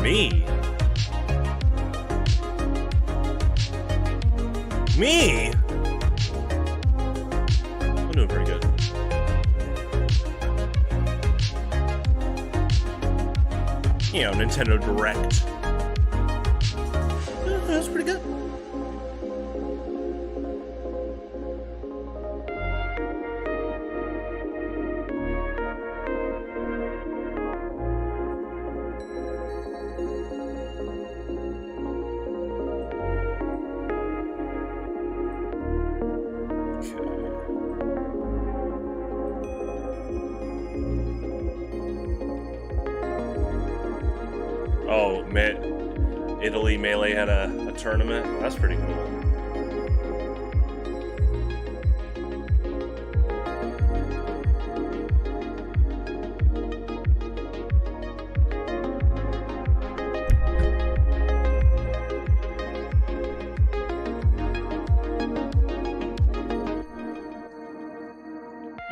Me? Me? I'm doing pretty good. You know, Nintendo Direct. That's pretty good. Oh, Italy Melee had a tournament. That's pretty cool.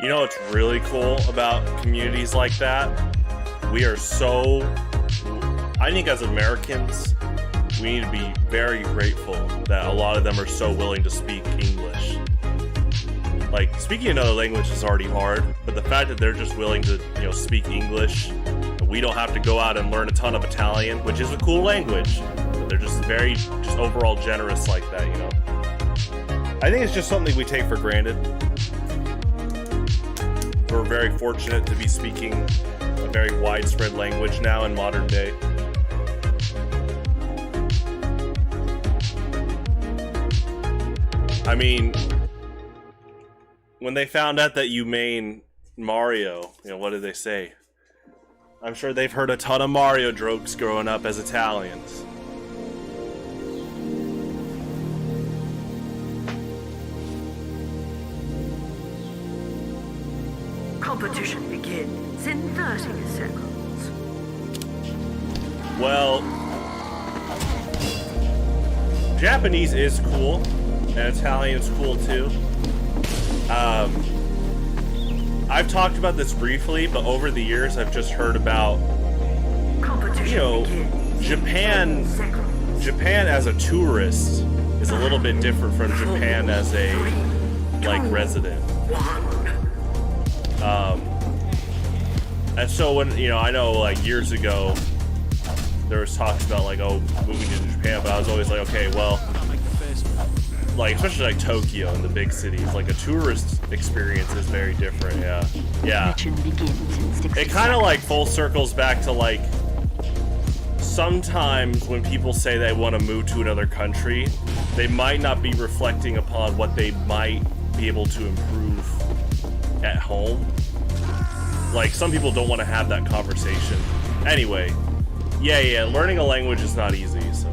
You know what's really cool about communities like that? We are so... I think as Americans, we need to be very grateful that a lot of them are so willing to speak English. Like, speaking another language is already hard, but the fact that they're just willing to, you know, speak English, we don't have to go out and learn a ton of Italian, which is a cool language, but they're just very, just overall generous like that, you know? I think it's just something we take for granted. We're very fortunate to be speaking a very widespread language now in modern day. I mean, when they found out that you main Mario, you know, what did they say? I'm sure they've heard a ton of Mario jokes growing up as Italians. Competition begins in 30 seconds. Well, Japanese is cool, and Italian's cool too. I've talked about this briefly, but over the years I've just heard about, you know, Japan as a tourist is a little bit different from Japan as a, like, resident. And so when, you know, I know, like, years ago, there was talks about, like, oh, moving to Japan, but I was always like, okay, well, like, especially like Tokyo and the big cities, like a tourist experience is very different. Yeah. It kind of like full circles back to, like, sometimes when people say they want to move to another country, they might not be reflecting upon what they might be able to improve at home. Like, some people don't want to have that conversation. Anyway, yeah, learning a language is not easy, so.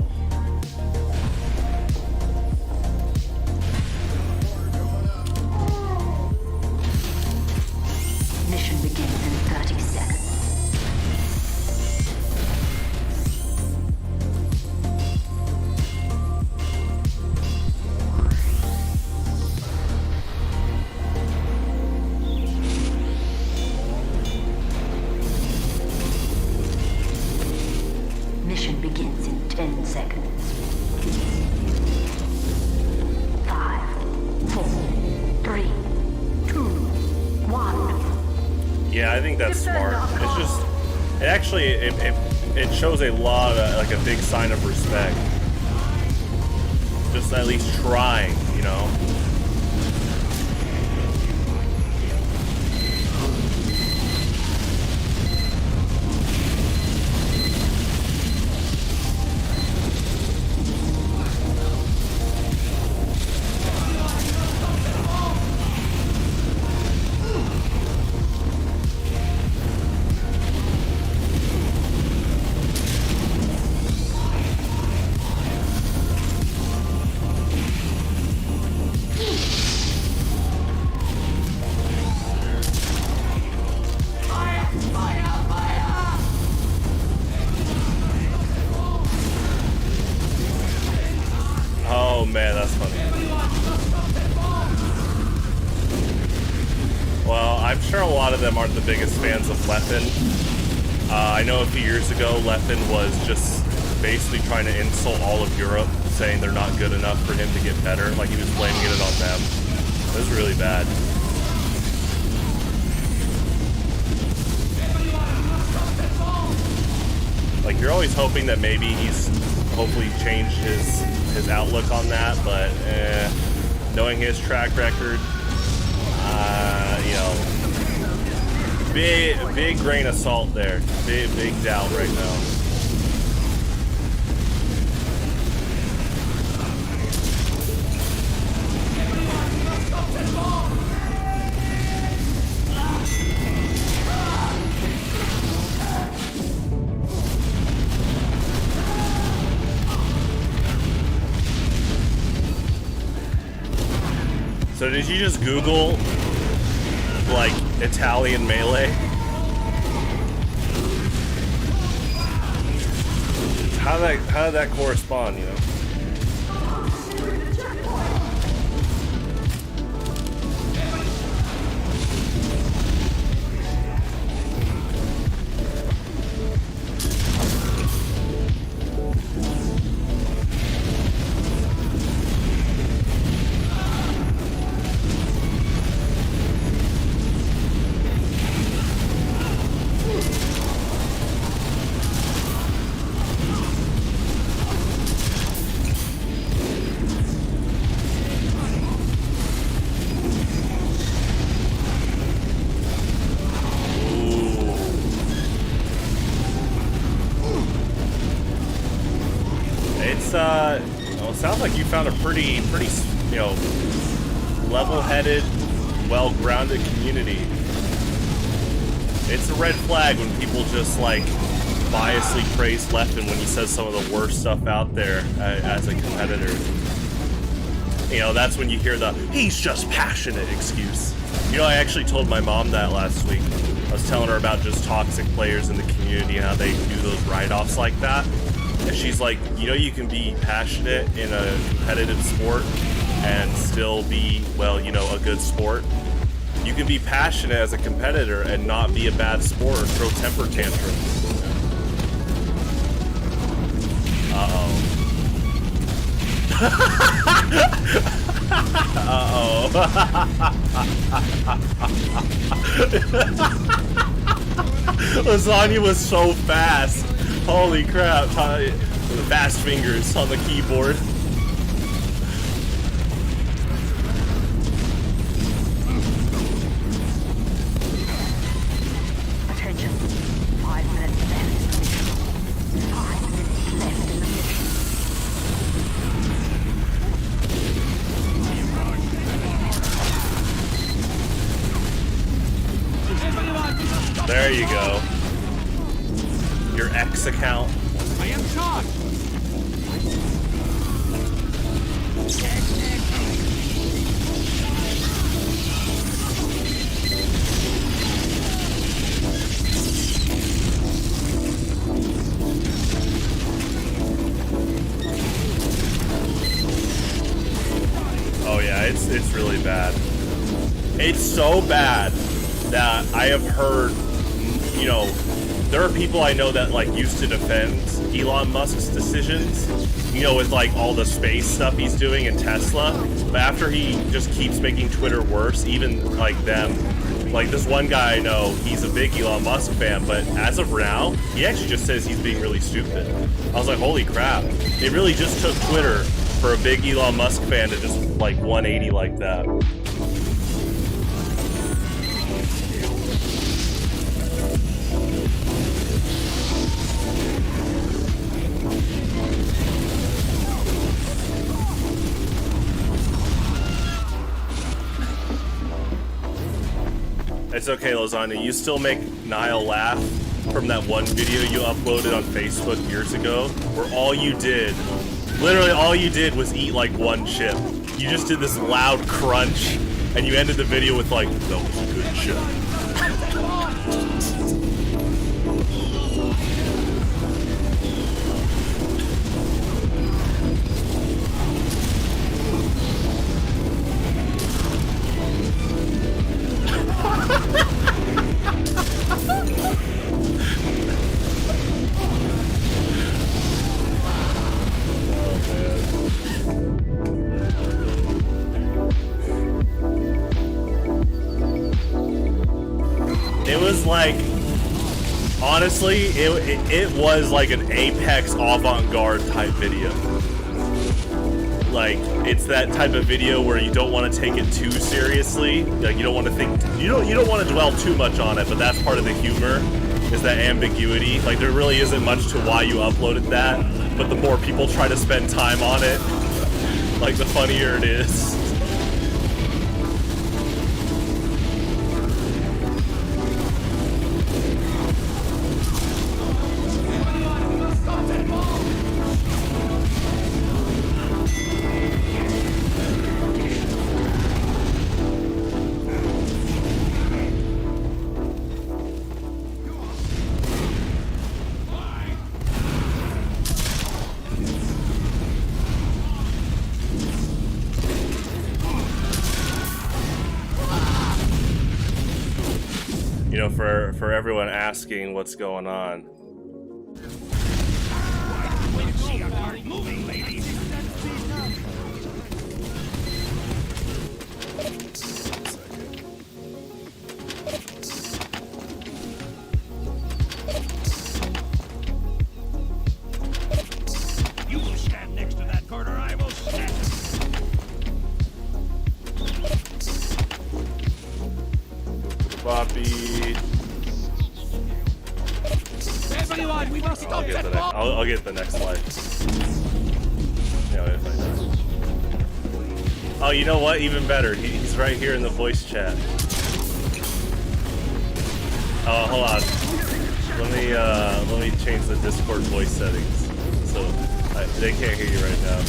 Mission begins in 30 seconds. Mission begins in 10 seconds. 5, 4, 3, 2, 1. Yeah, I think that's smart. It's just, it actually, it shows a lot of, like, a big sign of respect. Just at least trying, you know? Oh man, that's funny. Well, I'm sure a lot of them aren't the biggest fans of Leffen. I know a few years ago, Leffen was just basically trying to insult all of Europe, saying they're not good enough for him to get better. Like, he was blaming it on them. It was really bad. Like, you're always hoping that maybe he's hopefully changed his outlook on that, but knowing his track record, you know, big grain of salt there. Big doubt right now. So did you just Google, like, Italian melee? How did that correspond, you know? Well, it sounds like you found a pretty, you know, level-headed, well-grounded community. It's a red flag when people just, like, biasly praise Leffen when he says some of the worst stuff out there as a competitor. You know, that's when you hear the, he's just passionate excuse. You know, I actually told my mom that last week. I was telling her about just toxic players in the community and how they do those write-offs like that. And she's like, you know, you can be passionate in a competitive sport and still be, well, you know, a good sport. You can be passionate as a competitor and not be a bad sport or throw temper tantrums. Uh-oh. Uh-oh. Lasagna was so fast. Holy crap. Fast fingers on the keyboard. Attention. 5 minutes left in the mission. 5 minutes left in the mission. There you go. Your X account. I am charged. Oh yeah, it's really bad. It's so bad that I have heard, you know, there are people I know that like used to defend Elon Musk's decisions, you know, with like all the space stuff he's doing in Tesla. But after he just keeps making Twitter worse, even like them, like this one guy I know, he's a big Elon Musk fan, but as of now, he actually just says he's being really stupid. I was like, holy crap. It really just took Twitter for a big Elon Musk fan to just like 180 like that. It's okay, Lasagna. You still make Niall laugh from that one video you uploaded on Facebook years ago, where all you did, literally all you did was eat like one chip. You just did this loud crunch, and you ended the video with like, that was a good chip. It was like, honestly, it was like an Apex avant-garde type video. Like, it's that type of video where you don't want to take it too seriously. Like, you don't want to think, you don't want to dwell too much on it, but that's part of the humor, is that ambiguity. Like, there really isn't much to why you uploaded that, but the more people try to spend time on it, like, the funnier it is. You know, for everyone asking what's going on. You will stand next to that corner, I will stand. Floppy. Everyone, we must stop that ball. I'll get the next life. Yeah, if I die. Oh, you know what? Even better. He's right here in the voice chat. Oh, hold on. Let me change the Discord voice settings so they can't hear you right now.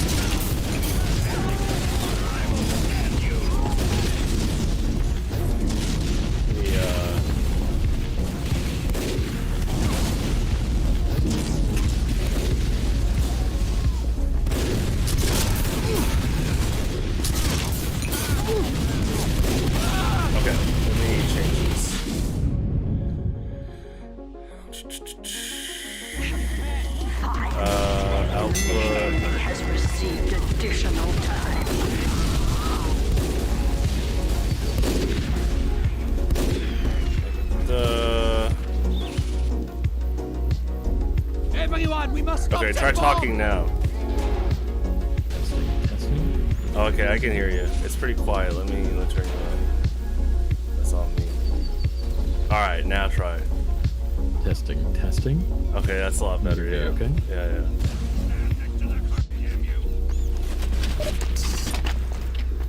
must stop Okay, that try bomb! talking now. Testing. Okay, I can hear you. It's pretty quiet. Let me turn it up. That's on me. Alright, now try it. Testing. Okay, that's a lot better. Okay, Yeah. okay. Yeah.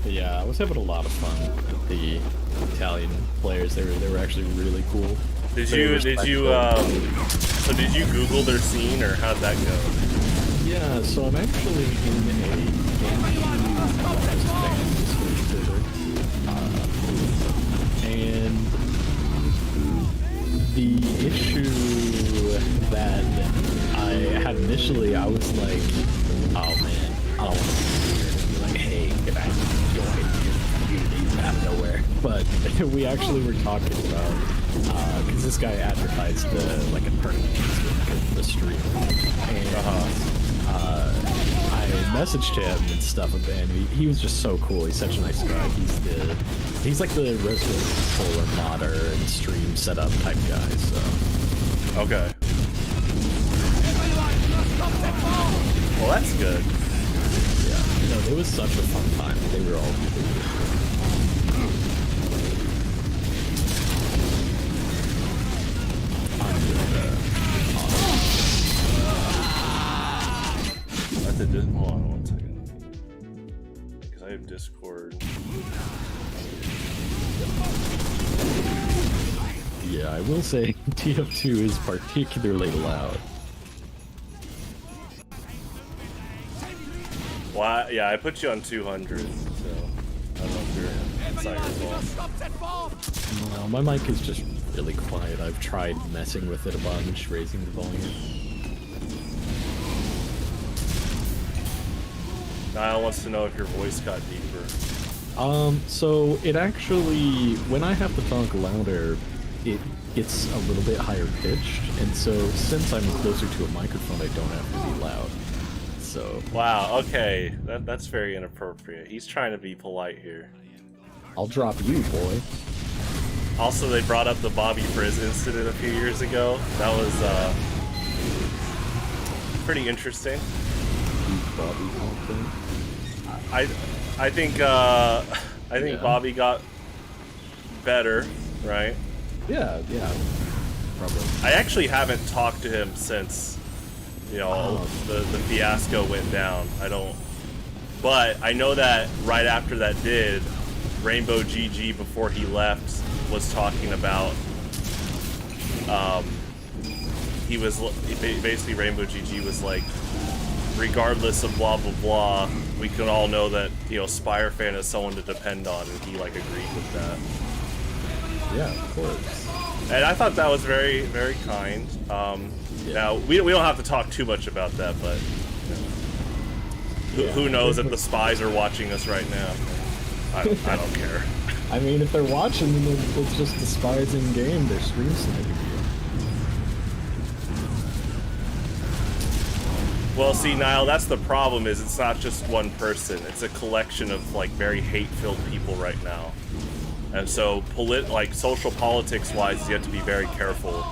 But yeah, I was having a lot of fun with the Italian players. They were actually really cool. Did Very you respectful. so did you Google their scene or how'd that go? Yeah, so I'm actually in a game and the issue that I had initially, I was like, oh man, I don't want to be like, hey, can I join your community out of nowhere? But we actually were talking about, because this guy advertised like a tournament in the stream, and I messaged him and stuff, and he was just so cool. He's such a nice guy. He's like the resident controller modder and stream setup type guy. So Okay. Well, that's good. yeah, no, it was such a fun time. They were all really cool. That's a hold on 1 second. Because I have Discord. Yeah, I will say TF2 is particularly loud. Well, yeah, I put you on 200, so I don't know if you're inside your fault. Stop that bomb! No, my mic is just really quiet. I've tried messing with it a bunch, raising the volume. Niall wants to know if your voice got deeper. So it actually, when I have to talk louder, it gets a little bit higher pitched, and so since I'm closer to a microphone, I don't have to be loud. So Wow, okay. That's very inappropriate. He's trying to be polite here. I'll drop you, boy. Also, they brought up the Bobby Frizz incident a few years ago. That was pretty interesting. Bobby something. I think Yeah. Bobby got better, right? Yeah, probably. I actually haven't talked to him since, you know, the fiasco went down. But I know that right after that Rainbow GG, before he left, was talking about, basically Rainbow GG was like, regardless of blah blah blah, we can all know that, you know, Spire fan is someone to depend on, and he like agreed with that. Yeah, of course. And I thought that was very, very kind. Now we don't have to talk too much about that, but who knows if the spies are watching us right now? I don't care. I mean, if they're watching, then it's just the spies in game. They're stream sniping you. Well, see, Niall, that's the problem. Is it's not just one person. It's a collection of like very hate-filled people right now, and so social politics-wise, you have to be very careful.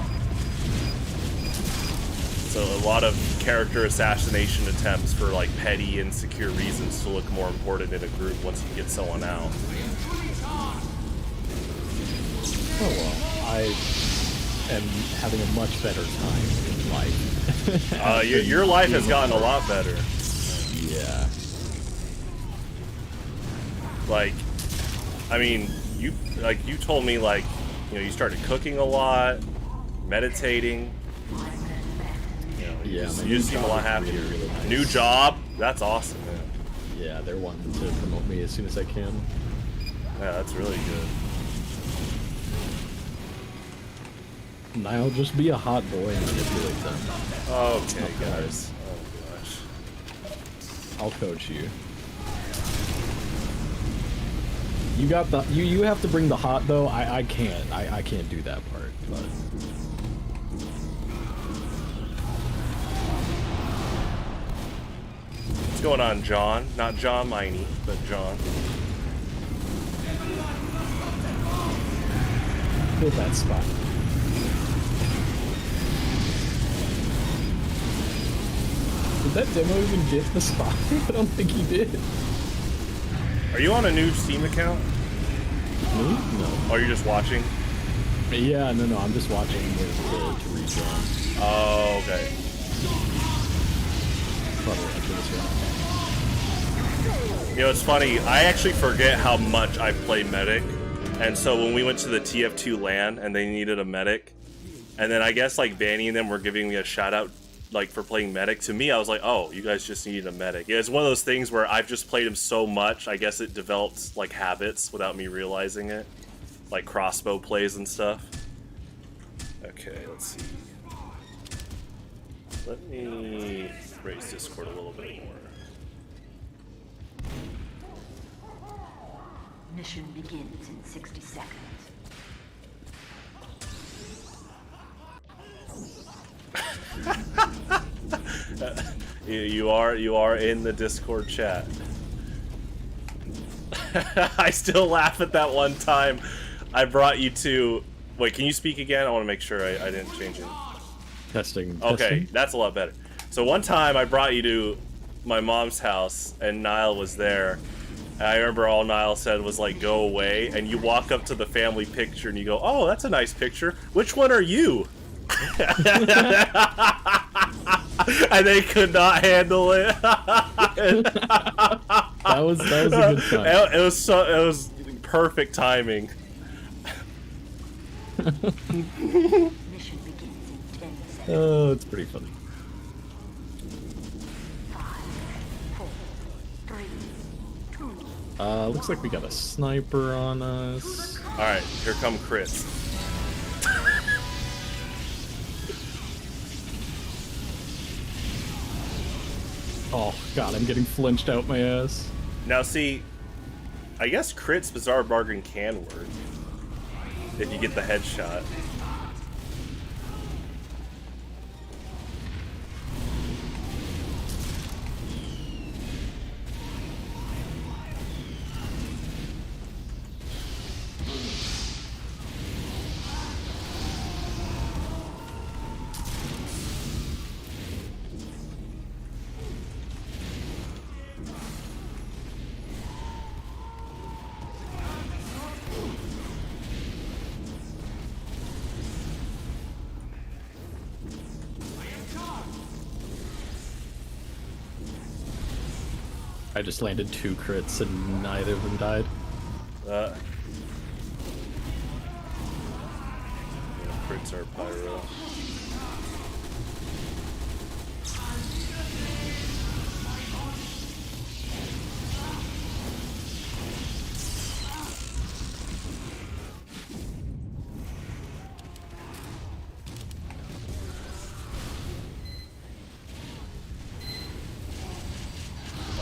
So a lot of character assassination attempts for like petty, insecure reasons to look more important in a group once you get someone out. Oh well, I am having a much better time in life. Your life has gotten a lot better. Yeah. Like, I mean, you told me, like, you know, you started cooking a lot, meditating. You just seem a lot happier. Really nice. New job? That's awesome, man. Yeah, they're wanting to promote me as soon as I can. Yeah, that's really good. And I'll just be a hot boy and manipulate them. Okay, guys. Oh gosh. I'll coach you. You got the you have to bring the hot though. I can't. I can't do that part, but What's going on, John? Not John Miney, but John. hit that spot. that demo even get the spot? I don't think he did. Are you on a new Steam account? Me? No. Oh, you're just watching? Yeah, no, I'm just watching to redraw. Oh, okay. Probably after this round. You know, it's funny. I actually forget how much I play medic. And so when we went to the TF2 LAN and they needed a medic, and then I guess like Vanny and them were giving me a shout out like for playing medic, to me I was like, oh, you guys just needed a medic. Yeah, it's one of those things where I've just played him so much, I guess it developed like habits without me realizing it. Like crossbow plays and stuff. Okay, let's see. Let me raise Discord a little bit more. Mission begins in 60 seconds. You are in the Discord chat. I still laugh at that one time I brought you to. Wait, can you speak again? I want to make sure I didn't change it. Testing. Okay, testing. that's a lot better. So one time I brought you to my mom's house and Niall was there. And I remember all Niall said was like, go away. And you walk up to the family picture and you go, oh, that's a nice picture. Which one are you? And they could not handle it. That was a good time. It was perfect timing. Mission begins in 10 seconds. Oh, it's pretty funny. 5, 4, 3, 2. Looks like we got a sniper on us. Alright, here come crits. Oh god, I'm getting flinched out my ass. Now see, I guess crits Bizarre Bargain can work. If you get the headshot. I just landed 2 crits and neither of them died. Crits are pyro.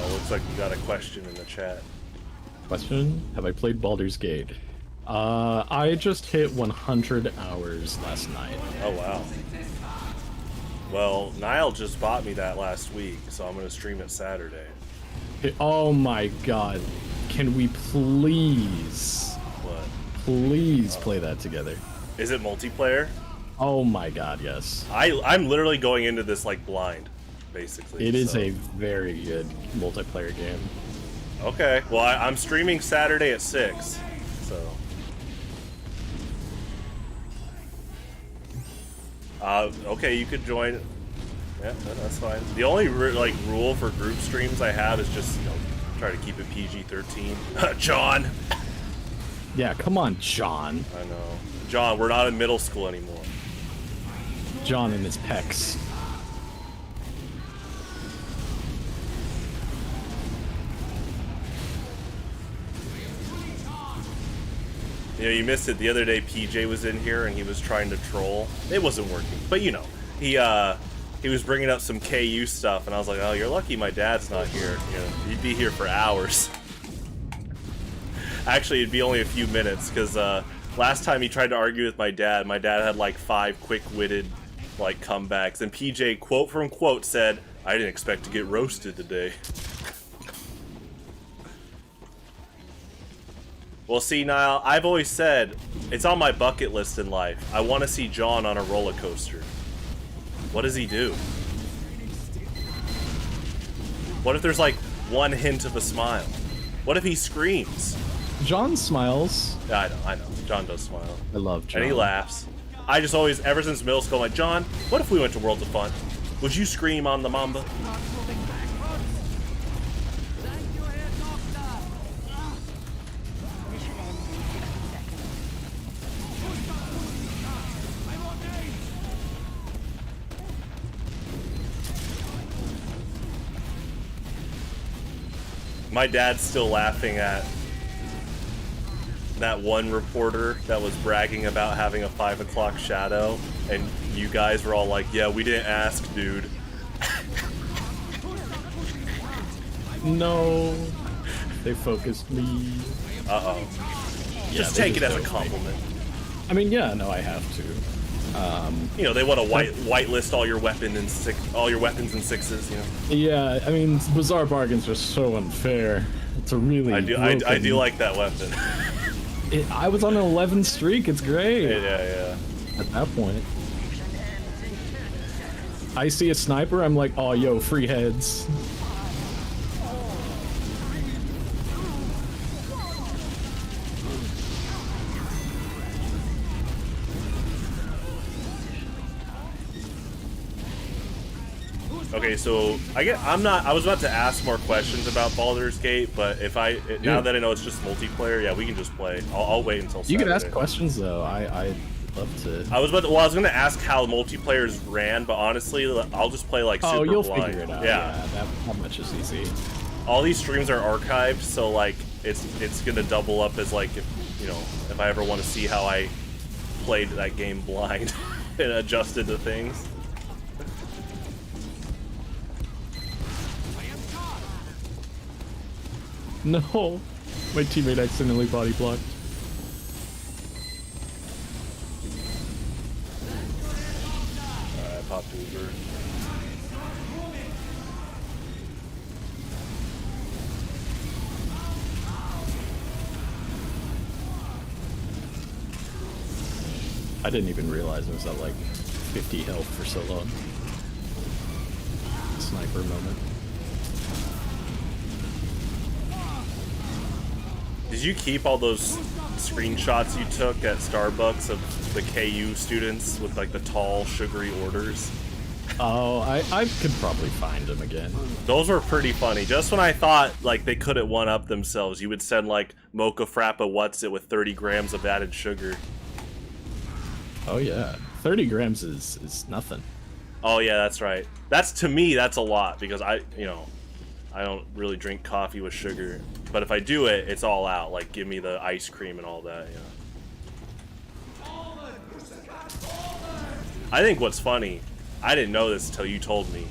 Looks like we got a question in the chat. Question? Have I played Baldur's Gate? I just hit 100 hours last night. Oh wow. Well, Niall just bought me that last week, so I'm gonna stream it Saturday. Oh my god. Can we please, What? please play that together? Is it multiplayer? Oh my god, yes. I'm literally going into this like blind, basically. It is so. a very good multiplayer game. Okay, well I'm streaming Saturday at 6, so. Okay, you could join. Yeah, that's fine. The only rule for group streams I have is just try to keep it PG-13. John. Yeah, come on, John. I know, John. We're not in middle school anymore. John and his pecs. You know, you missed it the other day. PJ was in here and he was trying to troll. It wasn't working, but you know, he was bringing up some KU stuff, and I was like, "Oh, you're lucky my dad's not here. You know, you'd be here for hours." Actually, it'd be only a few minutes because last time he tried to argue with my dad had like 5 quick-witted like comebacks, and PJ quote from quote said, "I didn't expect to get roasted today." Well, see, Niall, I've always said, it's on my bucket list in life. I want to see John on a roller coaster. What does he do? What if there's like one hint of a smile? What if he screams? John smiles. Yeah, I know. John does smile. I love John. And he laughs. I just always, ever since middle school, I'm like, John, what if we went to Worlds of Fun? Would you scream on the Mamba? Not moving backwards. Thank you, Head Doctor. Mission ends in 60 seconds. I'm on aim. My dad's still laughing at that one reporter that was bragging about having a 5 o'clock shadow, and you guys were all like, yeah, we didn't ask, dude. No. They focused me. Uh-oh. Yeah, Just they take it as a focused me. compliment. I mean, yeah, no, I have to. You know, they want to whitelist all your weapons and sixes, you know. Yeah, I mean, Bizarre Bargains are so unfair. It's a really I do like that weapon. I was on an 11 streak. It's great. Yeah. At that point, I see a sniper. I'm like, oh, yo, free heads. Okay, so I was about to ask more questions about Baldur's Gate, but now that I know it's just multiplayer, yeah, we can just play. I'll wait until Saturday. You can ask questions though. I'd love to. I was gonna ask how multiplayers ran, but honestly, I'll just play like super you'll blind. figure it out. Yeah. That much is easy. All these streams are archived, so like it's gonna double up as like if I ever want to see how I played that game blind and adjusted to things. No, my teammate accidentally body blocked. Alright, popped Uber. I didn't even realize I was at like 50 health for so long. Sniper moment. Did you keep all those screenshots you took at Starbucks of the KU students with like the tall, sugary orders? Oh, I could probably find them again. Those were pretty funny. Just when I thought like they couldn't one up themselves, you would send like Mocha Frappa What's It with 30 grams of added sugar. Oh yeah, 30 grams is nothing. Oh yeah, that's right. To me, that's a lot because I don't really drink coffee with sugar. But if I do it, it's all out. Like, give me the ice cream and all that, I think what's funny, I didn't know this until you told me,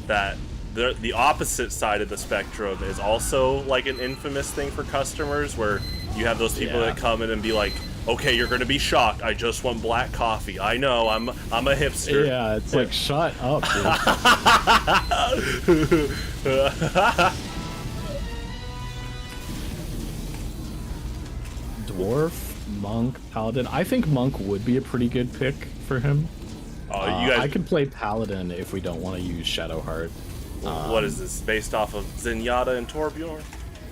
that the opposite side of the spectrum is also like an infamous thing for customers, where you have those people that come in and be like, okay, you're gonna be shocked. I just want black coffee. I know, I'm a hipster. Yeah, it's like, shut up, dude. Dwarf, Monk, Paladin. I think Monk would be a pretty good pick for him. Oh, you guys. I could play Paladin if we don't want to use Shadowheart. What is this? Based off of Zenyatta and Torbjorn?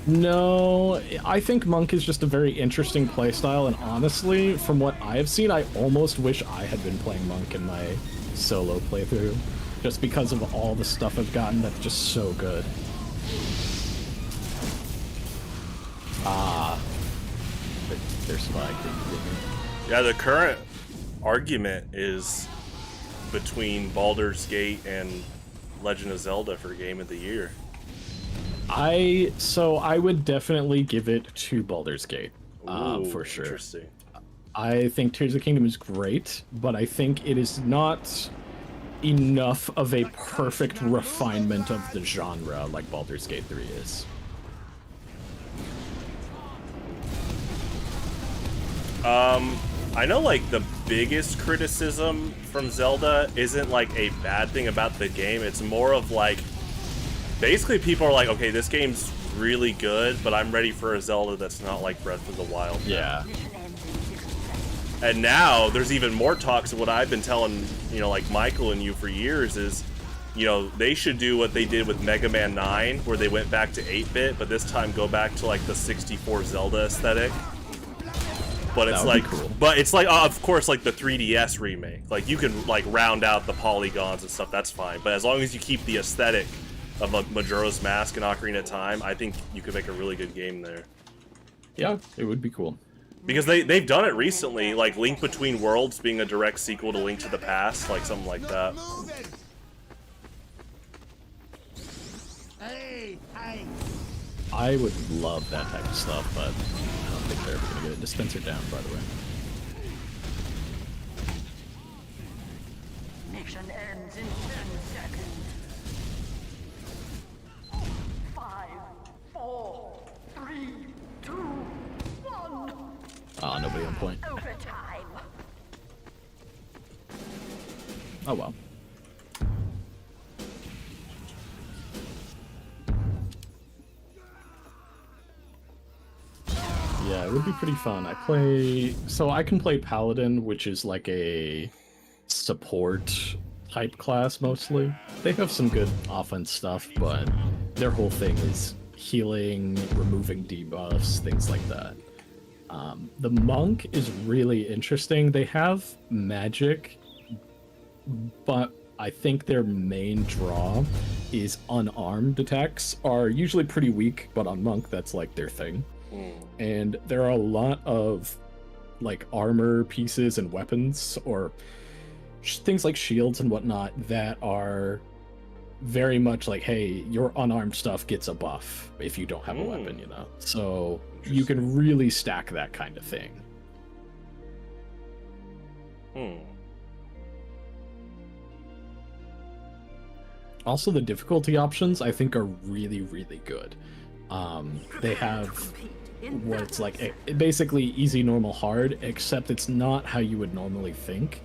No, I think Monk is just a very interesting playstyle, and honestly, from what I have seen, I almost wish I had been playing Monk in my solo playthrough, just because of all the stuff I've gotten that's just so good. There's Spike. Yeah, the current argument is between Baldur's Gate and Legend of Zelda for Game of the Year. So I would definitely give it to Baldur's Gate, for sure. Interesting. I think Tears of the Kingdom is great, but I think it is not enough of a perfect refinement of the genre like Baldur's Gate 3 is. I know like the biggest criticism from Zelda isn't like a bad thing about the game. It's more of like, basically people are like, okay, this game's really good, but I'm ready for a Zelda that's not like Breath of the Wild. Yeah. And now there's even more talks of what I've been telling, like Michael and you for years is you know, they should do what they did with Mega Man 9, where they went back to 8-bit, but this time go back to like the 64 Zelda aesthetic. But it's like, cool. but it's like, of course, like the 3DS remake. Like you can like round out the polygons and stuff. That's fine. But as long as you keep the aesthetic of like Majora's Mask and Ocarina of Time, I think you could make a really good game there. Yeah, it would be cool. Because they've done it recently, like Link Between Worlds being a direct sequel to Link to the Past, like something like that. I would love that type of stuff, but I don't think they're ever gonna get a dispenser down, by the way. Mission ends in 10 seconds. 5, 4, 3, 2, 1. Ah, nobody on point. Overtime. Oh well. Yeah, it would be pretty fun. So I can play Paladin, which is like a support type class mostly. They have some good offense stuff, but their whole thing is healing, removing debuffs, things like that. The monk is really interesting. They have magic, but I think their main draw is unarmed attacks are usually pretty weak, but on monk, that's like their thing. And there are a lot of like armor pieces and weapons or things like shields and whatnot that are very much like, hey, your unarmed stuff gets a buff if you don't have a weapon, you know? So you can really stack that kind of thing. Also, the difficulty options I think are really, really good. They have what's like basically easy, normal, hard, except it's not how you would normally think.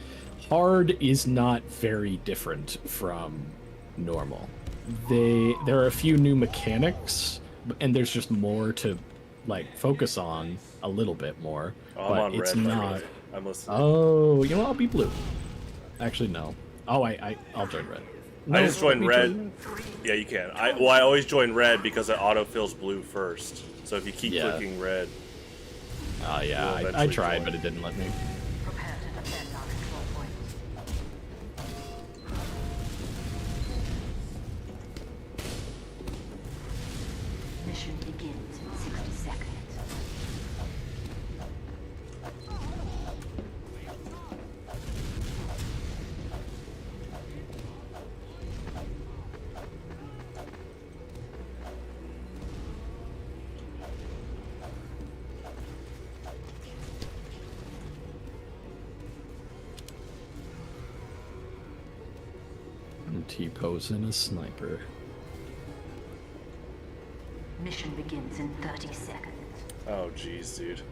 Hard is not very different from normal. There are a few new mechanics, and there's just more to like focus on a little bit more. Oh, but I'm on it's red. not. I'm listening. Oh, you know, I'll be blue. Actually, no. Oh, I'll join red. I just joined red. join Yeah, you can. I always join red because it autofills blue first. So if you keep clicking red, yeah, We'll I eventually tried, join. but it didn't let me. Prepare to defend our control points. Mission begins in 60 seconds. I'm T-posing a sniper. Mission begins in 30 seconds. oh jeez, dude.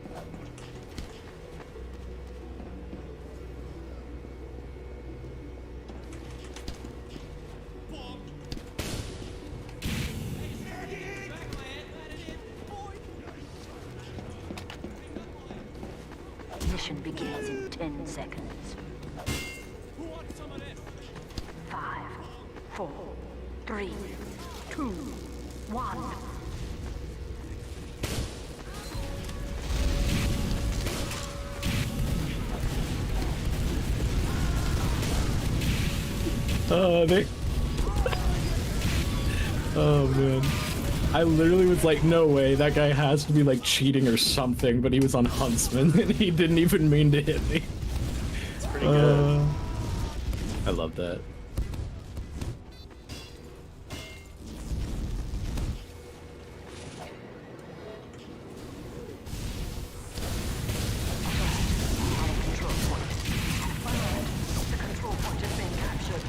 Mission begins in 10 seconds. 5, 4, 3, 2, 1. They... Oh, man. I literally was like, no way, that guy has to be, like, cheating or something, but he was on Huntsman, and he didn't even mean to hit me. It's pretty good. I love that. Control point. The control point has been captured.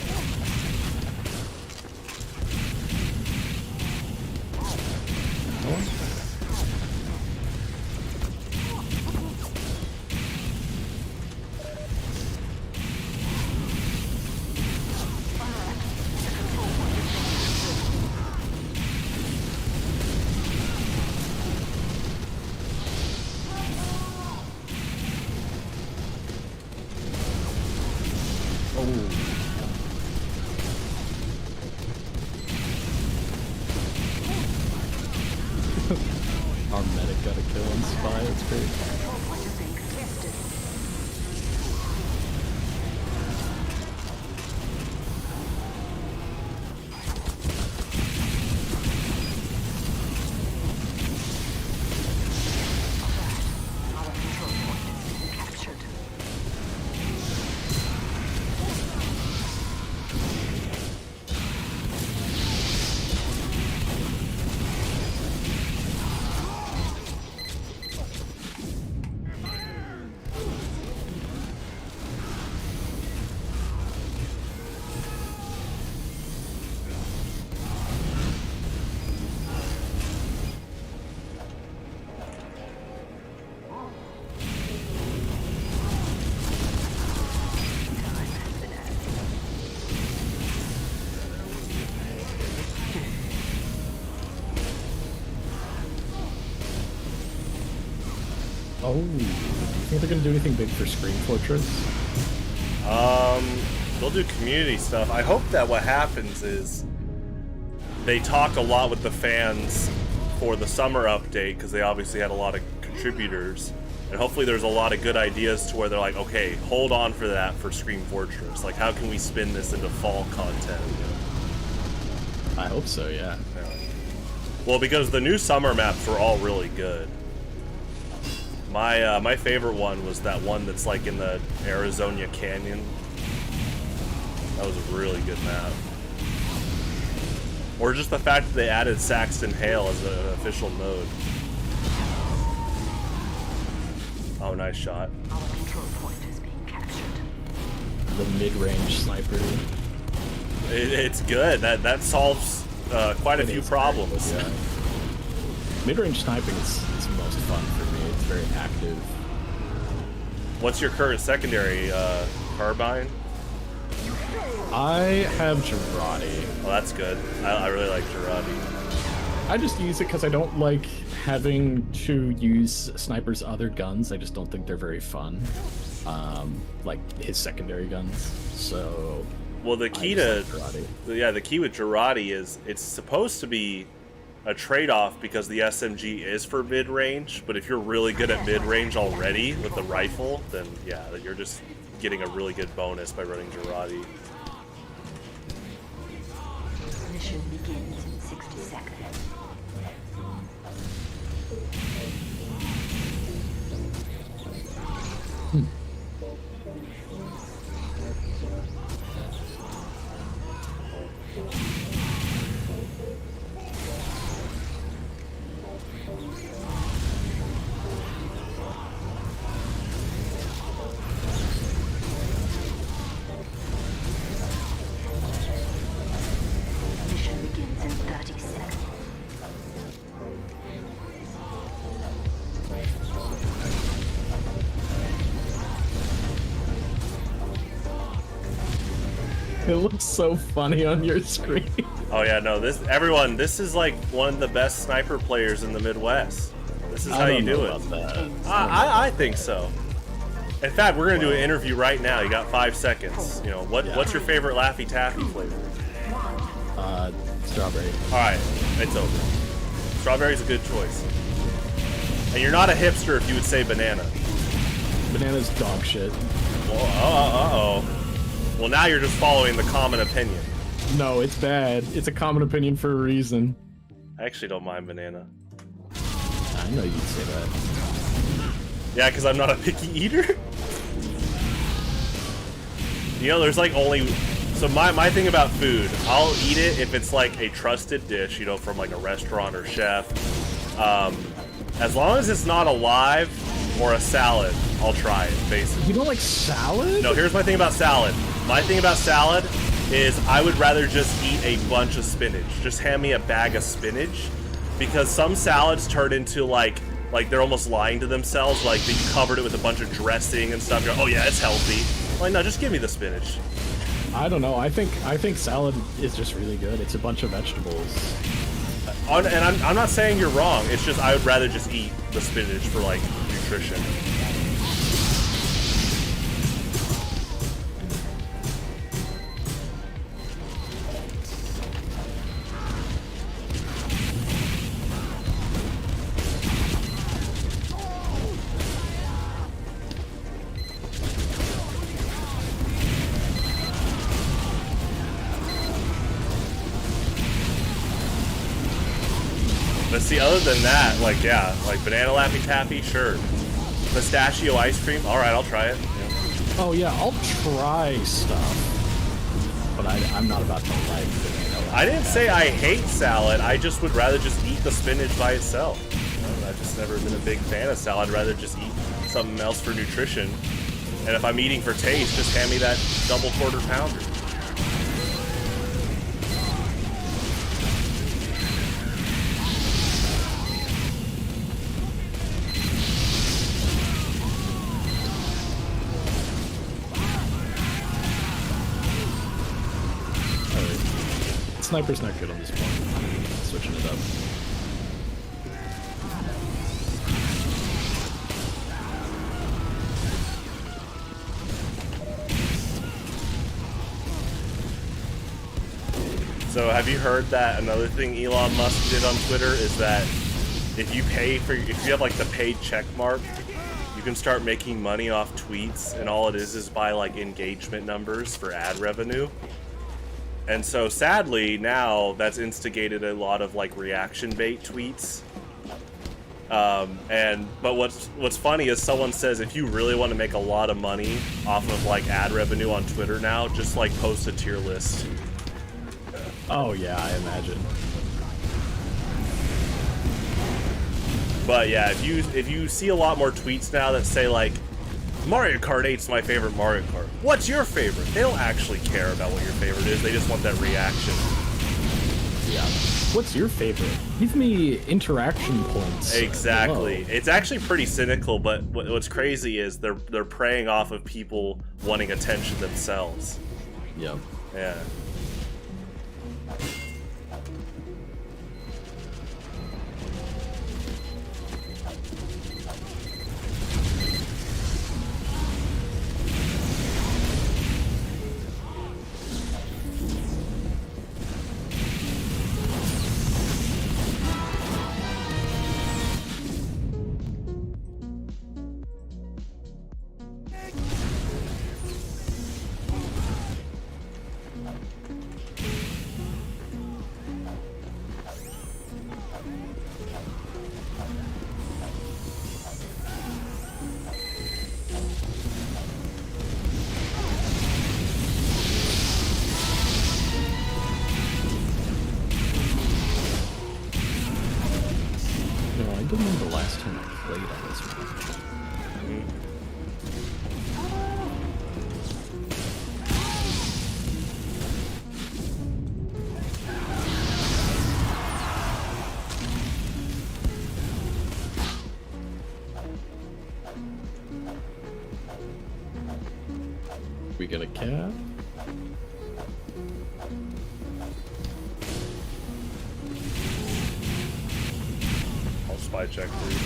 by. It's great. Control point is being contested. Our control point is being captured. Oh, do you think they're gonna do anything big for Scream Fortress? They'll do community stuff. I hope that what happens is they talk a lot with the fans for the summer update, because they obviously had a lot of contributors, and hopefully there's a lot of good ideas to where they're like, okay, hold on for that for Scream Fortress. Like, how can we spin this into fall content? I hope so, yeah. Well, because the new summer maps were all really good. My favorite one was that one that's like in the Arizona Canyon. That was a really good map. Or just the fact that they added Saxton Hale as an official mode. Oh, nice shot. Our control point is being captured. The mid-range sniper. It's good. That solves quite a few problems. Yeah. Mid-range sniping is most fun for me. It's very active. What's your current secondary carbine? I have Girardi. Oh, that's good. I really like Girardi. I just use it because I don't like having to use Sniper's other guns. I just don't think they're very fun. Like his secondary guns. So. Well, the key to the key with Girardi is it's supposed to be a trade-off because the SMG is for mid-range, but if you're really good at mid-range already with the rifle, then yeah, you're just getting a really good bonus by running Girardi. Mission begins in 60 seconds. Mission begins in 30 seconds. It looks so funny on your screen. Oh yeah, no, this is like one of the best sniper players in the Midwest. This is how you do it. I think so. In fact, we're gonna do an interview right now. You got 5 seconds. You know, what's your favorite Laffy Taffy flavor? Strawberry. Alright, it's over. Strawberry's a good choice. And you're not a hipster if you would say banana. Banana's dog shit. Uh-oh. Well, now you're just following the common opinion. No, it's bad. It's a common opinion for a reason. I actually don't mind banana. I know you'd say that. Yeah, because I'm not a picky eater. You know, there's like only... So my thing about food, I'll eat it if it's like a trusted dish, you know, from like a restaurant or chef. As long as it's not alive or a salad, I'll try it, basically. You don't like salad? No, here's my thing about salad. My thing about salad is I would rather just eat a bunch of spinach. Just hand me a bag of spinach. Because some salads turn into like they're almost lying to themselves. Like they covered it with a bunch of dressing and stuff. You're like, oh yeah, it's healthy. I'm like, no, just give me the spinach. I don't know. I think salad is just really good. It's a bunch of vegetables. And I'm not saying you're wrong. It's just I would rather just eat the spinach for like nutrition. But see, other than that, like, yeah, like banana Laffy Taffy, sure. Pistachio ice cream, all right, I'll try it. Yeah. Oh yeah, I'll try stuff, but I'm not about to like banana. I didn't say I hate salad. I just would rather just eat the spinach by itself. You know, I've just never been a big fan of salad. I'd rather just eat something else for nutrition. And if I'm eating for taste, just hand me that double quarter pounder. Sniper's not good on this point. Switching it up. So have you heard that another thing Elon Musk did on Twitter is that if you have like the paid check mark, you can start making money off tweets, and all it is by like engagement numbers for ad revenue. And so sadly now that's instigated a lot of like reaction bait tweets. But what's funny is someone says if you really want to make a lot of money off of like ad revenue on Twitter now, just like post a tier list. Oh yeah, I imagine. But yeah, if you see a lot more tweets now that say like Mario Kart 8's my favorite Mario Kart. What's your favorite? They don't actually care about what your favorite is. They just want that reaction. Yeah. What's your favorite? Give me interaction points. Exactly. Below. It's actually pretty cynical, but what's crazy is they're preying off of people wanting attention themselves. Yep. Yeah. I don't remember the last time I played on this one. We get a cat. I'll spy check for you.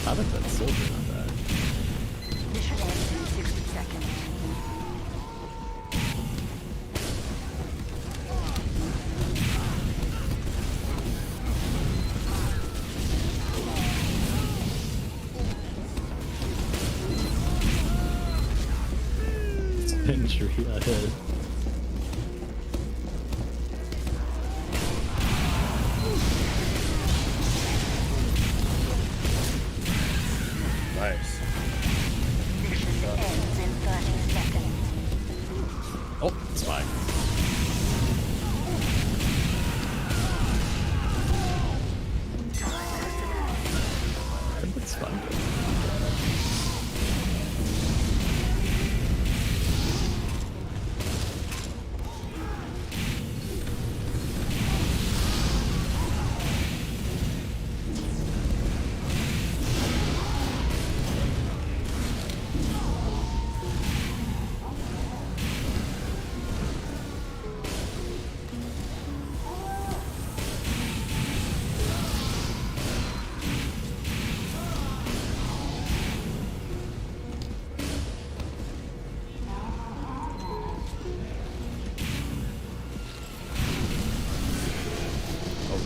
I think that soldier not bad. Mission ends in 60 seconds. Injury ahead. Nice. Mission ends in 30 seconds. Oh, it's fine. I think it's fine.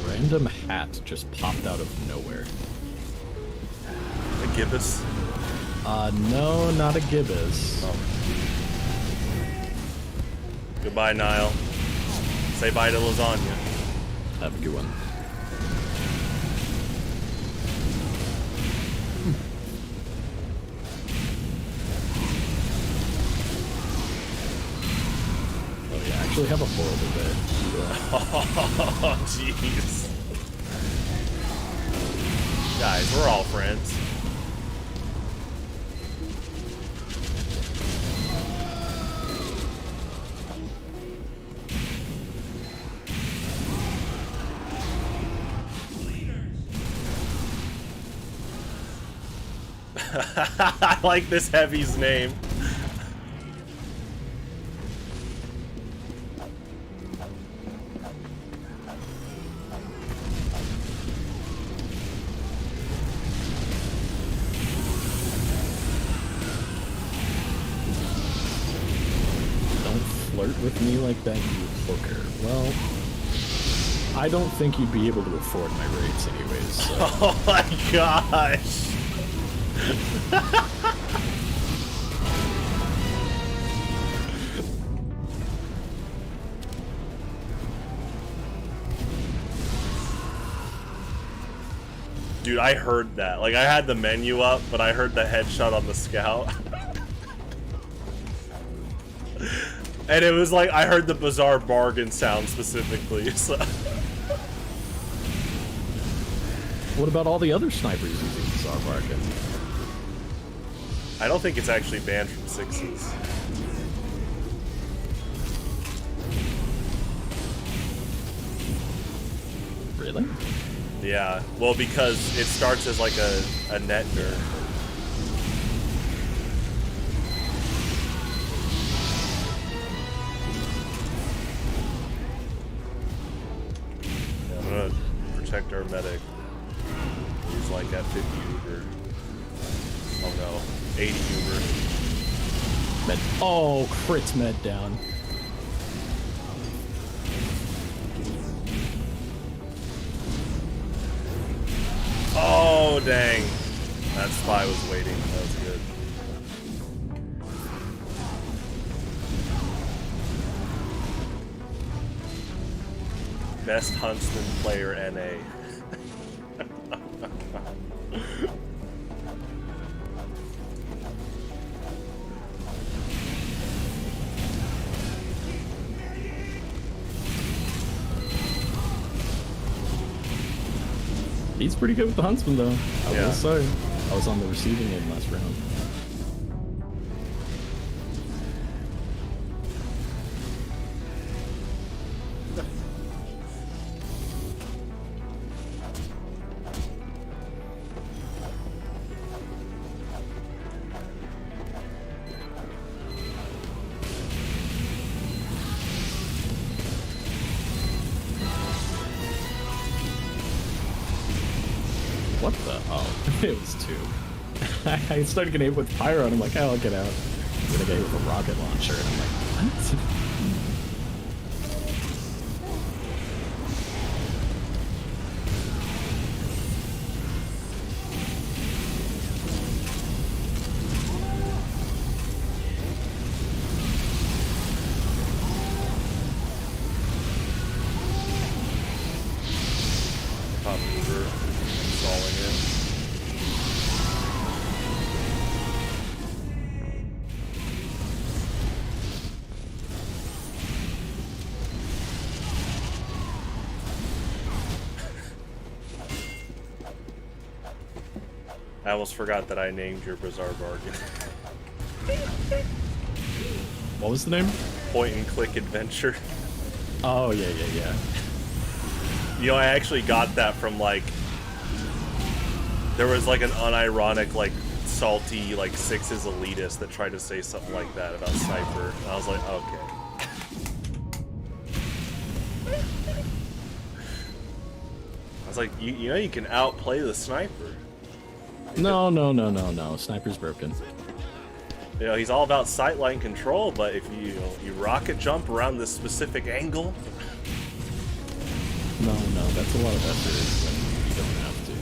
Random hat just popped out of nowhere. A gibbous. No, not a gibbous. Oh. Goodbye, Niall. Say bye to lasagna. Have a good one. Oh yeah, I actually have a horrible day. Oh, jeez. Guys, we're all friends. I like this heavy's name. Flirt with me like that, you hooker. Well, I don't think you'd be able to afford my rates anyways, so. Oh my gosh. Dude, I heard that. Like, I had the menu up, but I heard the headshot on the scout. And it was like, I heard the bizarre bargain sound specifically, so. What about all the other snipers using bizarre bargain? I don't think it's actually banned from sixes. Really? Yeah, well, because it starts as like a net nerf. Yeah, I'm gonna protect our medic. He's like at 50 Uber. Oh no, 80 Uber. Med. Oh, crit med down. Oh, dang. That spy was waiting. That was good. Best Huntsman player NA. He's pretty good with the Huntsman, though. I Yeah. will say. I was on the receiving end last round. What the? Oh, it was two. I started getting hit with pyro, and I'm like, oh, I'll get out. Then I get hit with a rocket launcher, and I'm like, what? Top Uber installing it. I almost forgot that I named your bizarre bargain. What was the name? Point and click adventure. Oh, yeah, yeah, yeah. You know, I actually got that from like, there was like an unironic, like salty, like sixes elitist that tried to say something like that about Sniper. And I was like, okay. I was like, you know, you can outplay the Sniper. No, no, no, no, no. Sniper's broken. You know, he's all about sightline control, but if you rocket jump around this specific angle. No, no, that's a lot of effort when you don't have to.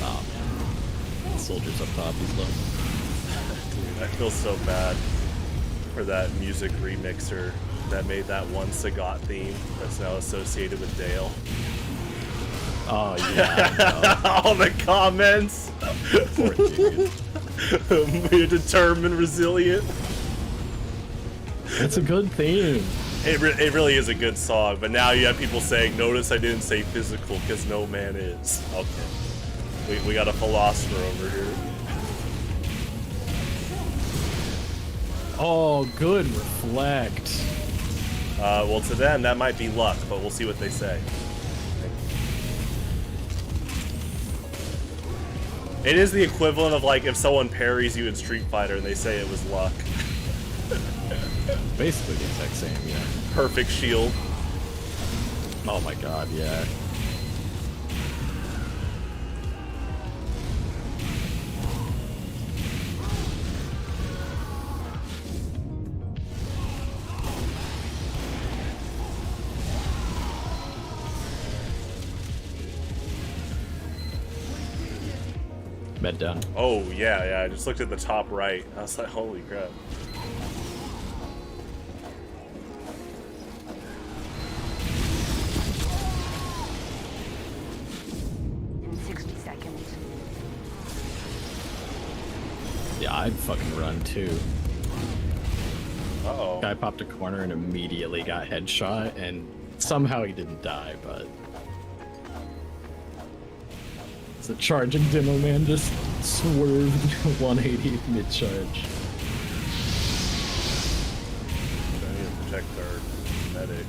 Oh man, the soldiers He's up top. He's low. Dude, I feel so bad for that music remixer that made that one Sagat theme that's now associated with Dale. Oh yeah. All the comments. Poor dude. We're determined, resilient. It's a good theme. It really is a good song, but now you have people saying, "Notice I didn't say physical because no man is." Okay, we got a philosopher over here. Oh, good reflect. Well, to them that might be luck, but we'll see what they say. It is the equivalent of like if someone parries you in Street Fighter and they say it was luck. Basically the exact same, yeah. Perfect shield. Oh my god, yeah. Med down. Oh yeah, I just looked at the top right. I was like, holy crap. In 60 seconds. Yeah, I'd fucking run too. Uh-oh. Guy popped a corner and immediately got headshot, and somehow he didn't die, but... The charging demo man just swerved 180 mid-charge. I need to protect our medic.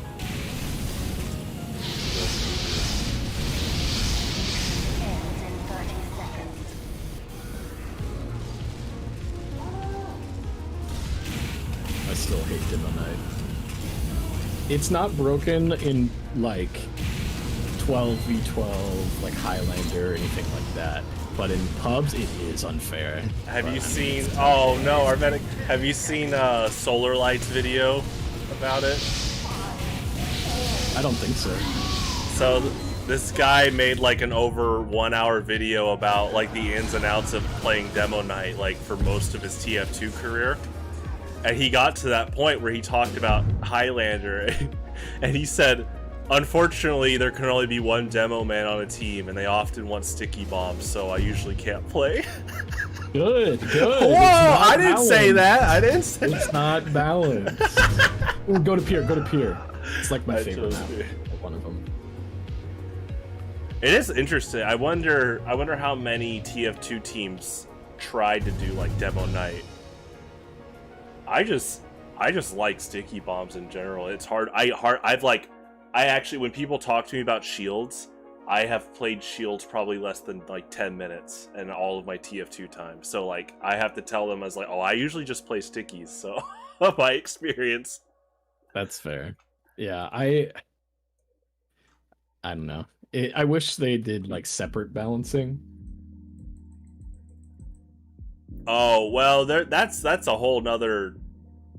Ends in 30 seconds. I still hate Demo Knight. It's not broken in, like, 12v12, like Highlander or anything like that. But in pubs, it is unfair. Have you seen... Oh no, our medic... Have you seen Solar Light's video about it? I don't think so. So this guy made like an over 1 hour video about like the ins and outs of playing Demo Knight like for most of his TF2 career. And he got to that point where he talked about Highlander and he said, unfortunately, there can only be one demo man on a team, and they often want sticky bombs, so I usually can't play. Good. Whoa! I didn't say that. I didn't say It's not balanced. Ooh, go to pier. It's like my favorite map. One of them. It is interesting. I wonder how many TF2 teams tried to do like demo night. I just like sticky bombs in general. It's hard. I actually, when people talk to me about shields, I have played shields probably less than like 10 minutes in all of my TF2 time. So like, I have to tell them, I was like, oh, I usually just play stickies. So my experience. That's fair. Yeah, I don't know. I wish they did like separate balancing. Oh, well, that's a whole nother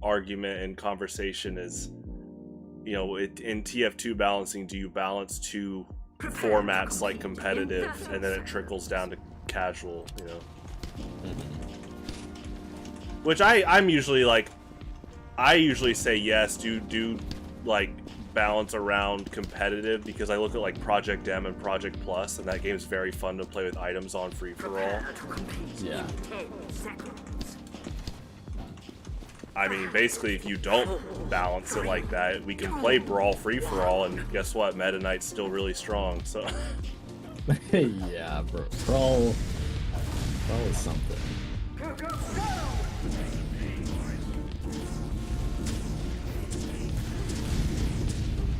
argument and conversation is, you know, in TF2 balancing, do you balance two formats like competitive and then it trickles down to casual, you know? Which I'm usually like, I usually say yes, do like balance around competitive because I look at like Project M and Project Plus and that game's very fun to play with items on free-for-all. Yeah. 10 seconds. I mean, basically, if you don't balance it like that, we can play Brawl free-for-all, and guess what? Meta Knight's still really strong, so... Yeah, bro. Brawl is something.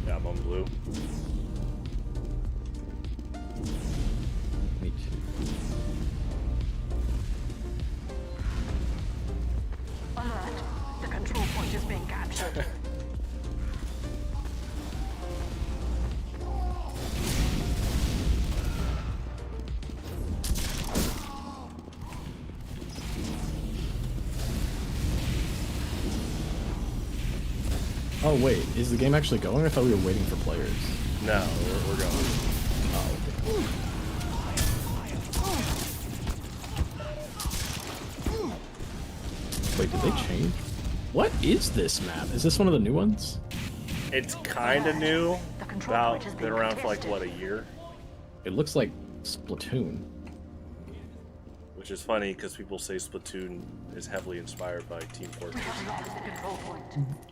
Yeah, I'm on blue. Me too. Alert. The control point is being captured. Oh wait, is the game actually going? I thought we were waiting for players. No, we're going. Oh, okay. Wait, did they change? What is this map? Is this one of the new ones? It's kind of new. The control About point has been been around for like contested. what, a year, It looks like Splatoon. which is funny because people say Splatoon is heavily inspired by Team Fortress. The control point.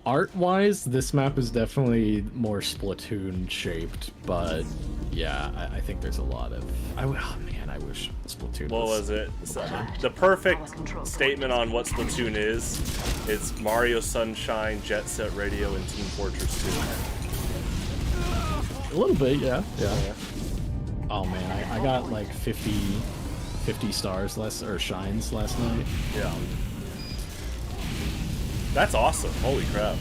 Art-wise, this map is definitely more Splatoon shaped, but yeah, I think there's a lot of. Oh man, I wish Splatoon. What was it? The perfect statement on what Splatoon is. It's Mario Sunshine, Jet Set Radio, and Team Fortress 2. A little bit, yeah. Oh man, I got like 50 stars or shines last night. Yeah. That's awesome. Holy crap.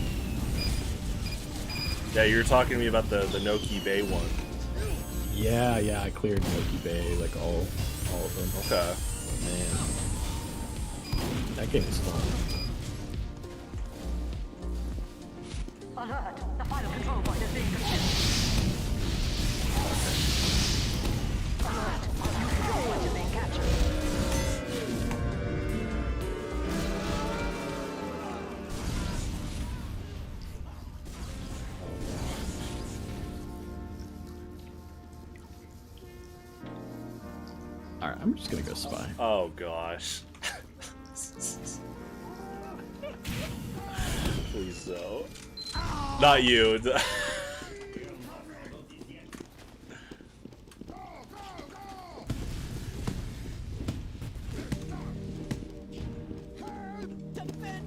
Yeah, you were talking to me about the Noki Bay one. Yeah, I cleared Milky Bay, like all of them. Okay. Man, that game is fun. Alert! The final control point is being contested. Alert! Our control point is being captured. Alright, I'm just gonna go spy. Oh gosh. Please no. Not you. Defend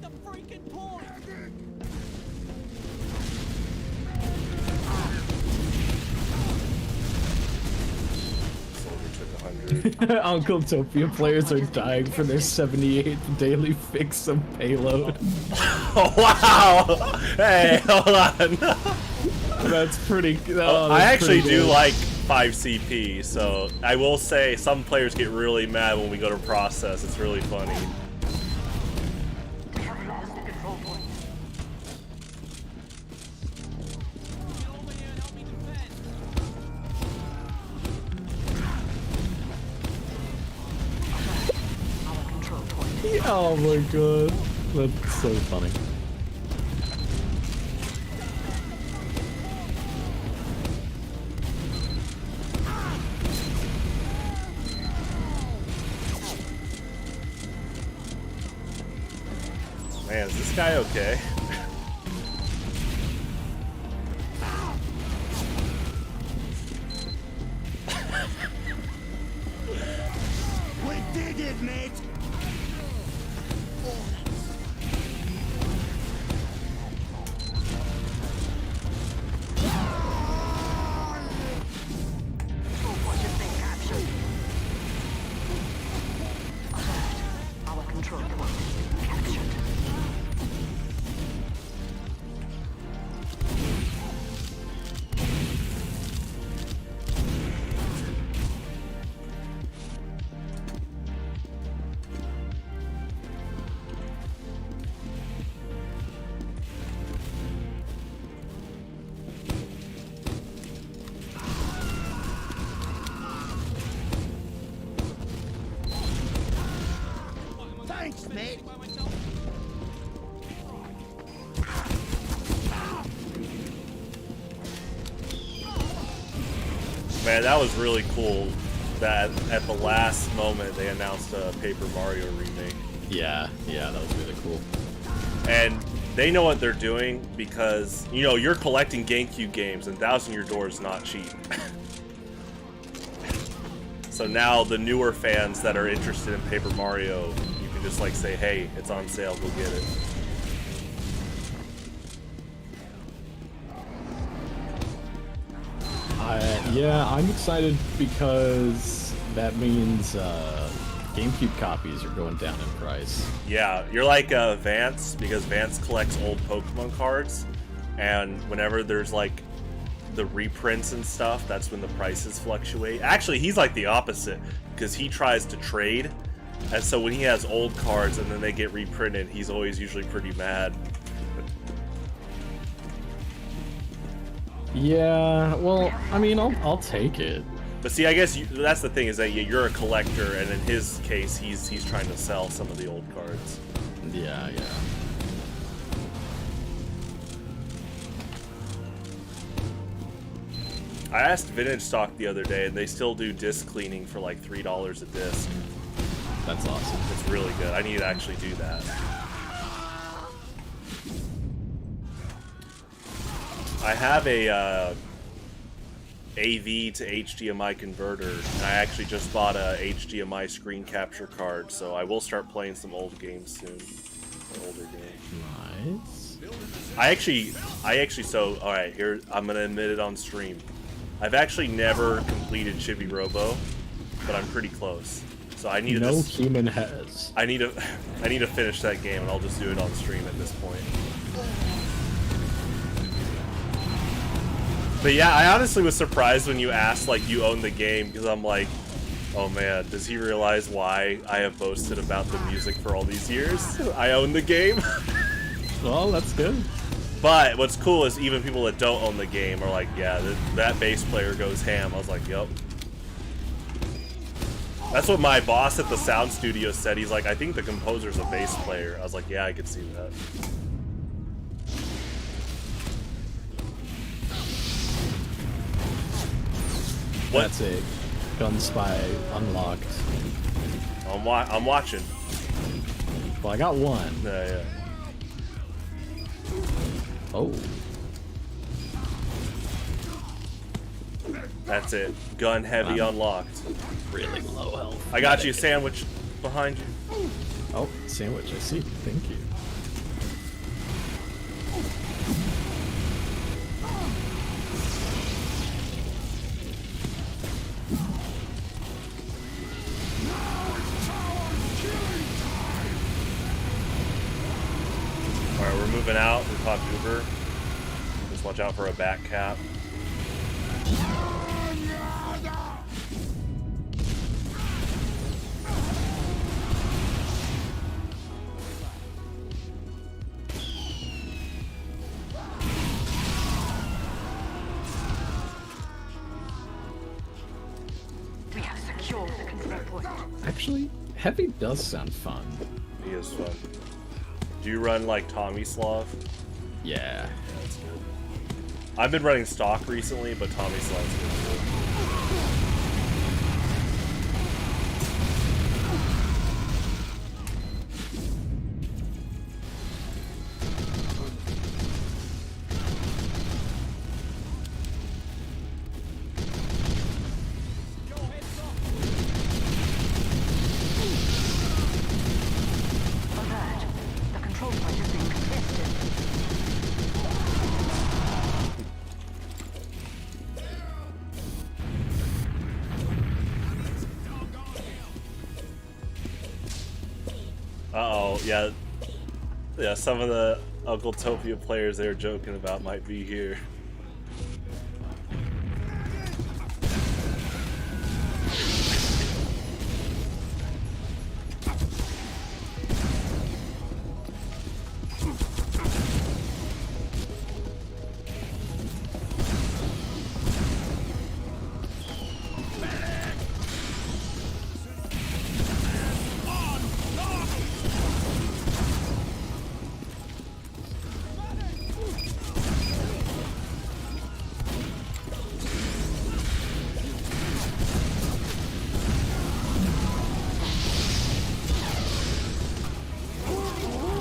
the freaking point! Soldier took 100. Uncletopia players are dying for their 78th daily fix of payload. Oh wow! Hey, hold on. That's pretty. I actually do like 5 CP, so I will say some players get really mad when we go to process. It's really funny. We have lost the control point. Get over here and help me defend! Our control point. Oh my god, that's so funny. Man, is this guy okay? We did it, mate! Control point is being captured. Alert! Our control point is being captured. Thanks, mate! By myself? Man, that was really cool that at the last moment they announced a Paper Mario remake. Yeah, that was really cool. And they know what they're doing because, you know, you're collecting GameCube games and Thousand Year Door is not cheap. So now the newer fans that are interested in Paper Mario, you can just like say, hey, it's on sale, go get it. Yeah, I'm excited because that means GameCube copies are going down in price. Yeah, you're like Vance, because Vance collects old Pokemon cards, and whenever there's like the reprints and stuff, that's when the prices fluctuate. Actually, he's like the opposite, because he tries to trade, and so when he has old cards and then they get reprinted, he's always usually pretty mad. Yeah, well, I mean, I'll take it. But see, I guess that's the thing, is that you're a collector, and in his case, he's trying to sell some of the old cards. Yeah, yeah. I asked Vintage Stock the other day, and they still do disc cleaning for like $3 a disc. That's awesome. It's really good. I need to actually do that. I have a AV to HDMI converter, and I actually just bought a HDMI screen capture card, so I will start playing some old games soon. Older games. Nice. I actually, so, alright, here, I'm gonna admit it on stream. I've actually never completed Chibi Robo, but I'm pretty close. So I need No human has. I need to finish that game, and I'll just do it on stream at this point. But yeah, I honestly was surprised when you asked like you own the game, because I'm like, oh man, does he realize why I have boasted about the music for all these years? I own the game. Well, that's good. But what's cool is even people that don't own the game are like, yeah, that bass player goes ham. I was like, yep. That's what my boss at the sound studio said. He's like, I think the composer's a bass player. I was like, yeah, I could see that. What? That's it. Gun Spy unlocked. I'm watching. Well, I got one. Yeah. Oh. That's it. Gun heavy unlocked. Really low health. I got you a sandwich behind you. Oh, sandwich. I see. Thank you. Alright, we're moving out. We caught Uber. Just watch out for a back cap. We have secured the control point. Actually, heavy does sound fun. He is fun. Do you run like Tommy Slav? Yeah. That's good. I've been running stock recently, but Tommy Slav's good too. Alert. The control point is being contested. Uh-oh, yeah. Yeah, some of the Uncletopia players they were joking about might be here.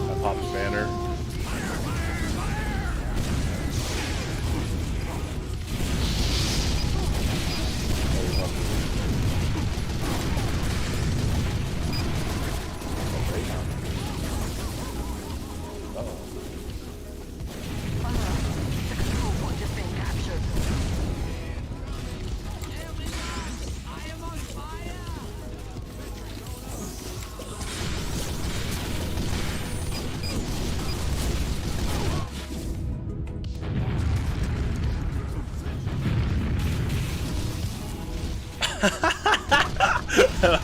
I popped a banner. The control point is being captured. I am on fire!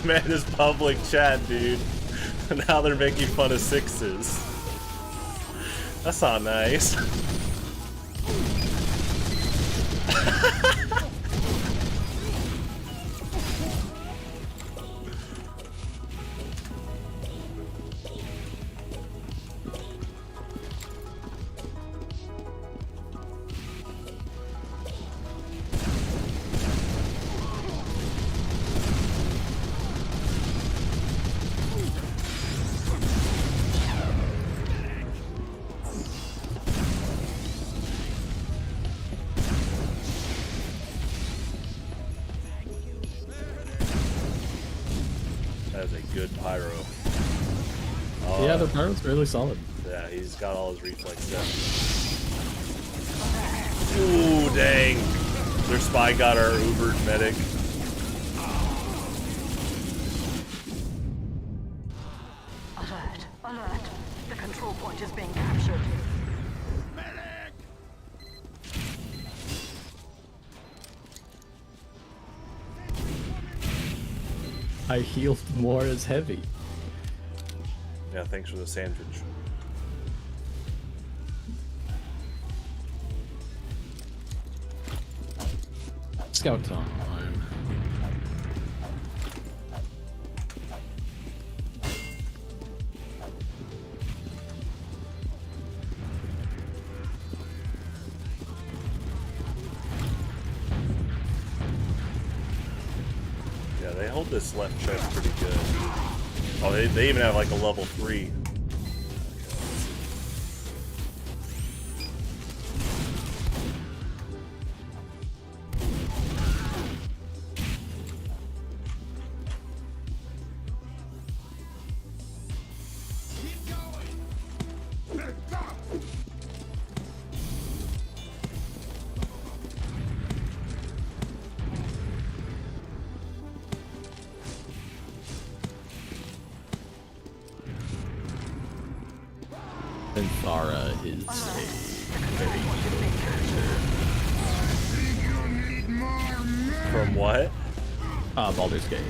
Man, this public chat, dude. Now they're making fun of sixes. That's not nice. good pyro. Yeah, the pyro's really solid. Yeah, he's got all his reflex down. Ooh, dang. Their spy got our Uber medic. Alert! Alert! The control point is being captured. I healed more as heavy. Yeah, thanks for the sandwich. Scout time. Yeah, they hold this left chest pretty good. Oh, they even have like a level 3. And Thara is a very good character. From what? Baldur's Gate.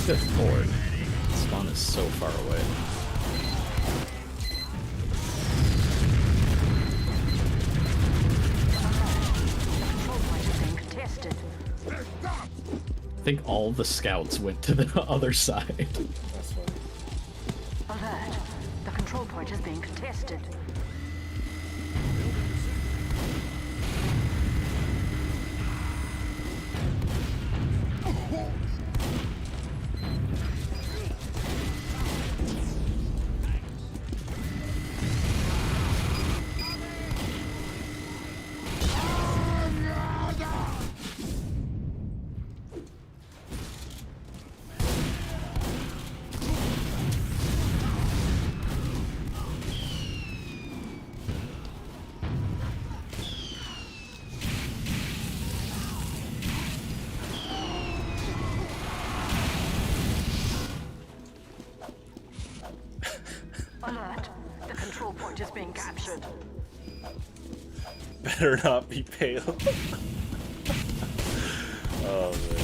Good lord. Spawn is so far away. Control point is being contested. I think all the scouts went to the other side. That's funny. Alert! The control point is being contested. Alert! The control point is being captured. Better not be pale. Oh man.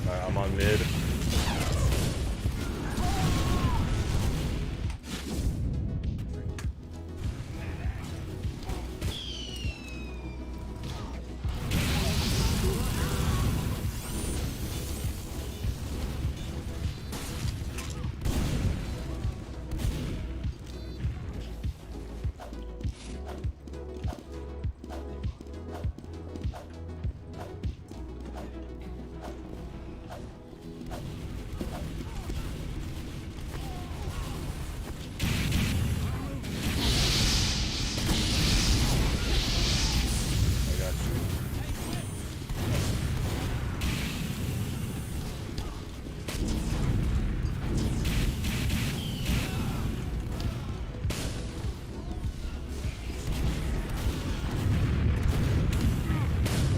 Alright, I'm on mid. I got you.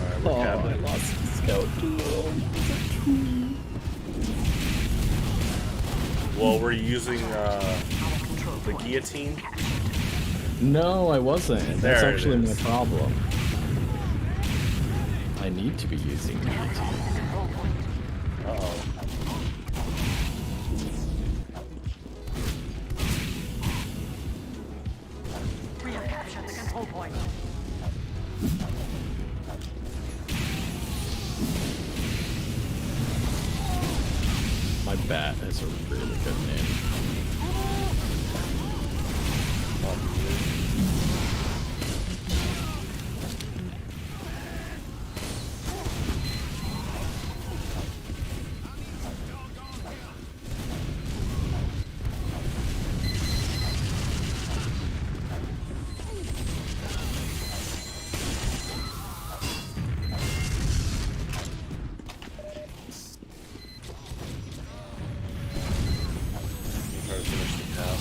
Alright, we're Oh, I capping. lost the scout duel. Well, we're using the guillotine. No, I wasn't. That's There it actually my is. problem. I need to be using guillotine. Uh-oh. We have captured the control My bat has a really good name. Try to finish the tap.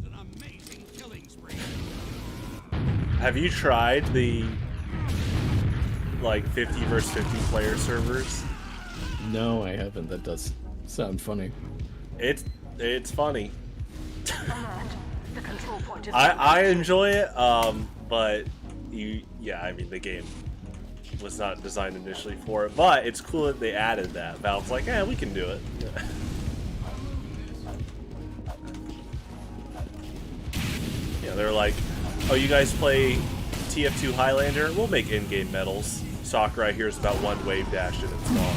It's an amazing killing spree. Have you tried the like 50 versus 50 player servers? No, I haven't. That does sound funny. It's funny. Alert. The control point is I enjoy it, but I mean the game was not designed initially for it, but it's cool that they added that. Valve's like, yeah, we can do it. Yeah, they're like, oh, you guys play TF2 Highlander? We'll make in-game medals. Sakurai here's about one wave dash and it's gone.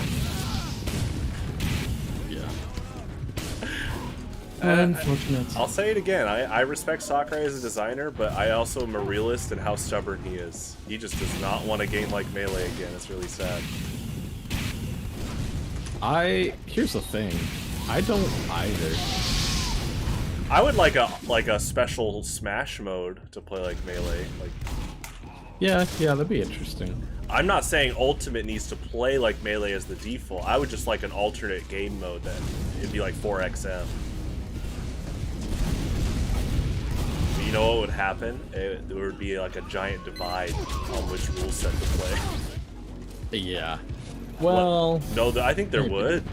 Unfortunate. I'll say it again. I respect Sakurai as a designer, but I also am a realist in how stubborn he is. He just does not want a game like Melee again. It's really sad. Here's the thing. I don't either. I would like a special Smash mode to play like Melee. Like, Yeah, that'd be interesting. I'm not saying Ultimate needs to play like Melee as the default. I would just like an alternate game mode that it'd be like 4XM. You know what would happen? There would be like a giant divide on which rule set to play. Yeah. Well, No, I think there would.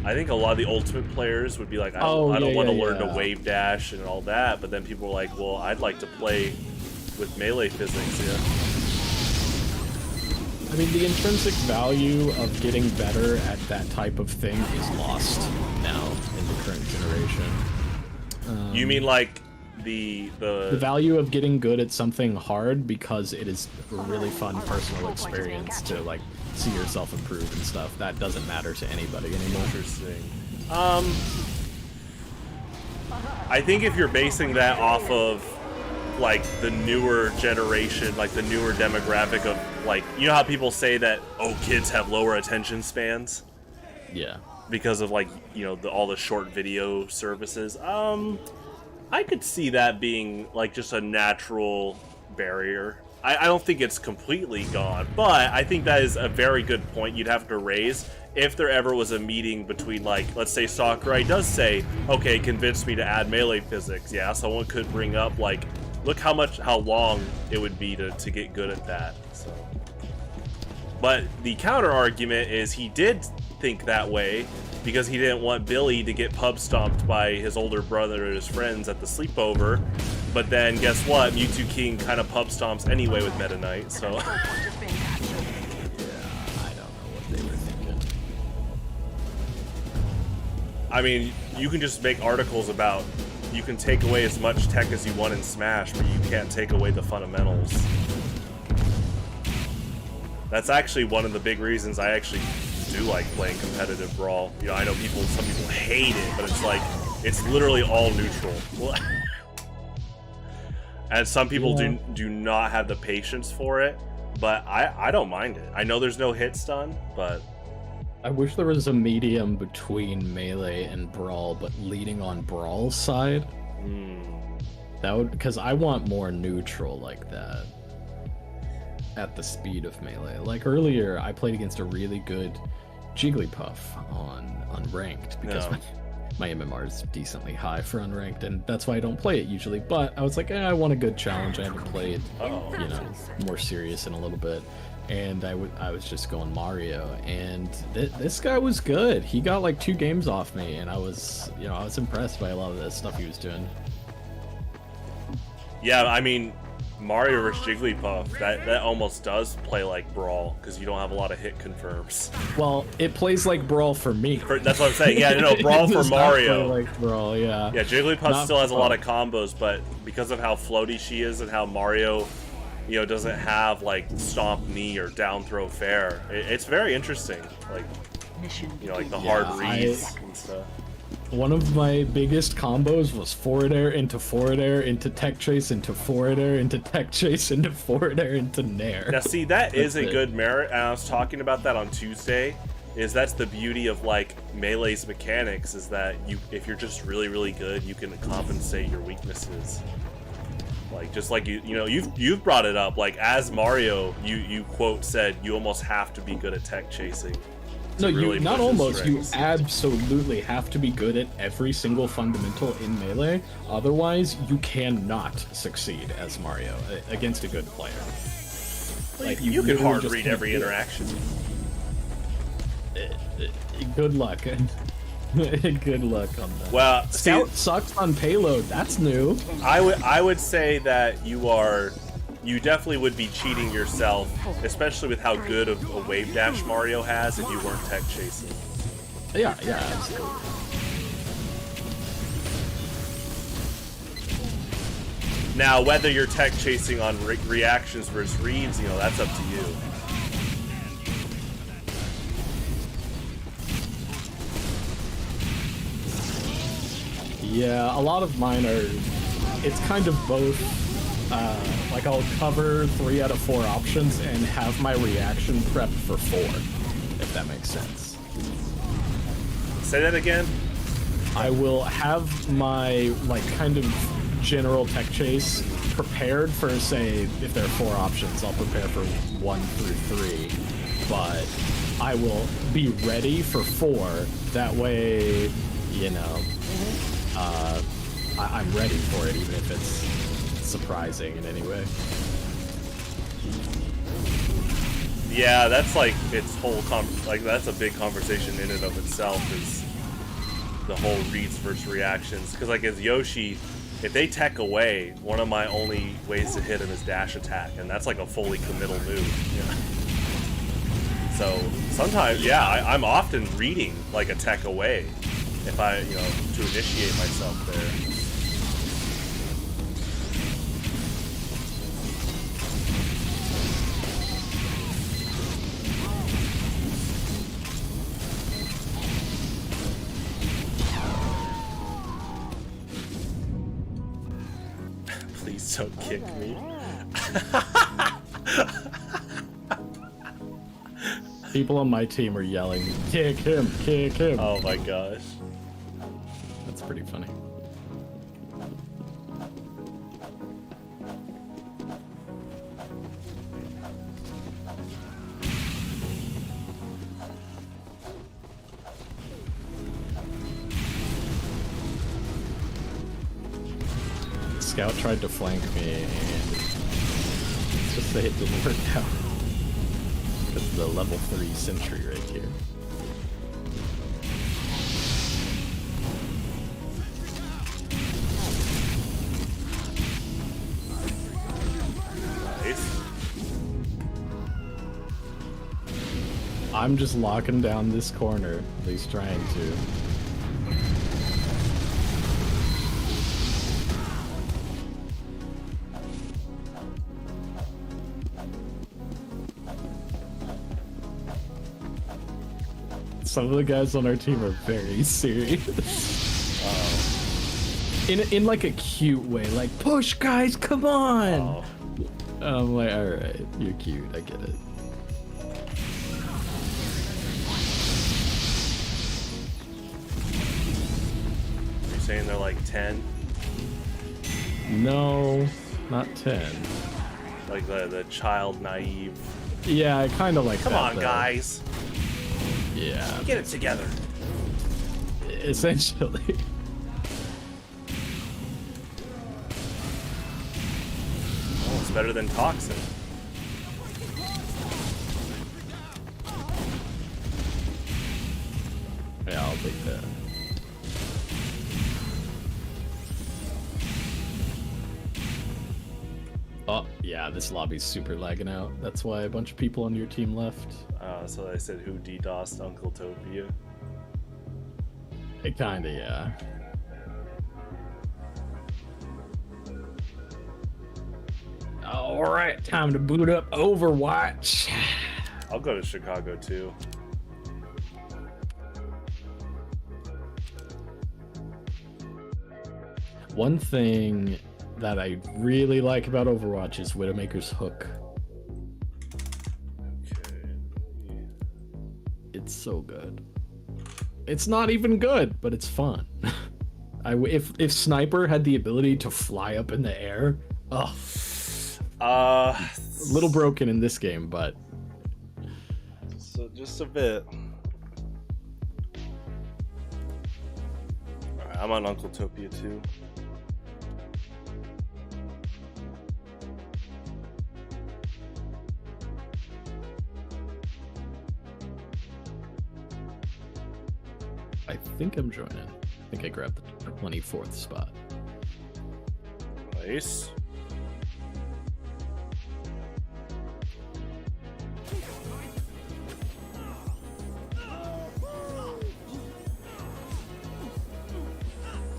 I think a lot of the Ultimate players would be like, I don't want to learn to wave dash and all that, but then people were like, well, I'd like to play with Melee physics, yeah. I mean, the intrinsic value of getting better at that type of thing is lost now in the current generation. You mean like the value of getting good at something hard because it is a really fun personal experience to like see yourself improve and stuff. That doesn't matter to anybody anymore. Interesting. I think if you're basing that off of like the newer generation, like the newer demographic of like, you know how people say that, oh, kids have lower attention spans? Yeah. Because of like, you know, all the short video services. I could see that being like just a natural barrier. I don't think it's completely gone, but I think that is a very good point you'd have to raise if there ever was a meeting between, like, let's say Sakurai does say, okay, convince me to add Melee physics. Yeah, someone could bring up, like, look how long it would be to get good at that. So, but the counter argument is he did think that way because he didn't want Billy to get pub stomped by his older brother and his friends at the sleepover. But then guess what? Mewtwo King kind of pub stomps anyway with Meta Knight, so. Yeah, I don't know what they were thinking. I mean, you can just make articles about, you can take away as much tech as you want in Smash, but you can't take away the fundamentals. That's actually one of the big reasons I actually do like playing competitive Brawl. You know, I know some people hate it, but it's like, it's literally all neutral. And some people do not have the patience for it, but I don't mind it. I know there's no hit stun, but I wish there was a medium between Melee and Brawl, but leading on Brawl's side. That would, because I want more neutral like that at the speed of Melee. Like earlier, I played against a really good Jigglypuff on Unranked because my MMR is decently high for Unranked, and that's why I don't play it usually. But I was like, I want a good challenge. I haven't played, you know, more serious in a little bit. And I was just going Mario, and this guy was good. He got like 2 games off me, and I was impressed by a lot of the stuff he was doing. yeah, I mean, Mario vs. Jigglypuff, that almost does play like Brawl, because you don't have a lot of hit confirms. Well, it plays like Brawl for me. That's what I'm saying. Yeah, no, Brawl for It does not Mario. play like Brawl, yeah. Yeah, Jigglypuff Not still has a for lot of combos, but because of how floaty she is and how Mario you know, doesn't have like stomp knee or down throw fair. It's very interesting. Like, Mission you know, like the begins. hard reads and stuff. One of my biggest combos was forward air into tech chase into forward air into tech chase into forward air into nair. Now, see, that is a That's it. good merit, and I was talking about that on Tuesday. That's the beauty of like Melee's mechanics, is that if you're just really, really good, you can compensate your weaknesses. Like, just like you've brought it up. Like, as Mario, you quote said you almost have to be good at tech chasing. No, to really you not push his almost. You strengths. absolutely have to be good at every single fundamental in Melee. Otherwise, you cannot succeed as Mario against a good player. Like You can literally hard just read can't every do it. interaction. Good luck. Good luck on that. Well, Scout see, sucks on payload. That's new. I would say that you definitely would be cheating yourself, especially with how good of a wave dash Mario has, if you weren't tech chasing. Yeah, absolutely. Now, whether you're tech chasing on reactions versus reads, you know, that's up to you. Yeah, a lot of mine are. It's kind of both. Like I'll cover 3 out of 4 options and have my reaction prepped for 4, if that makes sense. Say that again? I will have my like kind of general tech chase prepared for, say, if there are 4 options, I'll prepare for 1 through 3, but I will be ready for 4. That way, you know, I'm ready for it, even if it's surprising in any way. Yeah, that's like its whole that's a big conversation in and of itself, is the whole reads versus reactions. Because like as Yoshi, if they tech away, one of my only ways to hit him is dash attack, and that's like a fully committal move. Yeah. So sometimes, yeah, I'm often reading like a tech away if I, you know, to initiate myself there. Please don't kick me. People on my team are yelling, "Kick him! Kick him!" Oh my gosh. That's pretty funny. Scout tried to flank me, and it's just that it didn't work out. It's the level 3 sentry right here. Nice. I'm just locking down this corner, at least trying to. Some of the guys on our team are very serious. In like a cute way, like, push guys, come on! Oh. I'm like, alright, you're cute, I get it. You're saying they're like 10? No, not 10. Like the child naive. Yeah, I kind of like Come that, on, though. guys. Yeah, Get it together. essentially. Oh, it's better than Toxin. Yeah, I'll take that. Oh, yeah, this lobby's super lagging out. That's why a bunch of people on your team left. So I said, who DDoSed Uncletopia? It kinda, yeah. All right, time to boot up Overwatch. I'll go to Chicago too. One thing that I really like about Overwatch is Widowmaker's hook. Okay. It's so good. It's not even good, but it's fun. If Sniper had the ability to fly up in the air, oh, a little broken in this game, but just a bit. All right, I'm on Uncletopia too. I think I'm joining. I think I grabbed the 24th spot. Nice.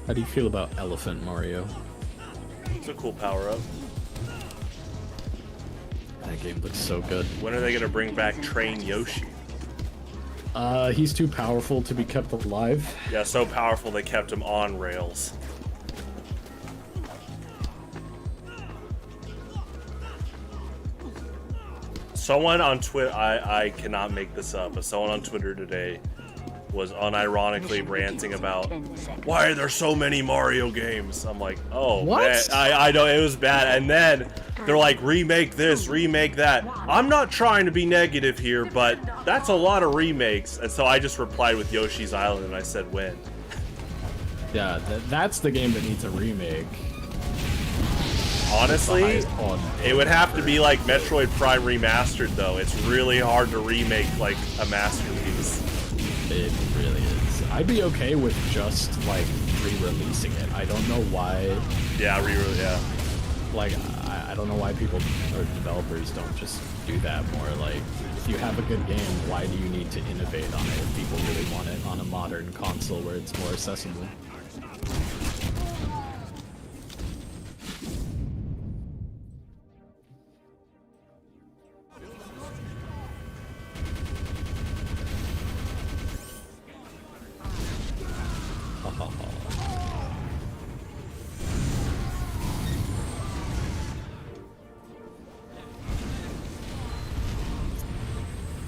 How do you feel about Elephant Mario? It's a cool power up. That game looks so good. When are they gonna bring back Train Yoshi? He's too powerful to be kept alive. Yeah, so powerful they kept him on rails. Someone on Twitter, I cannot make this up, but someone on Twitter today was unironically ranting about why are there so many Mario games. I'm like, oh, what? Man, I know it was bad. And then they're like, remake this, remake that. I'm not trying to be negative here, but that's a lot of remakes. And so I just replied with Yoshi's Island, and I said, when? Yeah, that's the game that needs a remake. Honestly, It it would have to be like Metroid Prime Remastered, though. It's really hard to remake like a masterpiece. It really is. I'd be okay with just like re-releasing it. I don't know why. Yeah, yeah. Like, I don't know why people or developers don't just do that more. Like, if you have a good game, why do you need to innovate on it if people really want it on a modern console where it's more accessible?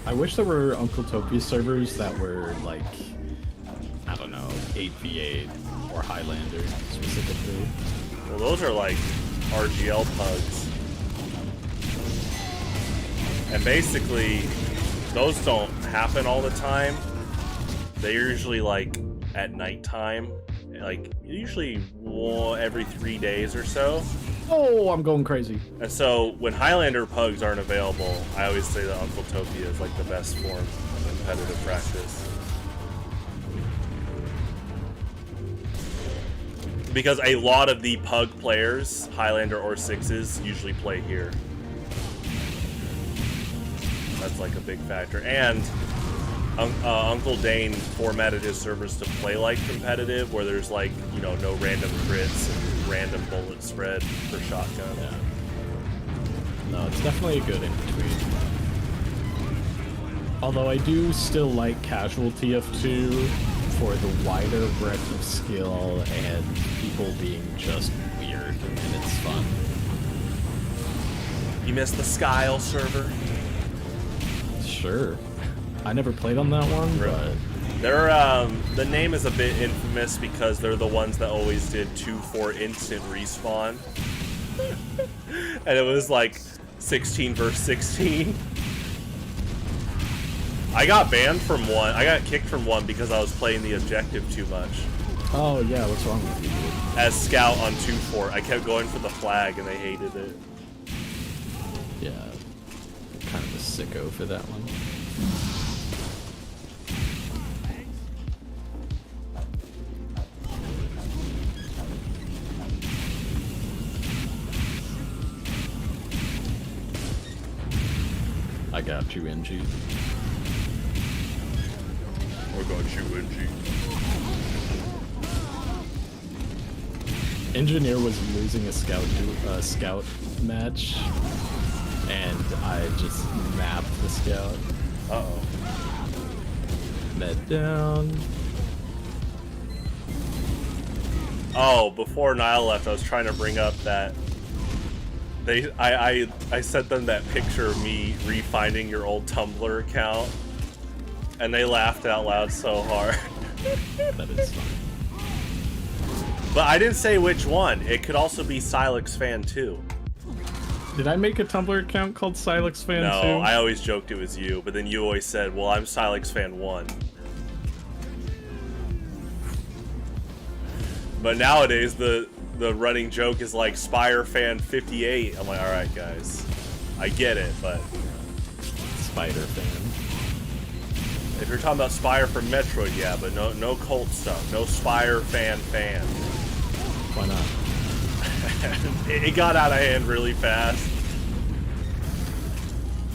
I wish there were Uncletopia servers that were like, I don't know, 8v8 or Highlander specifically. Well, those are like RGL pugs. And basically, those don't happen all the time. They're usually like at nighttime, like usually every 3 days or so. Oh, I'm going crazy. And so when Highlander pugs aren't available, I always say that Uncletopia is like the best form of competitive practice. Because a lot of the pug players, Highlander or Sixes, usually play here. That's like a big factor. And Uncle Dane formatted his servers to play like competitive, where there's like, you know, no random crits and random bullet spread per shotgun. Yeah. No, it's definitely a good in-between. Although I do still like casual TF2 for the wider breadth of skill and people being just weird, and it's fun. You missed the Skyle server? Sure. I never played on that one, but... They're, the name is a bit infamous because they're the ones that always did 2-4 instant respawn. And it was like 16 versus 16. I got banned from one. I got kicked from one because I was playing the objective too much. Oh yeah, what's wrong with you, dude? As scout on 2-4, I kept going for the flag and they hated it. Yeah, kind of a sicko for that one. I got you, NG. I got you, NG. Engineer was losing a scout match, and I just mapped the scout. Uh-oh. Med down. Oh, before Niall left, I was trying to bring up that I sent them that picture of me refinding your old Tumblr account, and they laughed out loud so hard. That is fun. But I didn't say which one. It could also be Silex Fan 2. Did I make a Tumblr account called Silex Fan 2? No, I always joked it was you, but then you always said, well, I'm Silex Fan 1. But nowadays, the running joke is like Spire Fan 58. I'm like, alright, guys. I get it, but... Spider Fan. If you're talking about Spire from Metroid, yeah, but no cult stuff. No Spire fan. Why not? It got out of hand really fast.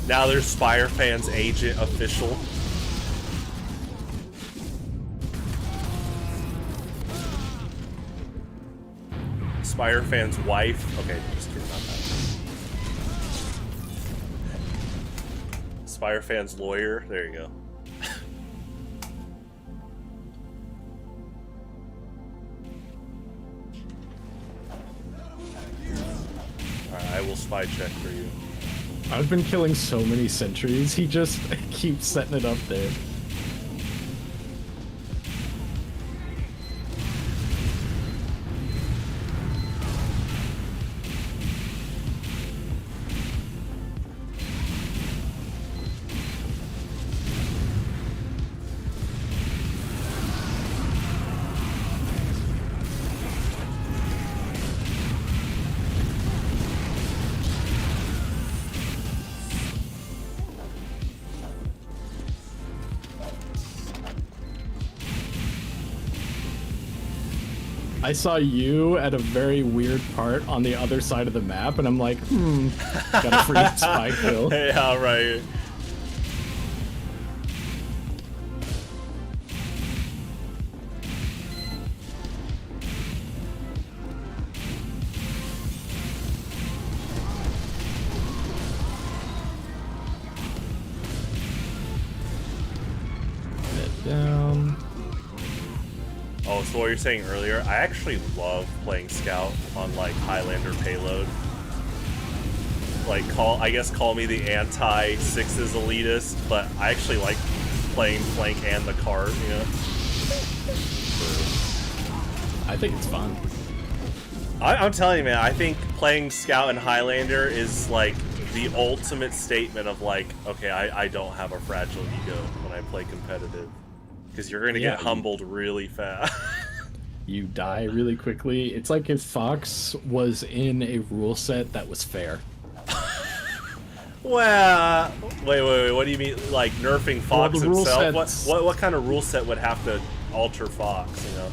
Now there's Spire Fans Agent Official. Spire Fan's wife. Okay, just kidding, not that. Spire Fan's lawyer. There you go. I will spy check for you. I've been killing so many sentries, he just keeps setting it up there. I saw you at a very weird part on the other side of the map, and I'm like, got a free spy kill. Yeah, right. Get down. Oh, so what you're saying earlier, I actually love playing Scout on like Highlander payload. Like call me the anti-sixes elitist, but I actually like playing flank and the cart, you know? I think it's fun. I'm telling you, man, I think playing Scout and Highlander is like the ultimate statement of like, okay, I don't have a fragile ego when I play competitive. Because you're going to get humbled really fast. You die really quickly. It's like if Fox was in a rule set that was fair. Well, wait. What do you mean? Like nerfing Fox himself? What kind of rule set would have to alter Fox? You know?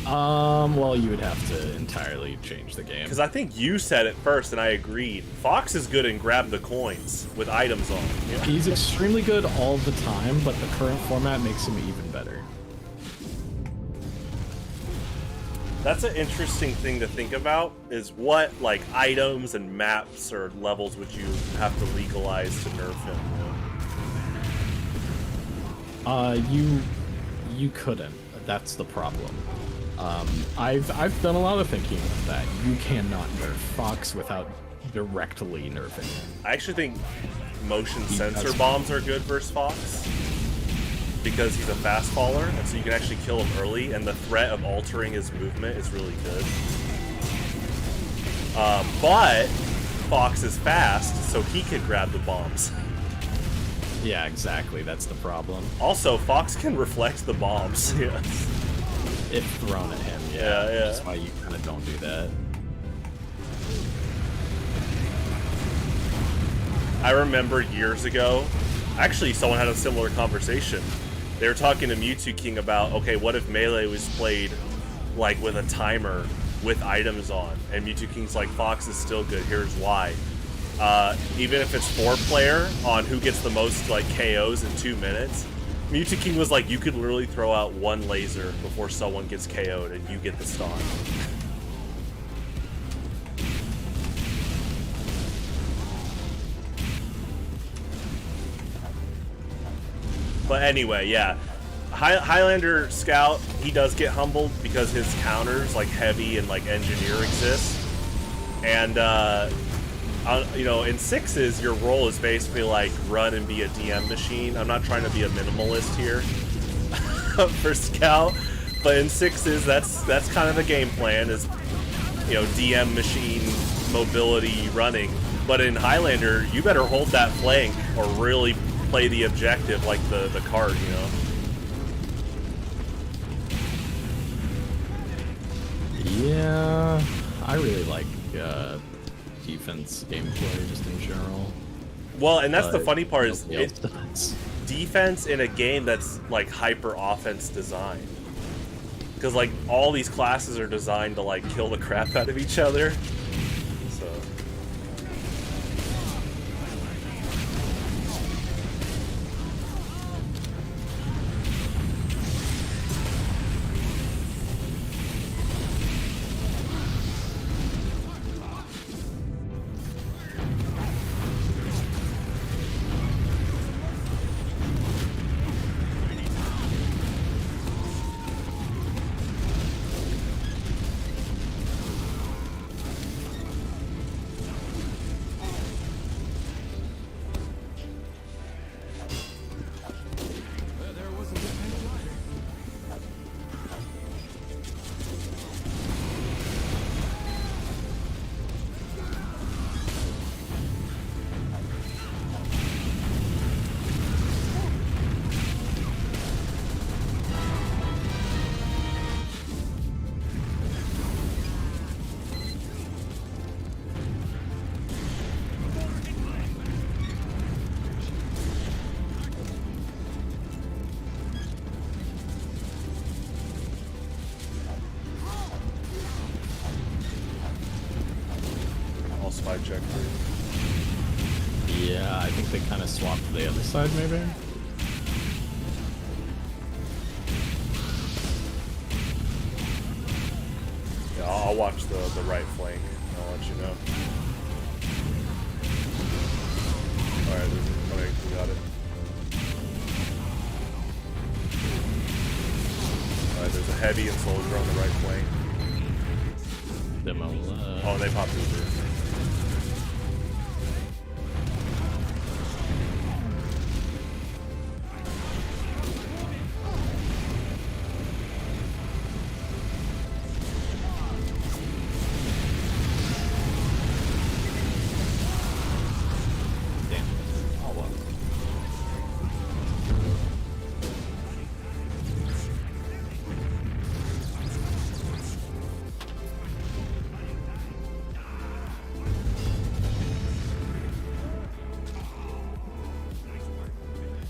Well, you would have to entirely change the game. Because I think you said it first, and I agreed. Fox is good in grab the coins with items on. You know? He's extremely good all the time, but the current format makes him even better. That's an interesting thing to think about, is what, like, items and maps or levels would you have to legalize to nerf him? You know? You couldn't. That's the problem. I've done a lot of thinking of that. You cannot nerf Fox without directly nerfing him. I actually think motion sensor bombs are good versus Fox, because he's a fast faller, and so you can actually kill him early, and the threat of altering his movement is really good. But Fox is fast, so he could grab the bombs. Yeah, exactly. That's the problem. Also, Fox can reflect the bombs. Yes. If thrown at him, yeah. That's why you kind of don't do that. I remember years ago, actually someone had a similar conversation. They were talking to Mewtwo King about, okay, what if Melee was played like with a timer with items on? And Mewtwo King's like, Fox is still good, here's why. Even if it's 4-player on who gets the most like KOs in 2 minutes, Mewtwo King was like, you could literally throw out one laser before someone gets KO'd and you get the stock. But anyway, yeah. Highlander Scout, he does get humbled because his counters, like heavy and like engineer, exist. And you know, in sixes, your role is basically like run and be a DM machine. I'm not trying to be a minimalist here for Scout, but in sixes, that's kind of the game plan, is, you know, DM machine mobility running. But in Highlander, you better hold that flank or really play the objective like the card, you know. Yeah, I really like defense gameplay just in general. Well, and that's the funny part, is nobody else does. defense in a game that's like hyper offense designed. Because like all these classes are designed to like kill the crap out of each other. So There wasn't any lighter. I'll spy check for you. Yeah, I think they kind of swapped to the other side, maybe. Yeah, I'll watch the right flank. I'll let you know. Alright, okay, we got it. Alright, there's a heavy and soldier on the right flank. Demo left. Oh, they popped through. Damn. Oh, well.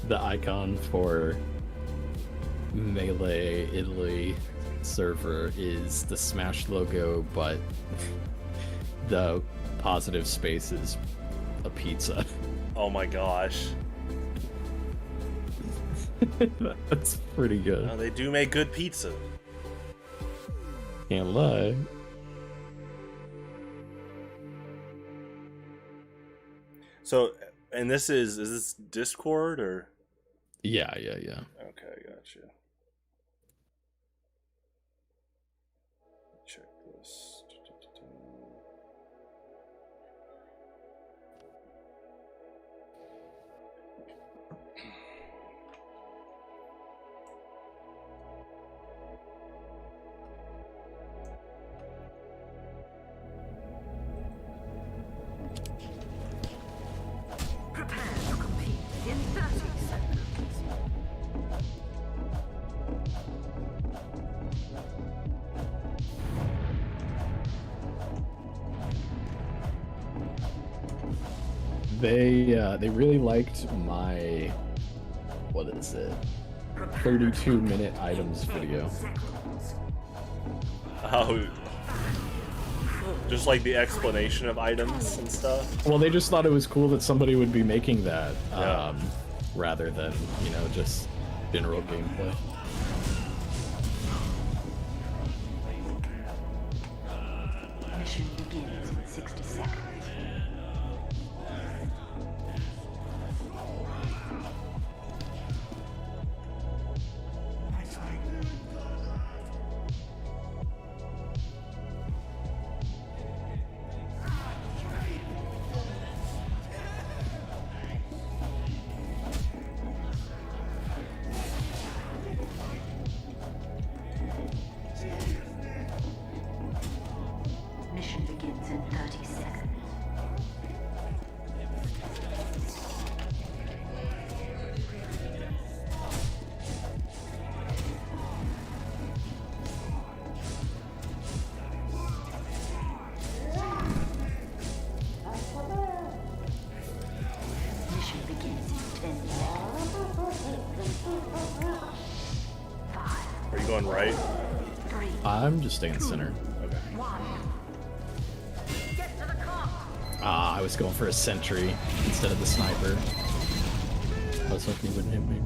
The icon for Melee Italy server is the Smash logo, but the positive space is a pizza. Oh my gosh. That's pretty good. They do make good pizza. Can't lie. So, and this is this Discord or? Yeah. Okay, gotcha. Check this. Prepare to compete in 30 seconds. They really liked my, what is it, 32-minute items video. Oh, just like the explanation of items and stuff. Well, they just thought it was cool that somebody would be making that, Yeah. rather than, you know, just general gameplay. Mission begins in 60 seconds. going right? 3, I'm just staying center. Okay. 1. Get to the car. Ah, I was going for a sentry instead of the sniper. I was hoping he wouldn't hit me.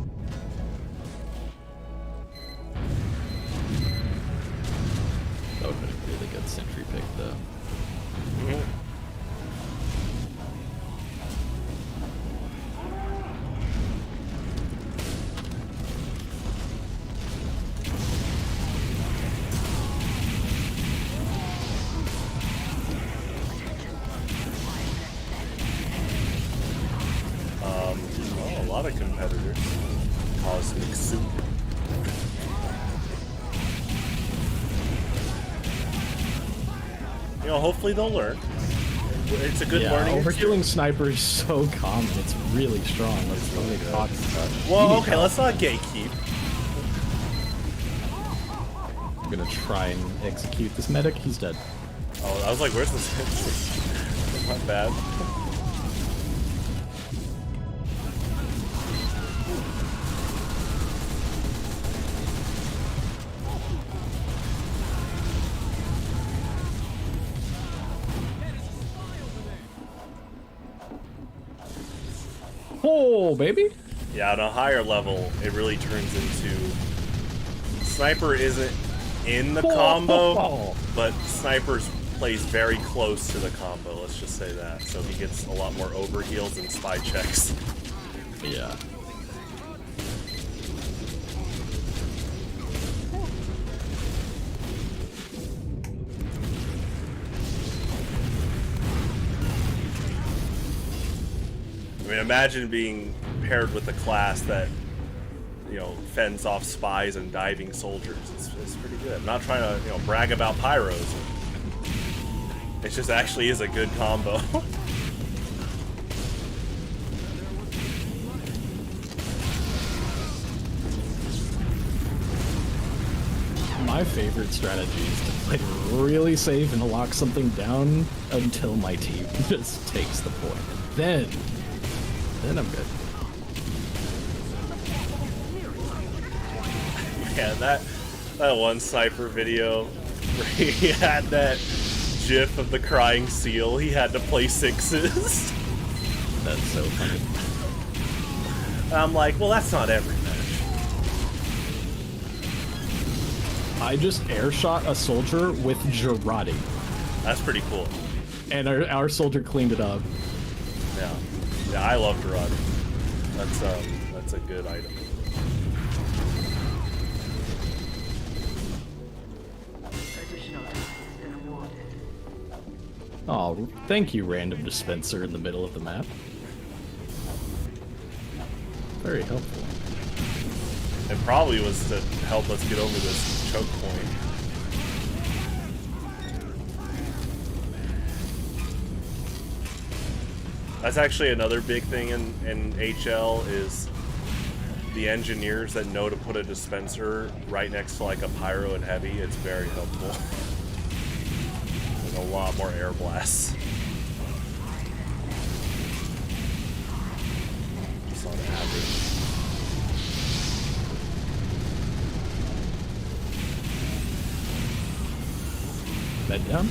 That would have been a really good sentry pick, though. Well, a lot of competitors. Cosmic Soup. You know, hopefully they'll learn. It's a good learning overkilling experience. sniper is so common. It's really strong. Let's really really good. talk about it. Well, okay, let's not gatekeep. I'm gonna try and execute this medic. He's dead. Oh, I was like, where's this? My bad. Oh, baby. Yeah, on a higher level, it really turns into... Sniper isn't in the combo, but Sniper's plays very close to the combo, let's just say that. So he gets a lot more overheals and spy checks. Yeah. I mean, imagine being paired with a class that, you know, fends off spies and diving soldiers. It's pretty good. I'm not trying to, you know, brag about pyros. It just actually is a good combo. My favorite strategy is to play really safe and lock something down until my team just takes the point. Then I'm good. Yeah, that one Sniper video where he had that gif of the crying seal, he had to play sixes. That's so funny. I'm like, well, that's not every match. I just airshot a soldier with Girardi, That's pretty cool. and our soldier cleaned it up. Yeah, yeah, I love Dorado. That's a good item. Additional time has been awarded. Oh, thank you, random dispenser in the middle of the map. Very helpful. It probably was to help us get over this choke point. That's actually another big thing in HL is the engineers that know to put a dispenser right next to like a pyro and heavy. It's very helpful. Like a lot more air blasts. Just on average. Med down.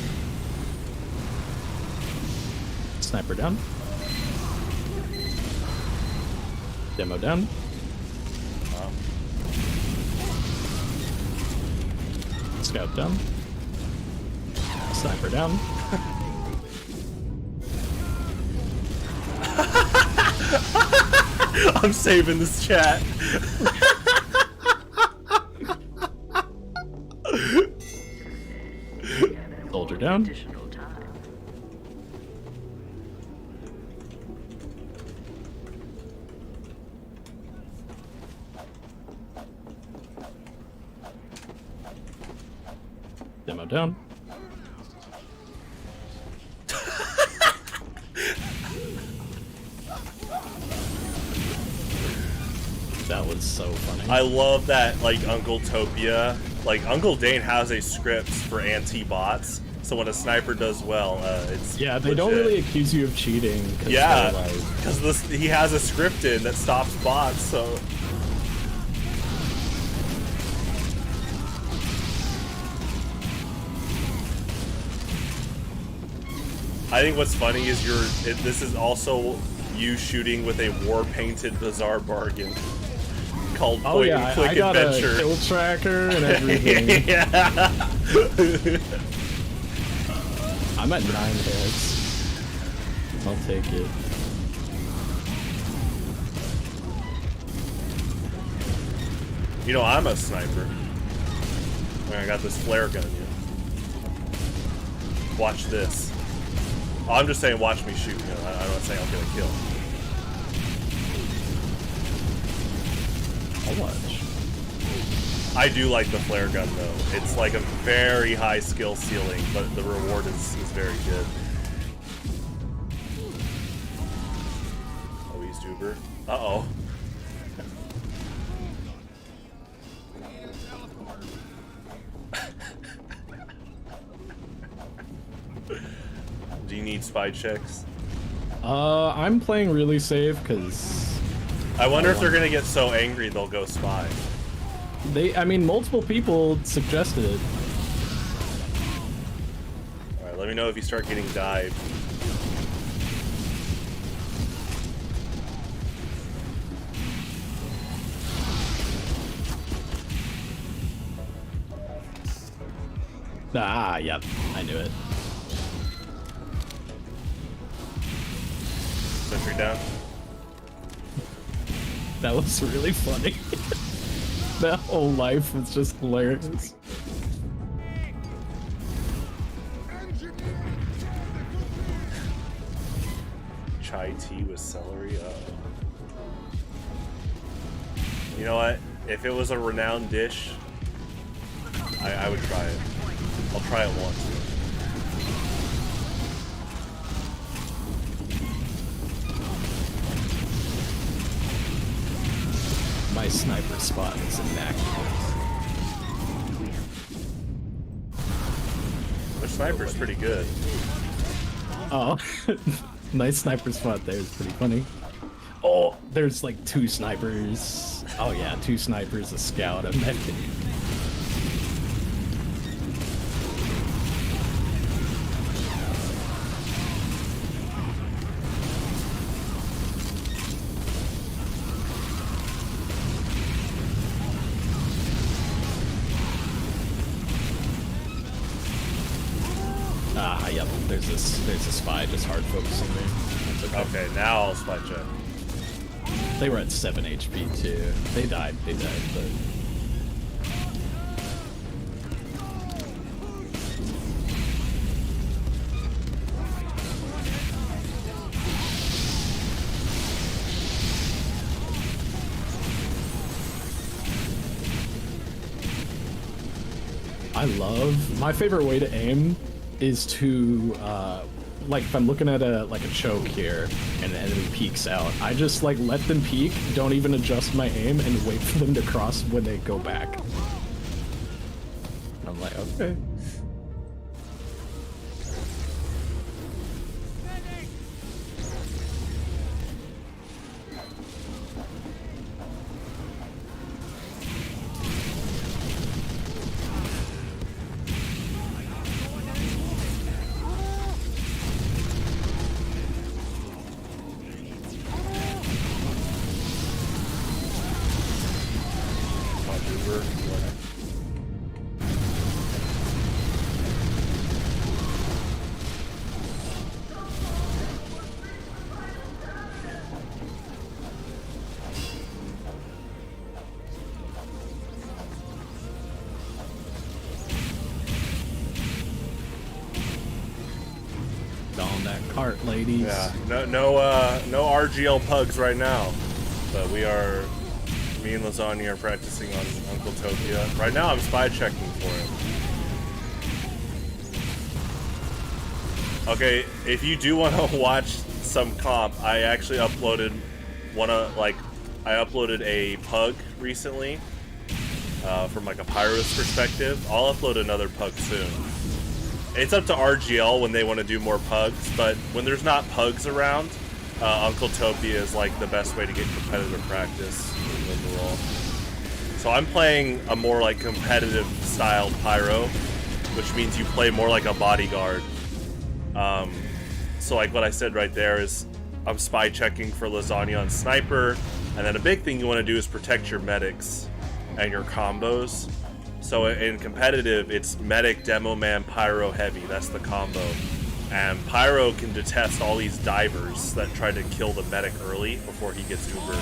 Sniper down. Demo down. Scout down. Sniper down. I'm saving this chat. Soldier down. Additional time. Demo down. That was so funny. I love that, like, Uncletopia. Like, Uncle Dane has a script for anti-bots, so when a sniper does well, it's Yeah, they don't legit. really accuse you of cheating. 'Cause Yeah, they're like, because he has a script in that stops bots, so... I think what's funny is this is also you shooting with a war-painted Bizarre Bargain called Oh Point yeah, and Click I got Adventure. a kill tracker and everything. Yeah. I'm at 9 hits. I'll take it. You know, I'm a sniper. I got this flare gun. Yeah. Watch this. Oh, I'm just saying, watch me shoot. You know, I'm not saying I'm gonna kill. I'll watch. I do like the flare gun though. It's like a very high skill ceiling, but the reward is very good. Oh, he's Uber. Uh-oh. Do you need spy checks? I'm playing really safe because I wonder if they're gonna get so angry they'll go spy. I mean, multiple people suggested it. Alright, let me know if you start getting dived. Ah, yep, I knew it. Sentry down. That was really funny. That whole life was just hilarious. Chai tea with celery. You know what? If it was a renowned dish, I would try it. I'll try it once. My sniper spot is immaculate. The sniper's pretty good. Oh, nice sniper spot there is pretty funny. Oh, there's like 2 snipers. Oh yeah, 2 snipers, a scout, a medic. Ah, yep. There's a spy just hard focusing me. That's Okay, now I'll spy check. They were at 7 HP too. They died, but I love, my favorite way to aim is to, like if I'm looking at a choke here and an enemy peeks out, I just like let them peek, don't even adjust my aim, and wait for them to cross when they go back. And I'm like, okay. On that cart, ladies. Yeah, no RGL pugs right now, but me and Lasagna are practicing on Uncletopia. Right now I'm spy checking for him. Okay, if you do want to watch some comp, I actually uploaded I uploaded a pug recently from like a pyro's perspective. I'll upload another pug soon. It's up to RGL when they want to do more pugs, but when there's not pugs around, Uncletopia is like the best way to get competitive practice overall. So I'm playing a more like competitive style pyro, which means you play more like a bodyguard. So like what I said right there is I'm spy checking for lasagna on sniper, and then a big thing you want to do is protect your medics and your combos. So in competitive, it's medic, demo man, pyro, heavy. That's the combo. And pyro can detest all these divers that try to kill the medic early before he gets uber.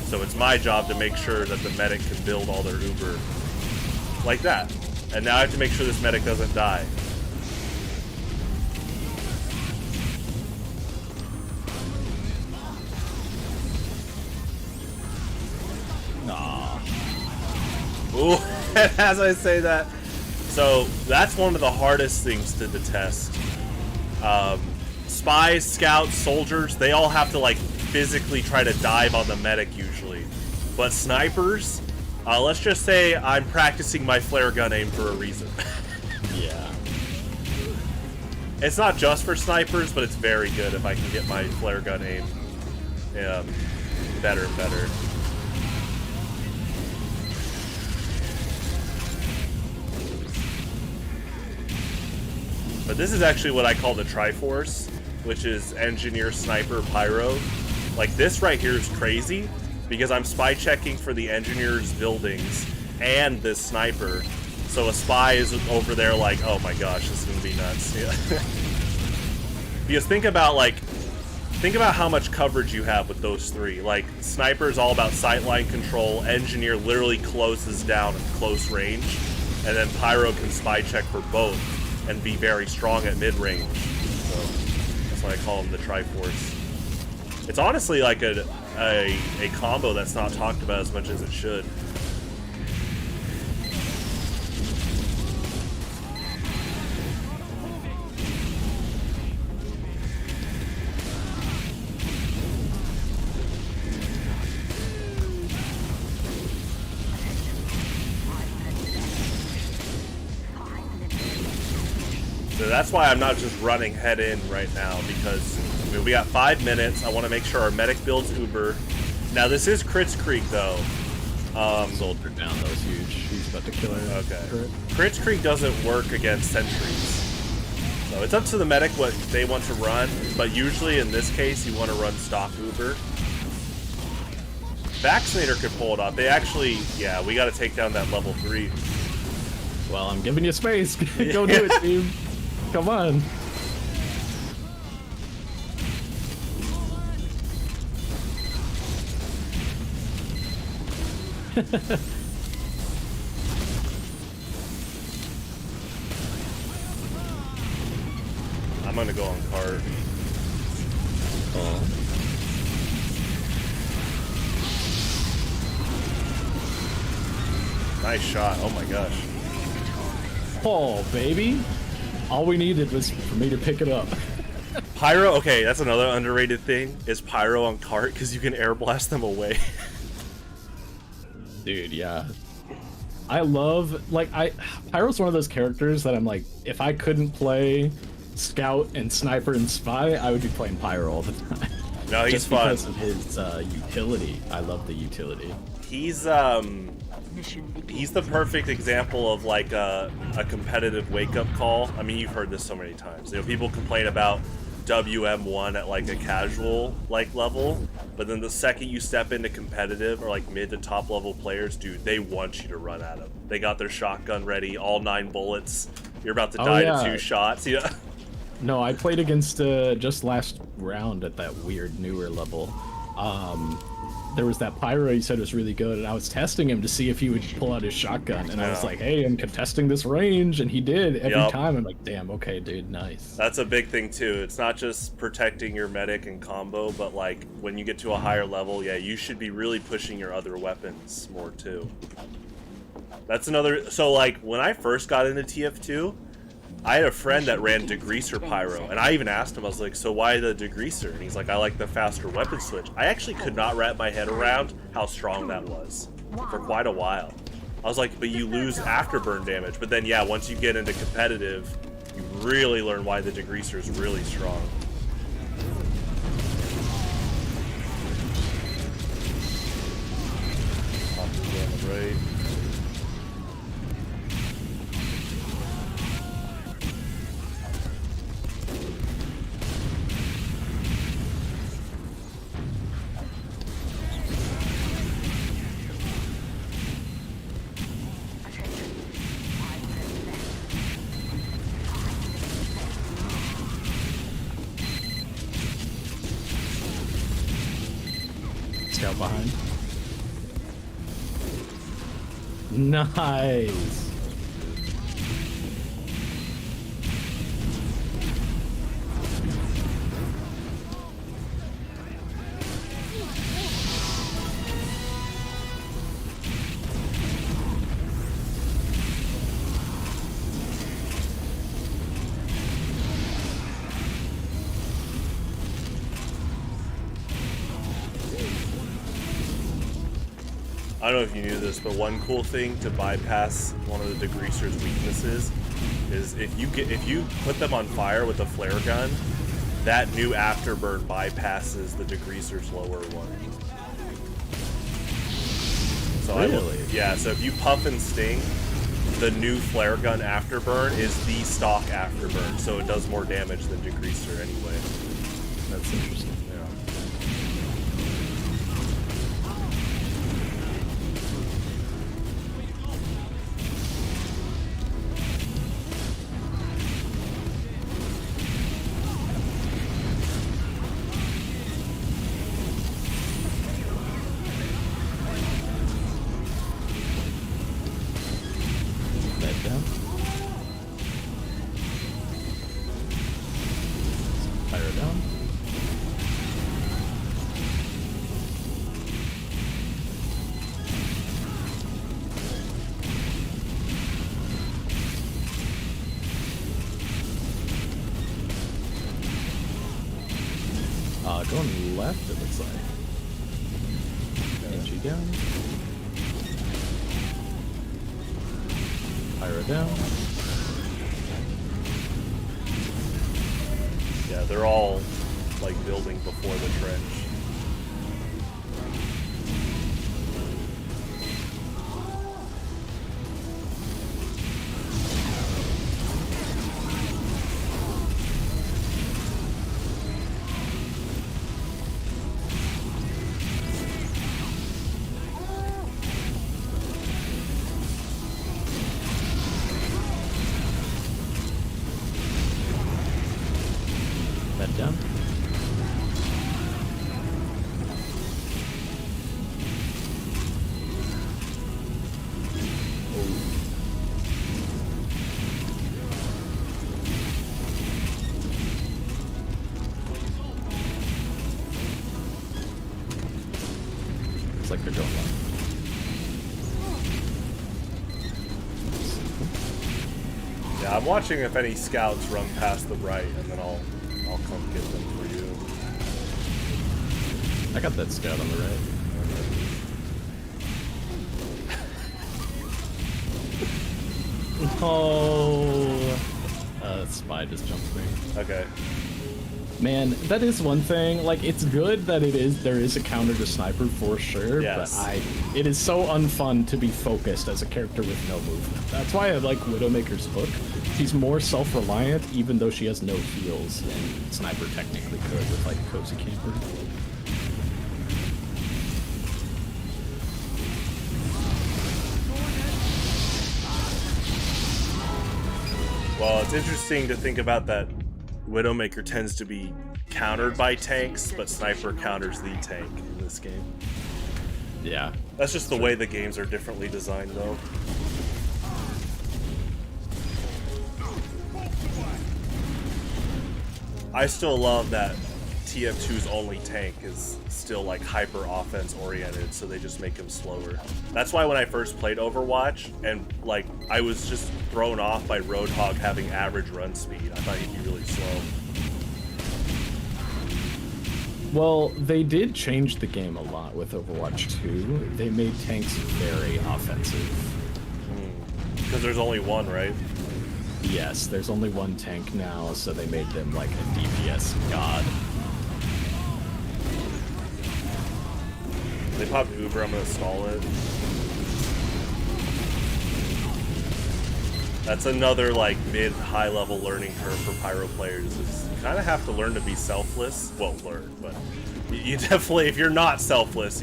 So it's my job to make sure that the medic can build all their uber like that. And now I have to make sure this medic doesn't die. Ooh, as I say that. So that's one of the hardest things to detest. Spies, scouts, soldiers, they all have to like physically try to dive on the medic usually. But snipers, let's just say I'm practicing my flare gun aim for a reason. Yeah. It's not just for snipers, but it's very good if I can get my flare gun aim better and better. But this is actually what I call the Triforce, which is engineer, sniper, pyro. Like this right here is crazy because I'm spy checking for the engineer's buildings and this sniper. So a spy is over there like, oh my gosh, this is gonna be nuts. Yeah. Because think about how much coverage you have with those three. Like sniper is all about sightline control, engineer literally closes down at close range, and then pyro can spy check for both and be very strong at mid-range. So that's why I call him the Triforce. It's honestly like a combo that's not talked about as much as it should. So that's why I'm not just running head in right now, because I mean, we got 5 minutes. I want to make sure our medic builds uber. Now this is Crit's Creek though. Soldier down, that was huge. He's about to kill her. Okay. Crit's Creek doesn't work against sentries. So it's up to the medic what they want to run, but usually in this case you want to run stock uber. Vaccinator could pull it off. They actually, yeah, we got to take down that level 3. Well, I'm giving you space. Go do it, team. Come on. I'm gonna go on cart. Oh. Nice shot. Oh my gosh. Oh, baby. All we needed was for me to pick it up. Pyro, okay, that's another underrated thing, is pyro on cart, because you can air blast them away. Dude, yeah. I love, Pyro's one of those characters that I'm like, if I couldn't play Scout and Sniper and Spy, I would be playing Pyro all the time. No, he's just fun. because of his utility. I love the utility. He's the perfect example of like a competitive wake-up call. I mean, you've heard this so many times. You know, people complain about WM1 at like a casual like level, but then the second you step into competitive or like mid to top level players, dude, they want you to run at them. They got their shotgun ready, all 9 bullets. You're about to die to 2 shots. Yeah. No, I played against just last round at that weird newer level. There was that pyro he said was really good, and I was testing him to see if he would pull out his shotgun, and I was like, hey, I'm contesting this range, and he did every time. I'm like, damn, okay, dude, nice. That's a big thing too. It's not just protecting your medic and combo, but like when you get to a higher level, yeah, you should be really pushing your other weapons more too. That's another, so like when I first got into TF2, I had a friend that ran degreaser pyro, and I even asked him, I was like, so why the degreaser? And he's like, I like the faster weapon switch. I actually could not wrap my head around how strong that was for quite a while. I was like, but you lose afterburn damage. But then, yeah, once you get into competitive, you really learn why the degreaser is really strong. On the right. behind. Nice. I don't know if you knew this, but one cool thing to bypass one of the degreaser's weaknesses is if you put them on fire with a flare gun, that new afterburn bypasses the degreaser's lower one. So Really? Yeah, so if you puff and sting, the new flare gun afterburn is the stock afterburn, so it does more damage than degreaser anyway. That's interesting. Yeah. Med down. Fire down. Going left, it looks like. Energy down. Pyro down. Yeah, they're all like building before the trench. Med down. Looks like they're going left. Yeah, I'm watching if any scouts run past the right, and then I'll come get them for you. I got that scout on the right. Oh, spy just jumped me. Okay. Man, that is one thing. Like, it's good that there is a counter to sniper for sure. Yes. But it is so unfun to be focused as a character with no movement. That's why I like Widowmaker's hook. She's more self-reliant, even though she has no heals, and sniper technically could with like cozy camper. Well, it's interesting to think about that Widowmaker tends to be countered by tanks, but Sniper counters the tank in this game. Yeah. That's just the way the games are differently designed, though. I still love that TF2's only tank is still like hyper offense oriented, so they just make him slower. That's why when I first played Overwatch, and like I was just thrown off by Roadhog having average run speed. I thought he'd be really slow. Well, they did change the game a lot with Overwatch 2. They made tanks very offensive. Because there's only one, right? Yes, there's only one tank now, so they made them like a DPS god. They popped Uber, I'm gonna stall it. That's another like mid-high level learning curve for Pyro players. Is you kind of have to learn to be selfless. Well, learn, but you definitely, if you're not selfless,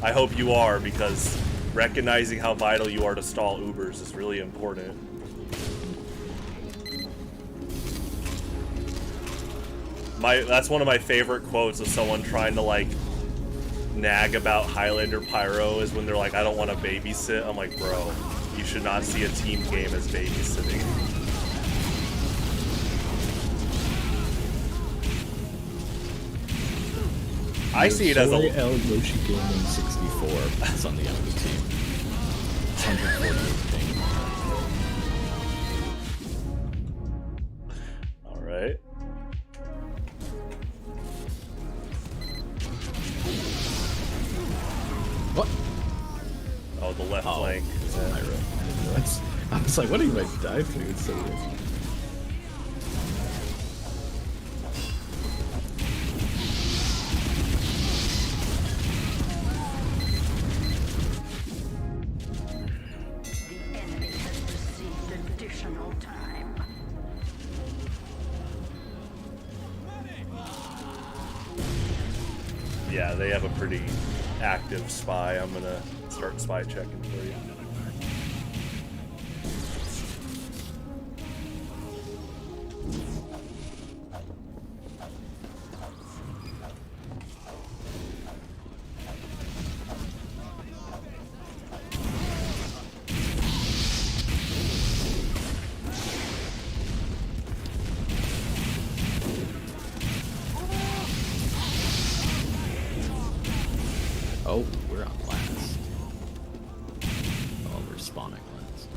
I hope you are, because recognizing how vital you are to stall Ubers is really important. That's one of my favorite quotes of someone trying to like nag about Highlander Pyro is when they're like, I don't want to babysit. I'm like, bro, you should not see a team game as babysitting. I see it as Soy a... El Yoshi Gaming 64. That's on the enemy team. 148 ping. Alright. What? Oh, the left flank. It's a pyro. I was like, what did I die to? It's so weird. The enemy has received additional time. Yeah, they have a pretty active spy. I'm gonna start spy checking for you. Oh, we're on last. Oh, we're spawning last.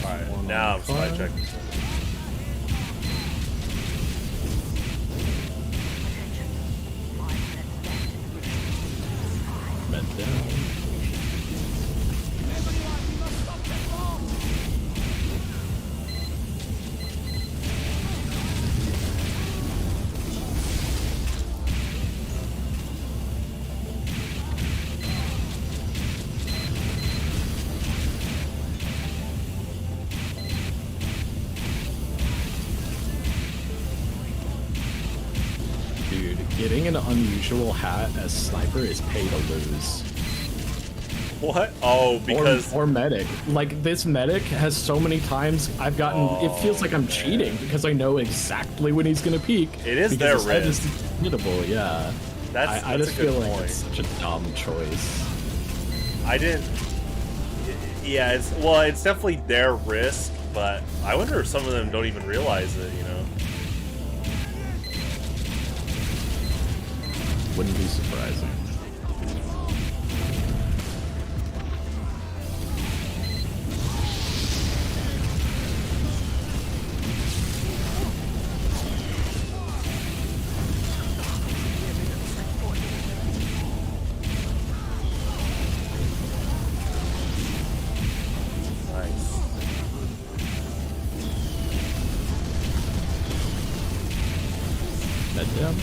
Alright, now I'm spy checking. Med down. Dude, getting an unusual hat as sniper is pay to lose. What? Oh, because... Or medic. Like, this medic has so many times I've gotten... it feels like I'm cheating because I know exactly when he's gonna peek. It is because their his head is risk. hittable, yeah. That's I a just good feel like point. it's such a dumb choice. I didn't... Yeah, it's definitely their risk, but I wonder if some of them don't even realize it, you know? Wouldn't be surprising. Nice. Med down.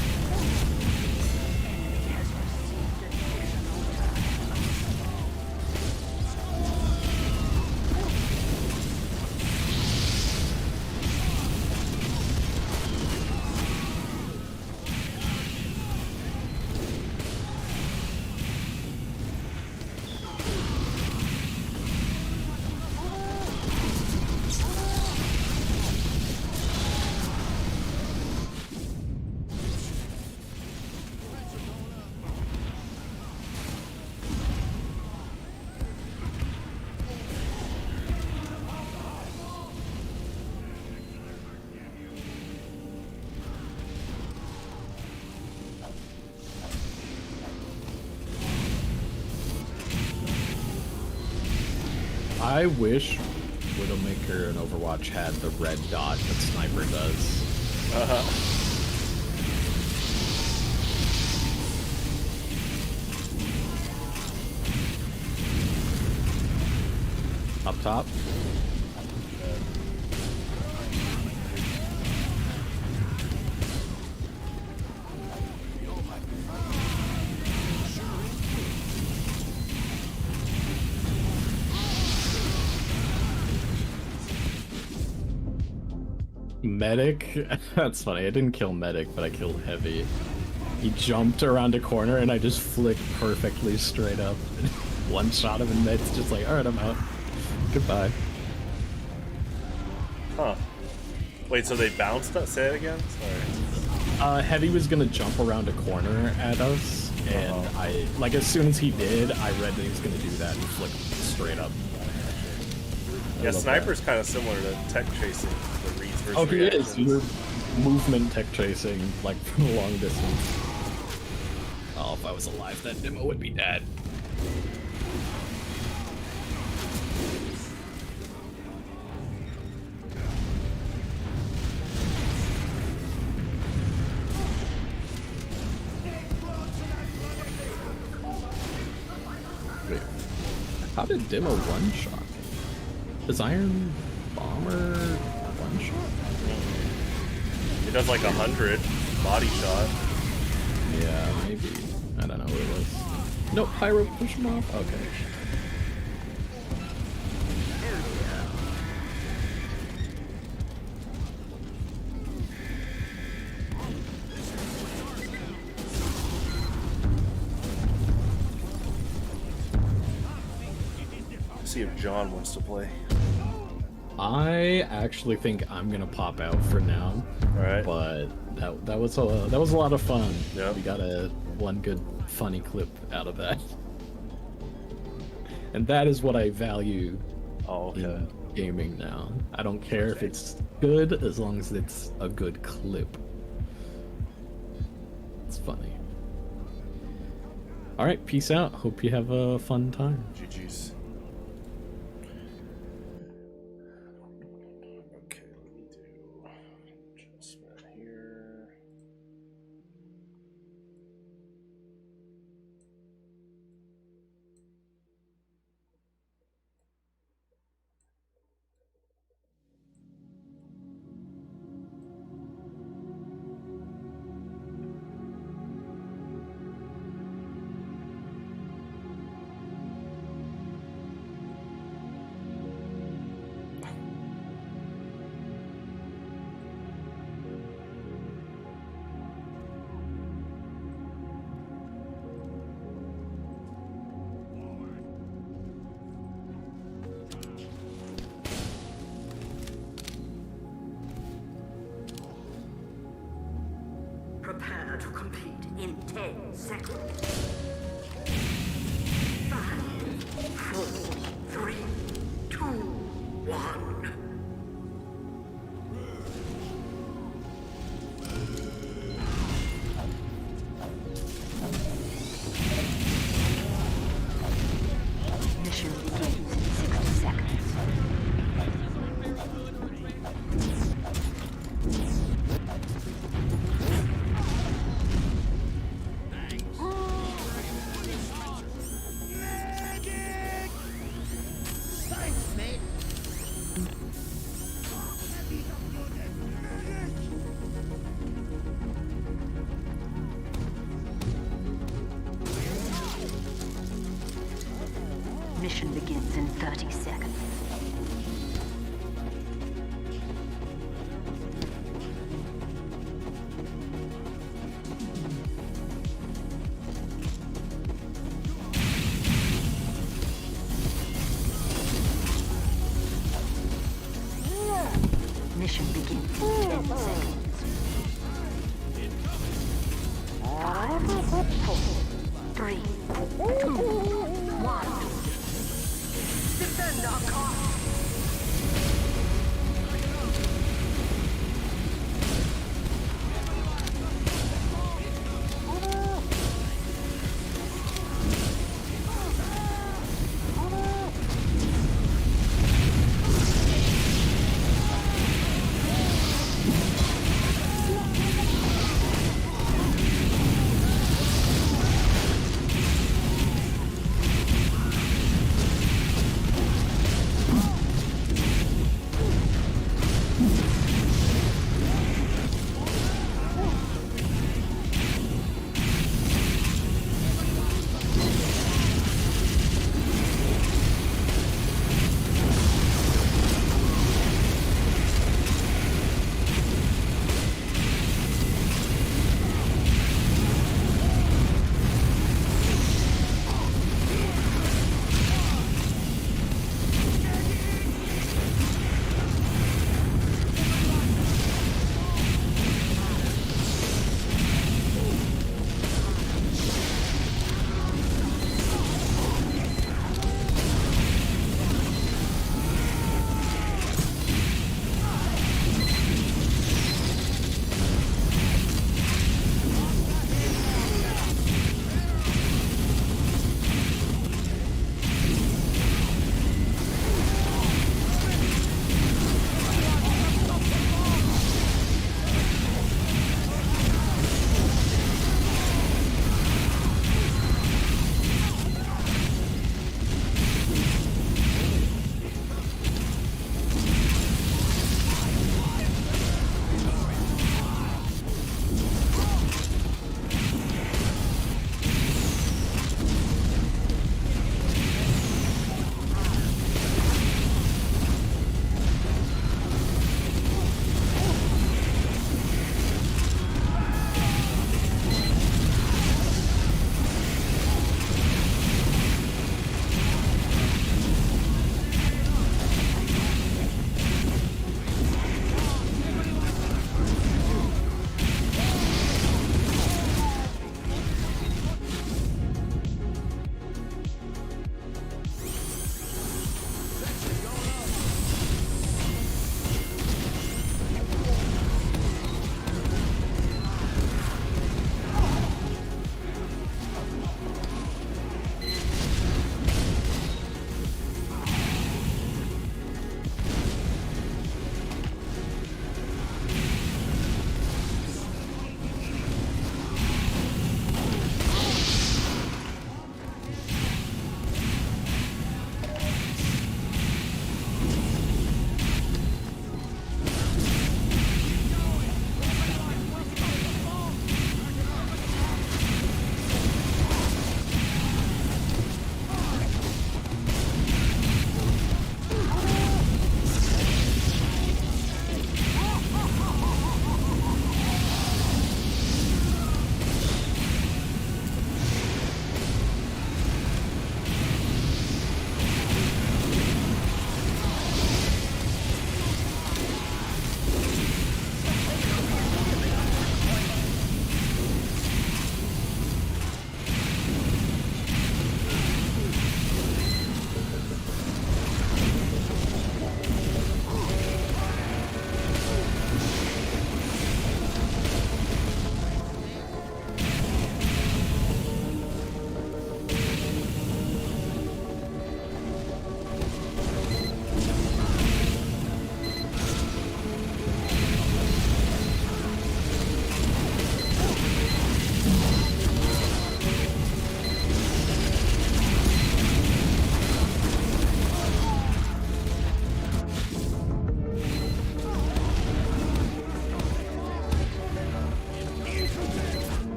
I wish Widowmaker and Overwatch had the red dot that Sniper does. Up top. Medic? That's funny. I didn't kill Medic, but I killed Heavy. He jumped around a corner and I just flicked perfectly straight up. One shot him and Med's just like, alright, I'm out. Goodbye. Huh. Wait, so they bounced that? Say it again? Sorry. Heavy was gonna jump around a corner at us, and I, like, as soon as he did, I read that he was gonna do that and flicked straight up. Yeah, Sniper's kind of similar to tech chasing, the reads versus Oh, he reactions. is. You're movement tech chasing, like, from a long distance. Oh, if I was alive, that demo would be dead. Wait, how did demo one-shot me? Is Iron Bomber one-shot? He does like 100 body shot. Yeah, maybe. I don't know what it was. No, Pyro push him off? Okay. See if John wants to play. I actually think I'm gonna pop out for now. Alright. But that was a lot of fun. Yep. We got one good funny clip out of that. And that is what I value Oh, okay. in gaming now. I don't care if it's good as long as it's a good clip. It's funny. Alright, peace out. Hope you have a fun time. GG's. Okay, let me do adjustment here. Prepare to compete in 10 seconds. 5, 4, 3, 2, 1. Mission begins in 60 seconds. Thanks, mate. Mission begins in 30 seconds. Mission begins in 10 seconds. 5, 4, 3, 2, 1. Defend our cause!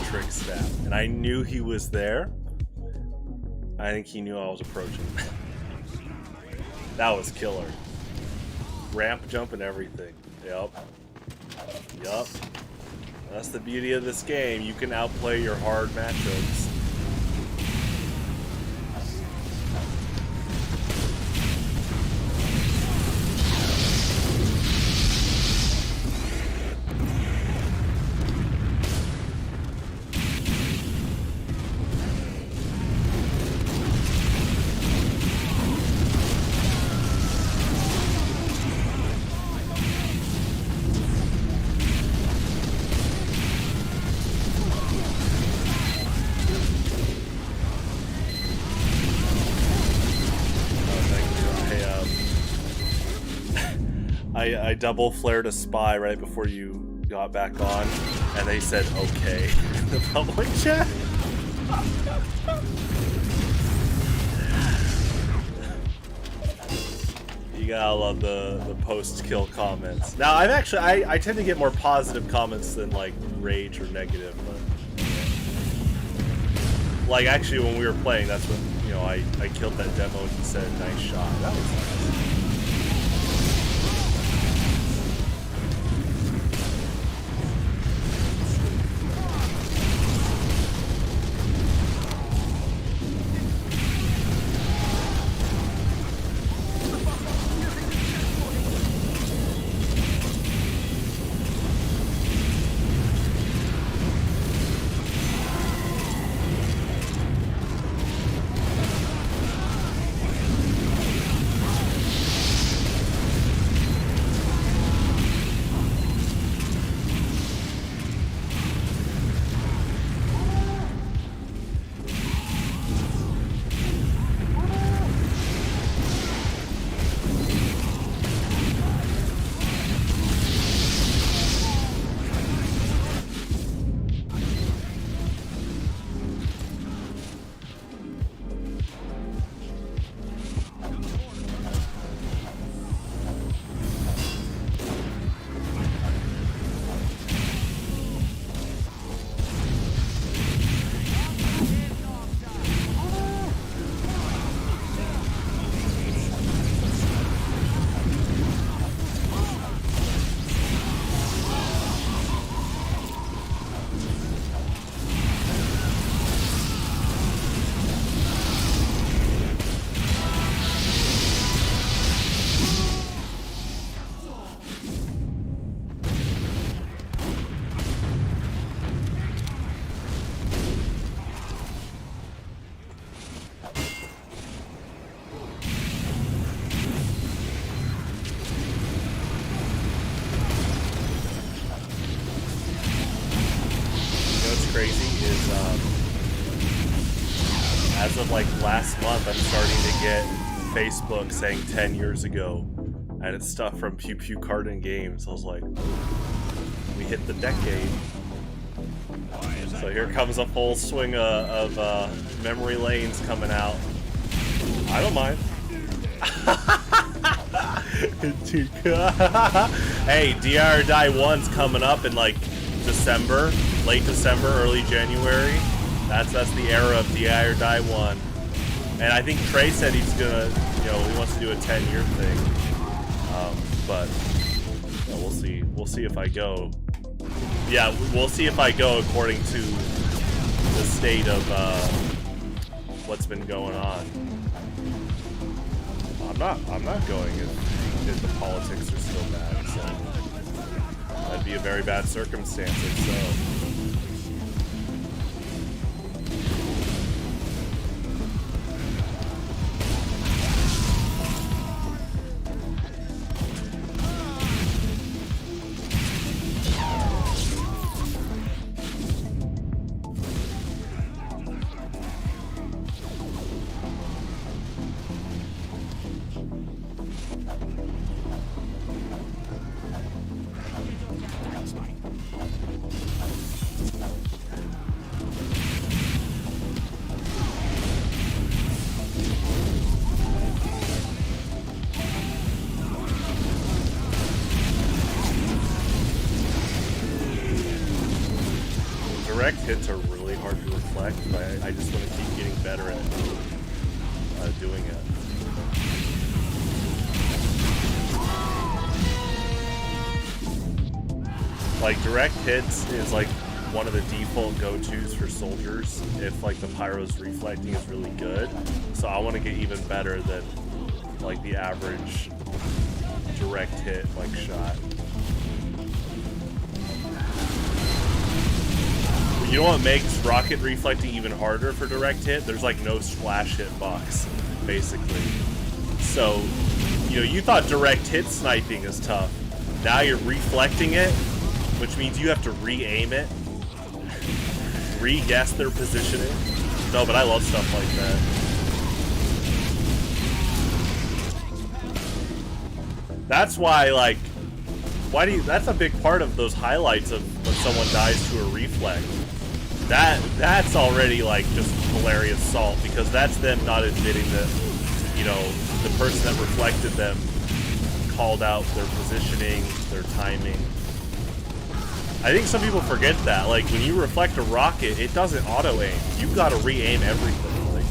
trick stab, and I knew he was there. I think he knew I was approaching. That was killer. Ramp jump and everything. Yup. Yup. That's the beauty of this game. You can outplay your hard matchups. I double flared a spy right before you got back on, and they said okay in the public chat. You gotta love the post-kill comments. Now, I tend to get more positive comments than like rage or negative, but like actually when we were playing, that's when I killed that demo and he said nice shot. That was nice. As of like last month, I'm starting to get Facebook saying 10 years ago, and it's stuff from Pew Pew Carton Games. I was like, we hit the decade. So here comes a full swing of memory lanes coming out. I don't mind. Hey, DI or Die 1's coming up in like December, late December, early January. That's the era of DI or Die 1. And I think Trey said he's gonna, he wants to do a 10-year thing. But we'll see. We'll see if I go. Yeah, we'll see if I go according to the state of what's been going on. I'm not going if the politics are still bad. So that'd be a very bad circumstance if so. really hard to reflect, but I just want to keep getting better at doing it. Like, direct hits is like one of the default go-tos for soldiers if like the pyro's reflecting is really good. So I want to get even better than like the average direct hit like shot. You know what makes rocket reflecting even harder for direct hit? There's like no splash hit box, basically. So, you know, you thought direct hit sniping is tough. Now you're reflecting it, which means you have to re-aim it, re-guess their positioning. No, but I love stuff like that. That's why, like, that's a big part of those highlights of when someone dies to a reflect. That's already like just hilarious salt, because that's them not admitting that, you know, the person that reflected them called out their positioning, their timing. I think some people forget that. Like, when you reflect a rocket, it doesn't auto-aim. You've got to re-aim everything. Like,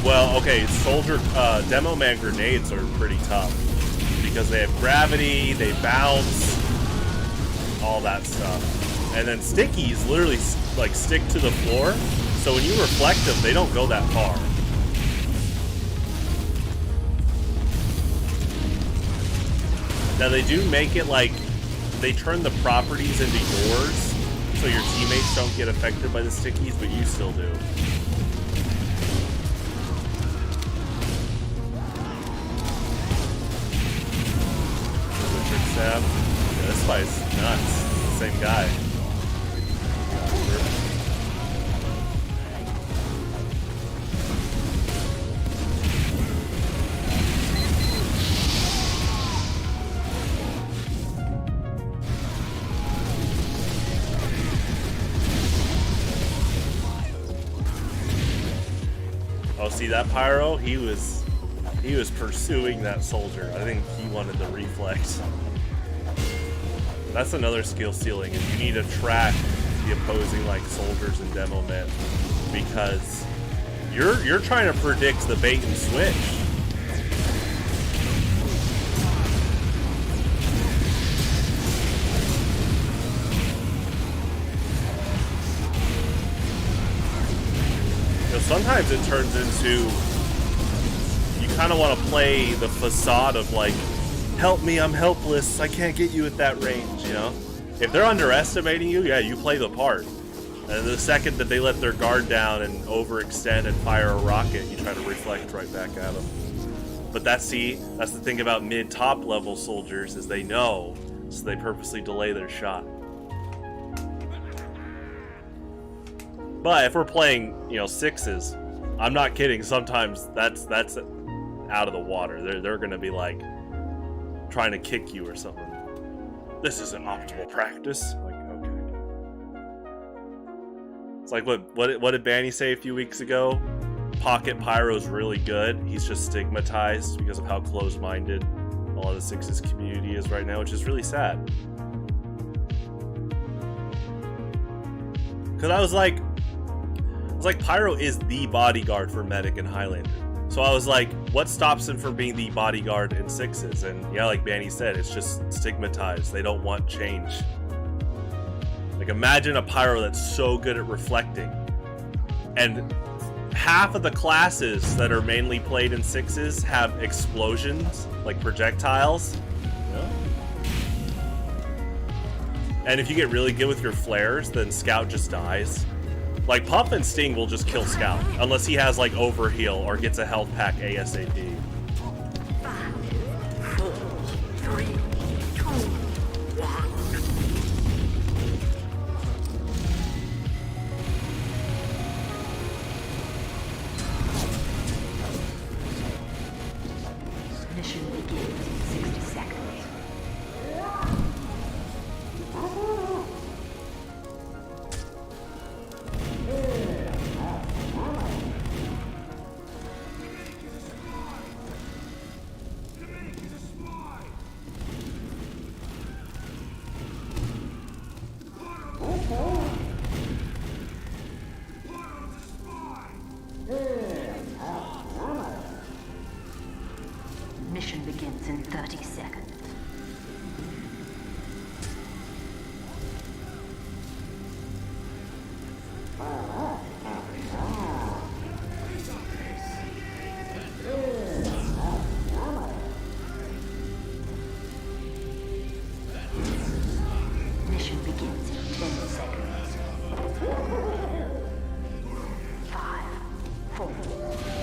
well, okay, soldier, demo man grenades are pretty tough because they have gravity, they bounce, all that stuff. And then stickies literally like stick to the floor, so when you reflect them, they don't go that far. Now they do make it like, they turn the properties into yours, so your teammates don't get affected by the stickies, but you still do. Yeah, this fight's nuts. Same guy. Oh, see that pyro? He was pursuing that soldier. I think he wanted the reflex. That's another skill ceiling, is you need to track the opposing like soldiers and demo men, because you're trying to predict the bait and switch. You know, sometimes it turns into, you kind of want to play the facade of like, help me, I'm helpless, I can't get you at that range, you know? If they're underestimating you, yeah, you play the part. And the second that they let their guard down and overextend and fire a rocket, you try to reflect right back at them. But that's the thing about mid-top level soldiers, is they know, so they purposely delay their shot. But if we're playing, you know, sixes, I'm not kidding, sometimes that's out of the water. They're gonna be like, trying to kick you or something. This isn't optimal practice. Like, okay. It's like what did Banny say a few weeks ago? Pocket Pyro's really good. He's just stigmatized because of how close-minded a lot of the sixes community is right now, which is really sad. Because I was like, Pyro is the bodyguard for Medic and Highlander. So I was like, what stops him from being the bodyguard in sixes? And yeah, like Banny said, it's just stigmatized. They don't want change. Like, imagine a pyro that's so good at reflecting, and half of the classes that are mainly played in sixes have explosions, like projectiles. Yeah. And if you get really good with your flares, then Scout just dies. Like, Puff and Sting will just kill Scout, unless he has, like, overheal or gets a health pack ASAP. 5, 4, 3, 2, 1. Mission begins in 60 seconds. Mission begins in 30 seconds. Mission begins in 10 seconds. 5, 4,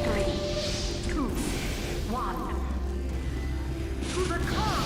3, 2, 1. To the top!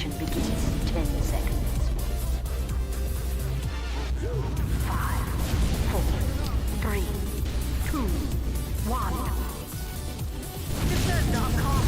Extraction begins in 10 seconds. 5, 4, 3, 2, 1. Defend.com.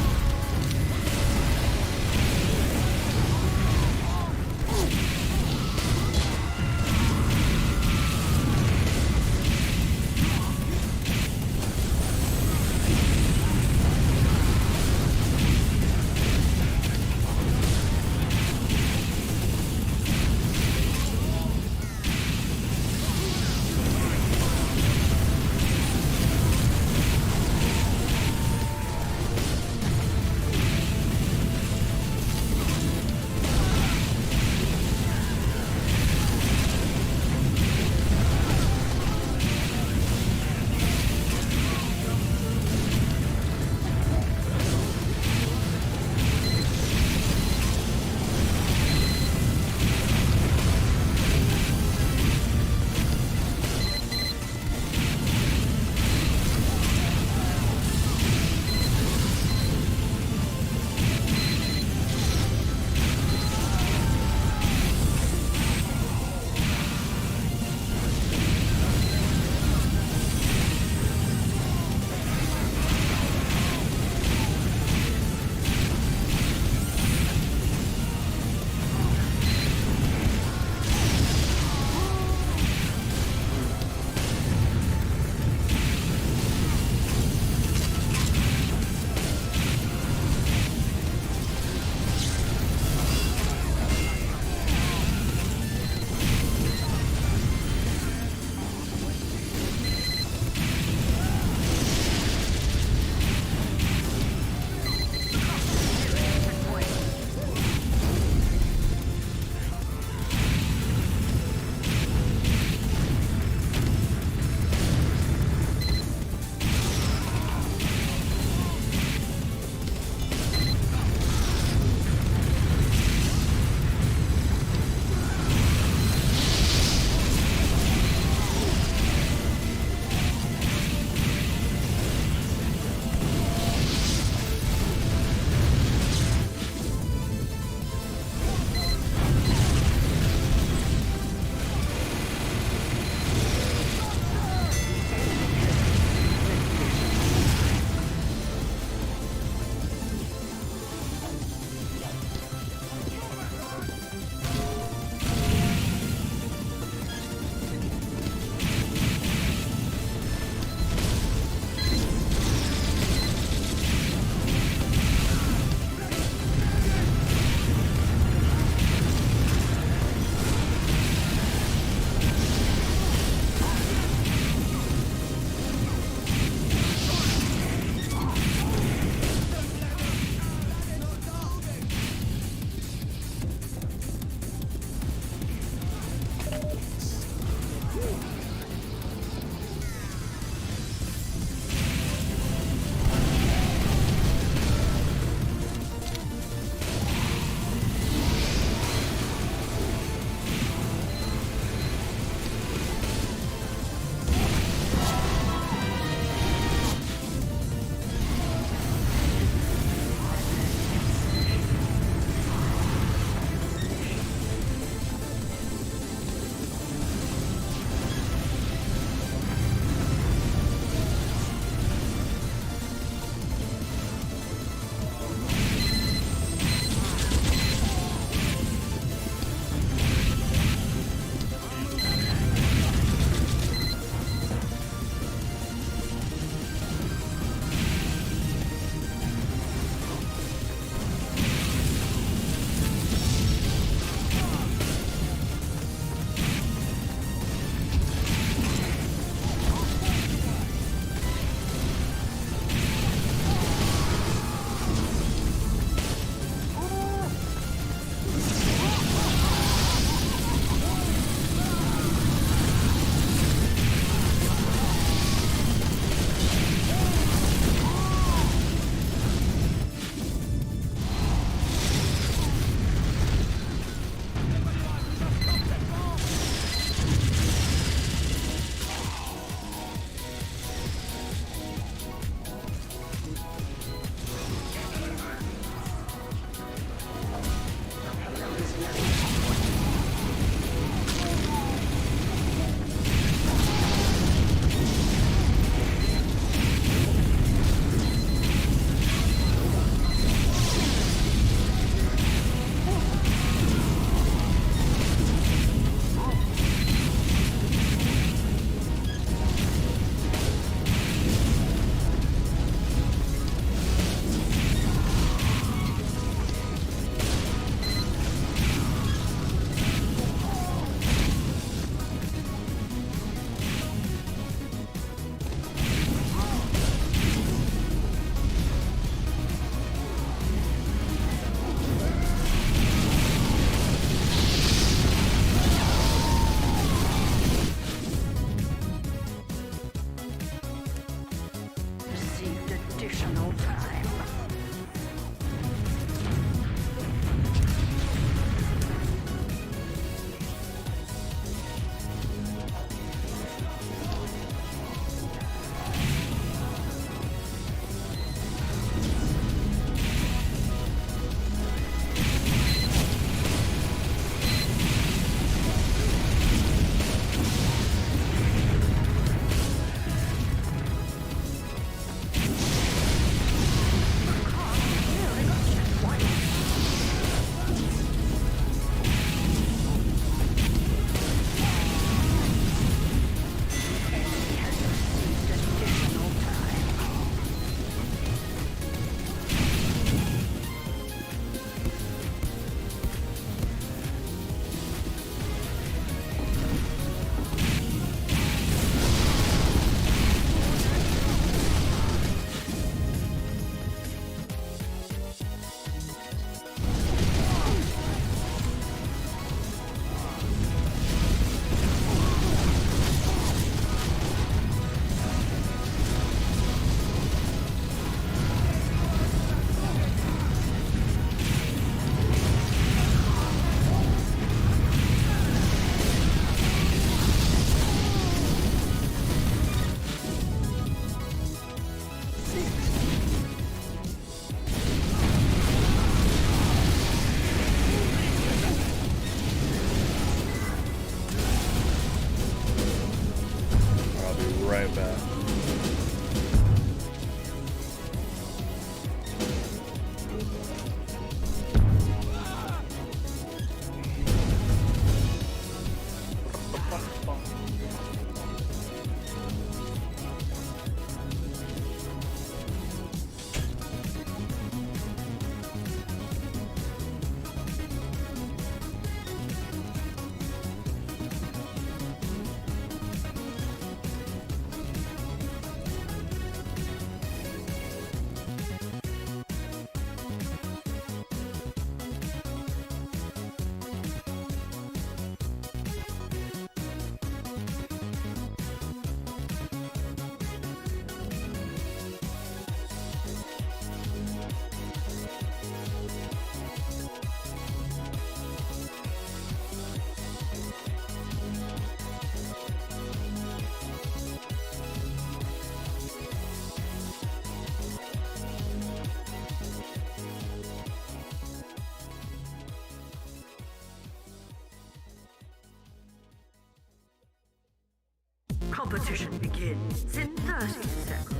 Competition begins in 30 seconds.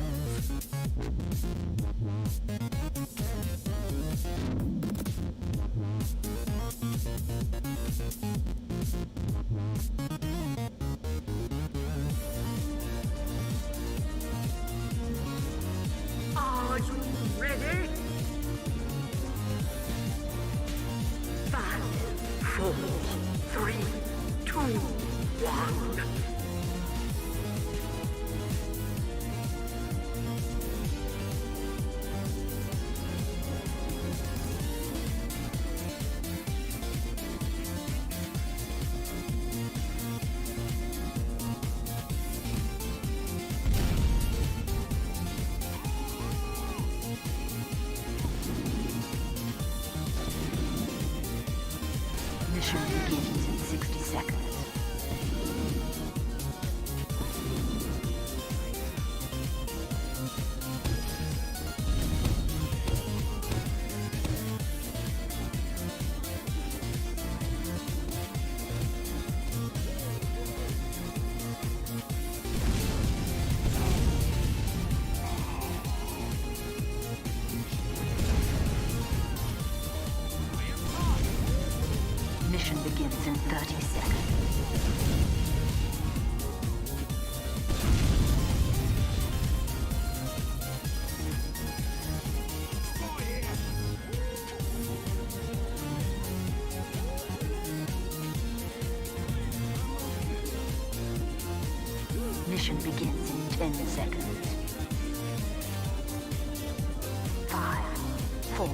Are you ready? 5, 4, 3, 2, 1. Mission begins in 60 seconds. Mission begins in 30 seconds. Mission begins in 10 seconds. 5, 4,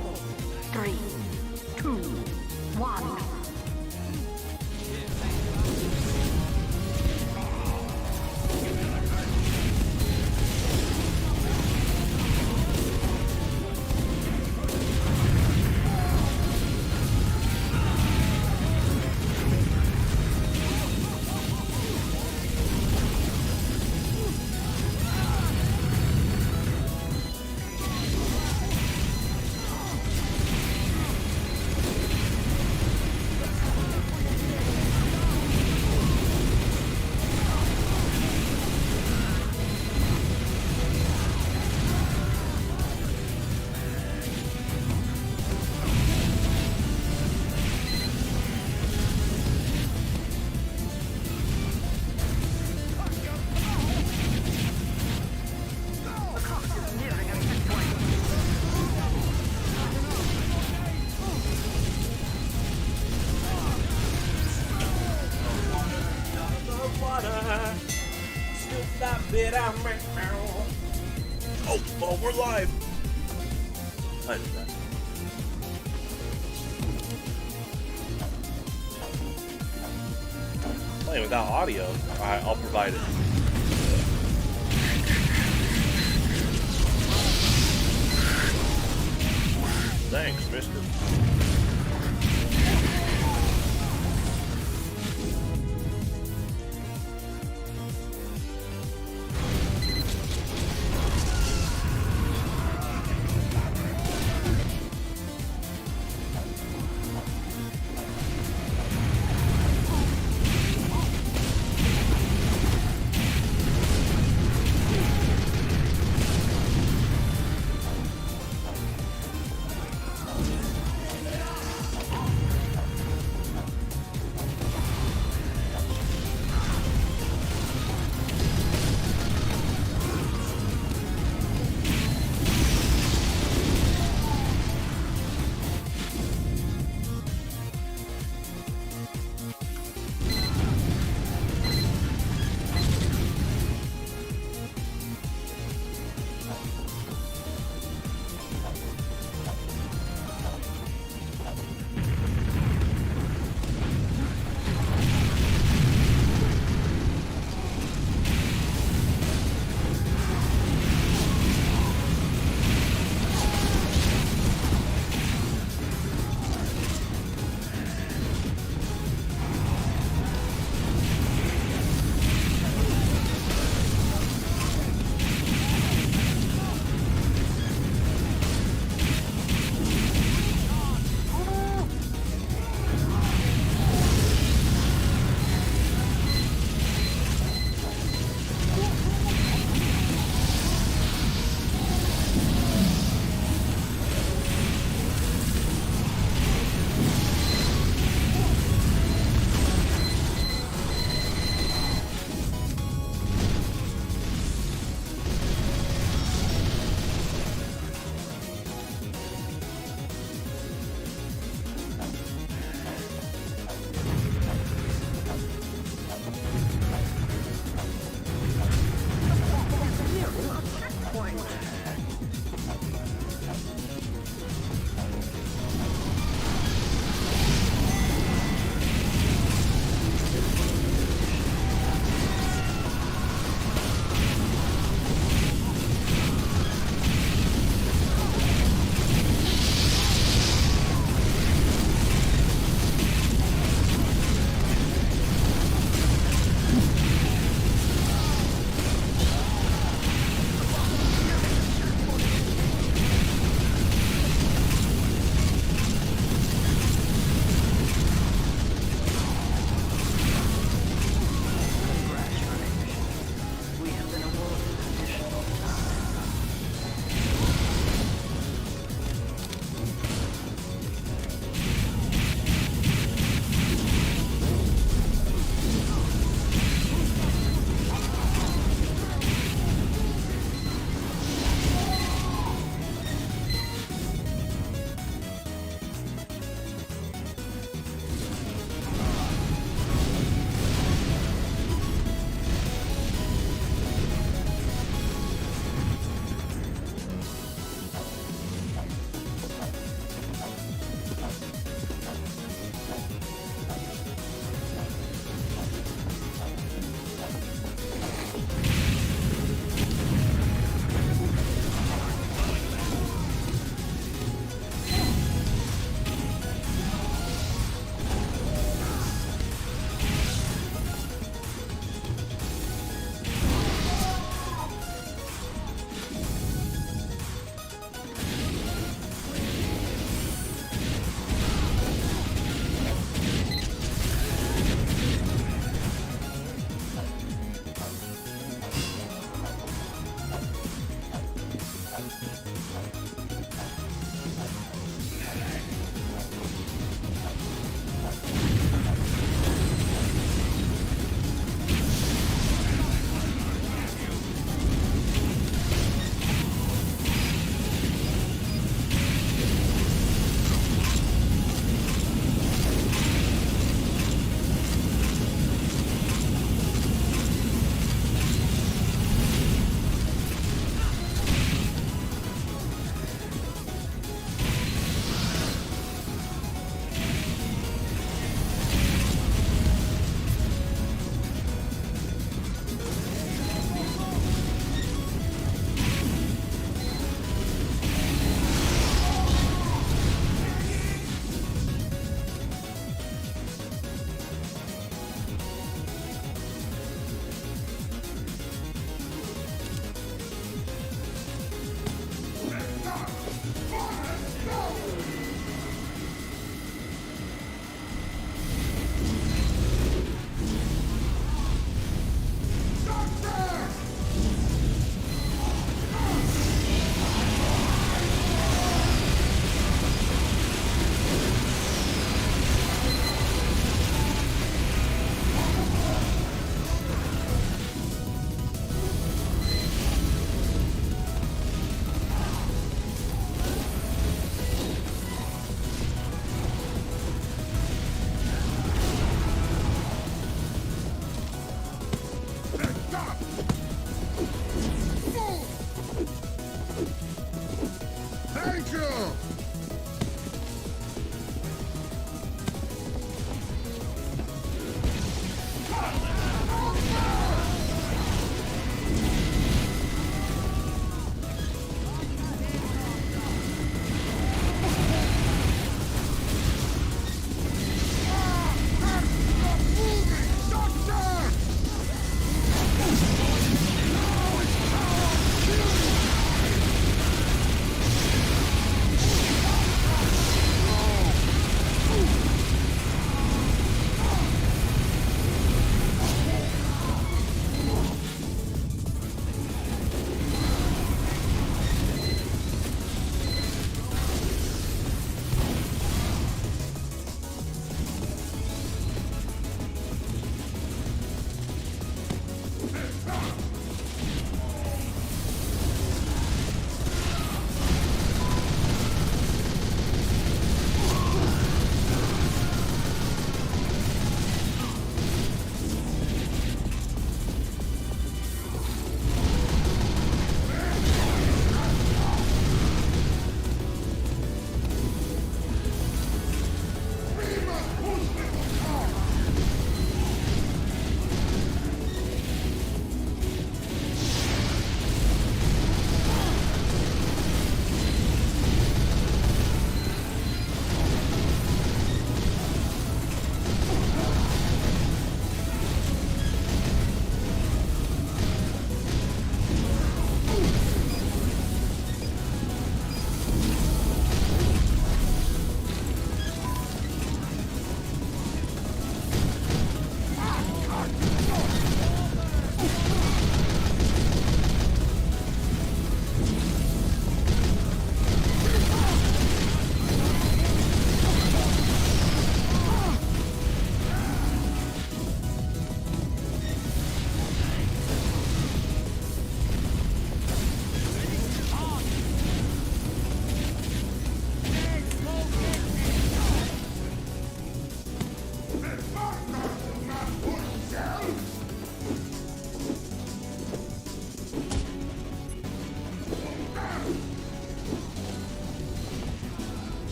3, 2, 1. Oh, we're live. I did that. Playing without audio. Alright, I'll provide it. Thanks, mister.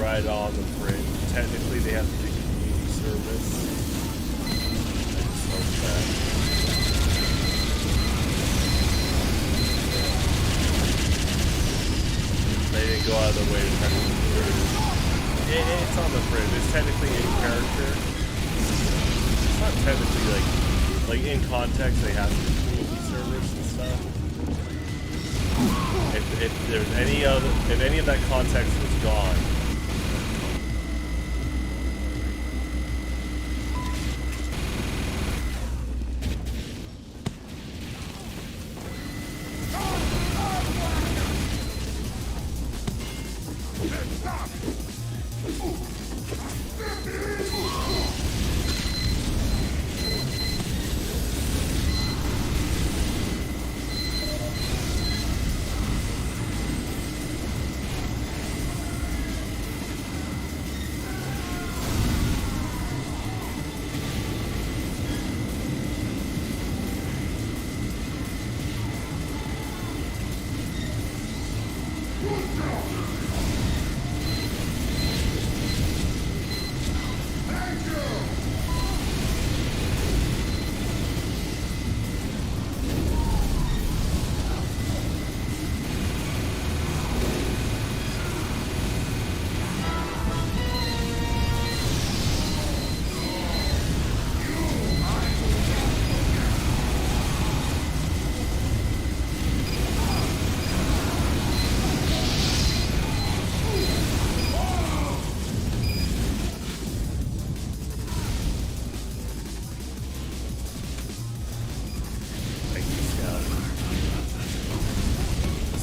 Right on the fringe. Technically, they have to do community service. I just hope that. They didn't go out of their way to technically. It's on the fringe. It's technically in character. It's not technically like in context. They have to do community service and stuff. If there's if any of that context was gone.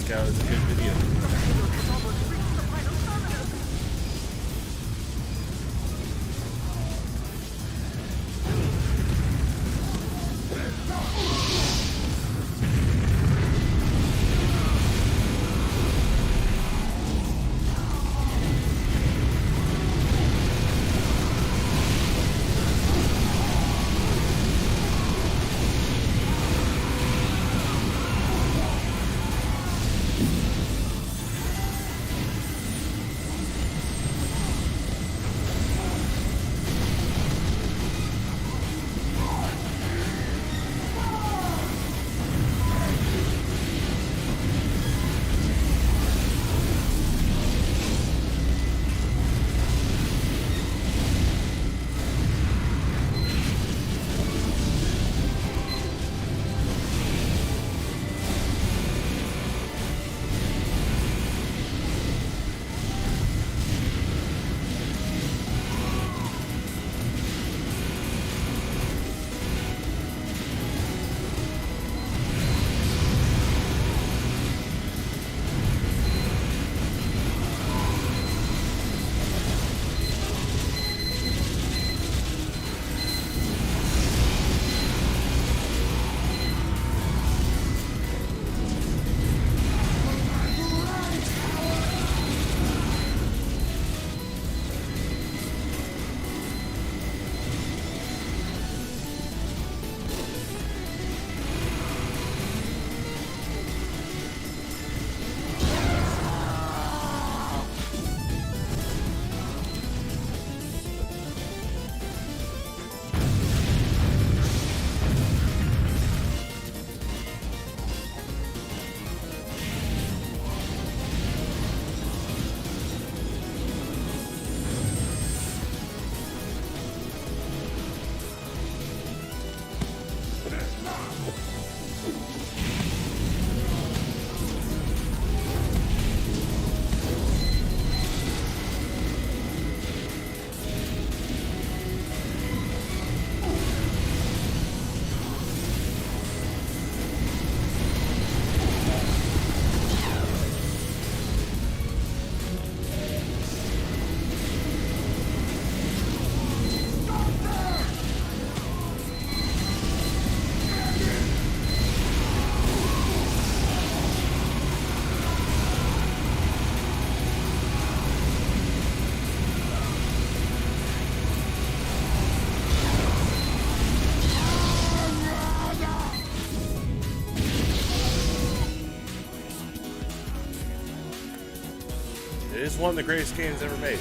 Scout is a good video. It is one of the greatest games ever made.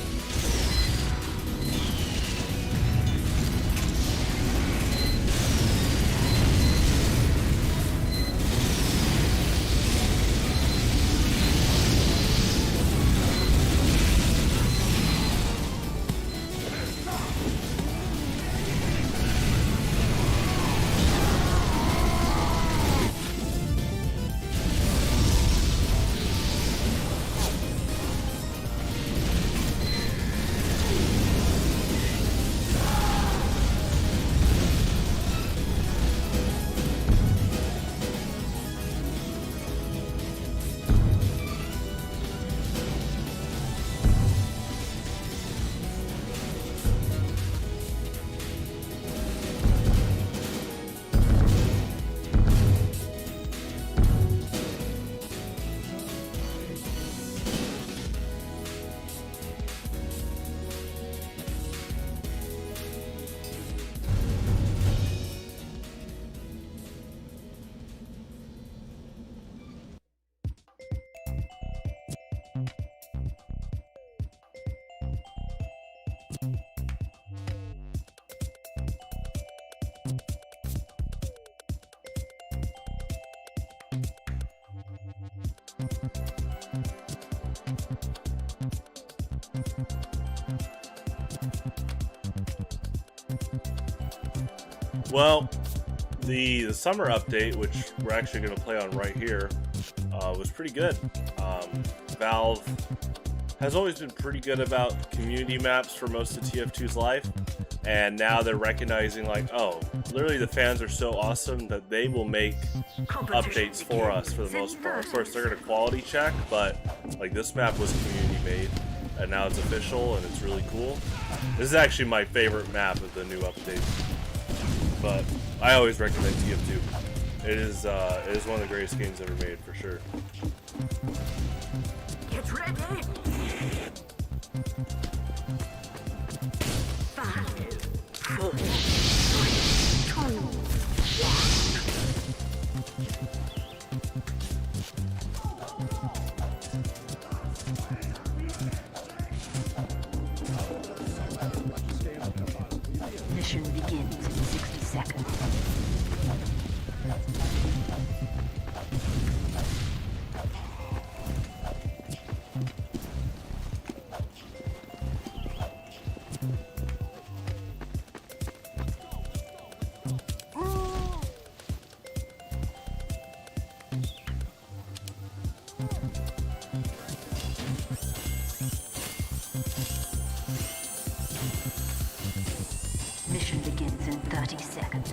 Well, the summer update, which we're actually going to play on right here, was pretty good. Valve has always been pretty good about community maps for most of TF2's life, and now they're recognizing, like, oh, literally the fans are so awesome that they will make updates for us for the most part. Of course, they're going to quality check, but like this map was community made, and now it's official, and it's really cool. This is actually my favorite map of the new update, but I always recommend TF2. It is one of the greatest games ever made, for sure. Get ready. 5, 4, 3, 2, 1. Mission begins in 60 seconds. Mission begins in 30 seconds.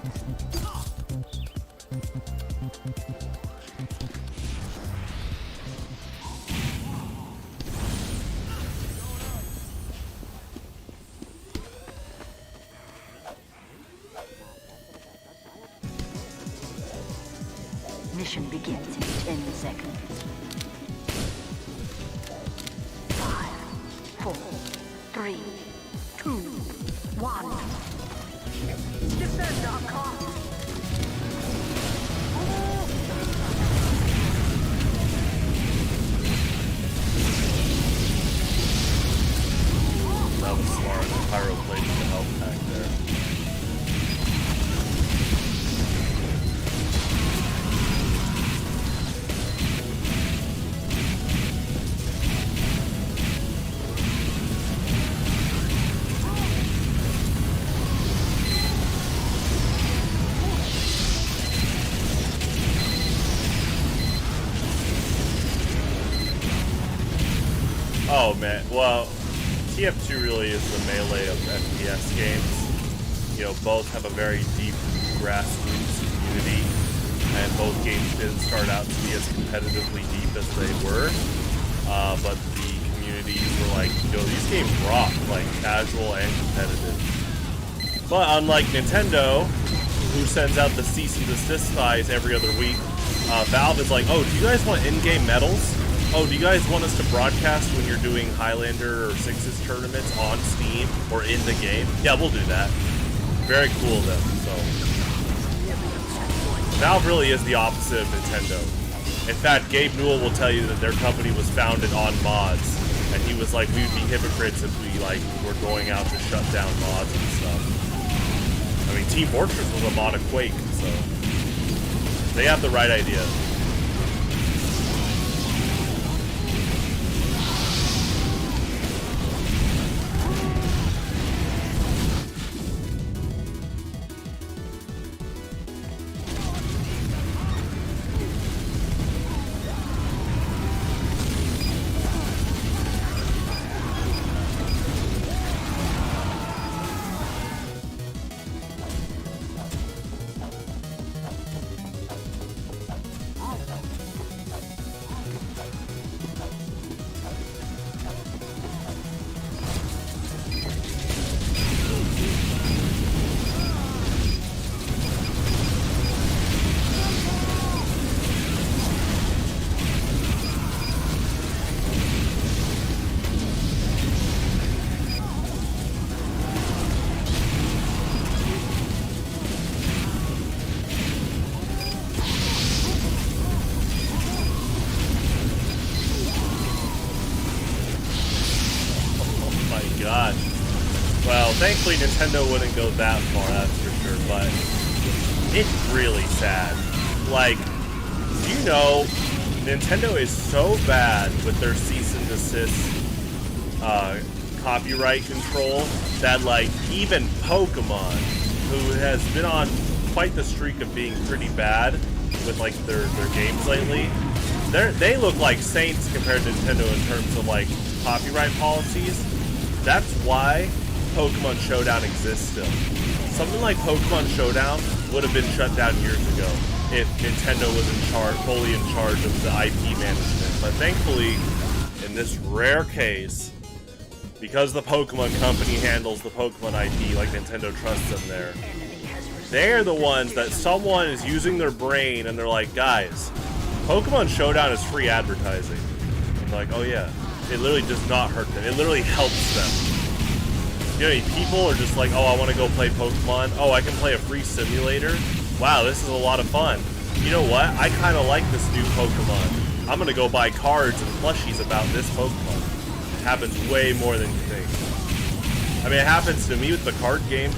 Mission begins in 10 seconds. 5, 4, 3, 2, 1. Defend our cause. That was smart. Pyro played the health pack there. Oh man, well, TF2 really is the melee of FPS games. You know, both have a very deep grassroots community, and both games didn't start out to be as competitively deep as they were. But the communities were like, you know, these games rock, like casual and competitive. But unlike Nintendo, who sends out the cease and desist spies every other week, Valve is like, oh, do you guys want in-game medals? Oh, do you guys want us to broadcast when you're doing Highlander or Sixes tournaments on Steam or in the game? Yeah, we'll do that. Very cool of them, so. Valve really is the opposite of Nintendo. In fact, Gabe Newell will tell you that their company was founded on mods. and he was like, we'd be hypocrites if we like were going out to shut down mods and stuff. I mean, Team Fortress was a mod of Quake, so they have the right idea. Thankfully, Nintendo wouldn't go that far, that's for sure, but it's really sad. Like, you know, Nintendo is so bad with their cease and desist copyright control that, like, even Pokemon, who has been on quite the streak of being pretty bad with, like, their games lately, they look like saints compared to Nintendo in terms of, like, copyright policies. That's why Pokemon Showdown exists still. Something like Pokemon Showdown would have been shut down years ago if Nintendo was fully in charge of the IP management. But thankfully, in this rare case, because the Pokemon Company handles the Pokemon IP like Nintendo trusts them there, they're the ones that someone is using their brain and they're like, guys, Pokemon Showdown is free advertising. And they're like, oh yeah. It literally does not hurt them. It literally helps them. You know, people are just like, oh, I want to go play Pokemon. Oh, I can play a free simulator. Wow, this is a lot of fun. You know what? I kind of like this new Pokemon. I'm going to go buy cards and plushies about this Pokemon. It happens way more than you think. I mean, it happens to me with the card game.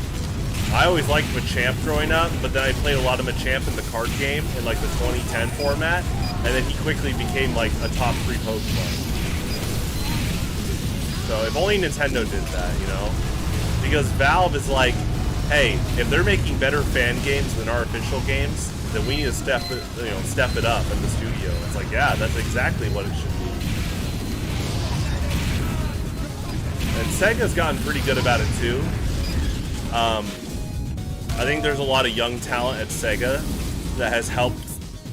I always liked Machamp growing up, but then I played a lot of Machamp in the card game in like the 2010 format, and then he quickly became like a top 3 Pokemon. So if only Nintendo did that, you know? Because Valve is like, hey, if they're making better fan games than our official games, then we need to step it up in the studio. It's like, yeah, that's exactly what it should be. And Sega's gotten pretty good about it too. I think there's a lot of young talent at Sega that has helped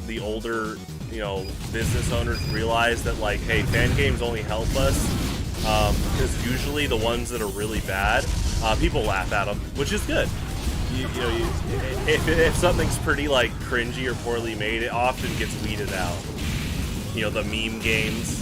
the older, you know, business owners realize that, like, hey, fan games only help us. Because usually the ones that are really bad, people laugh at them, which is good. If something's pretty like cringy or poorly made, it often gets weeded out. You know, the meme games.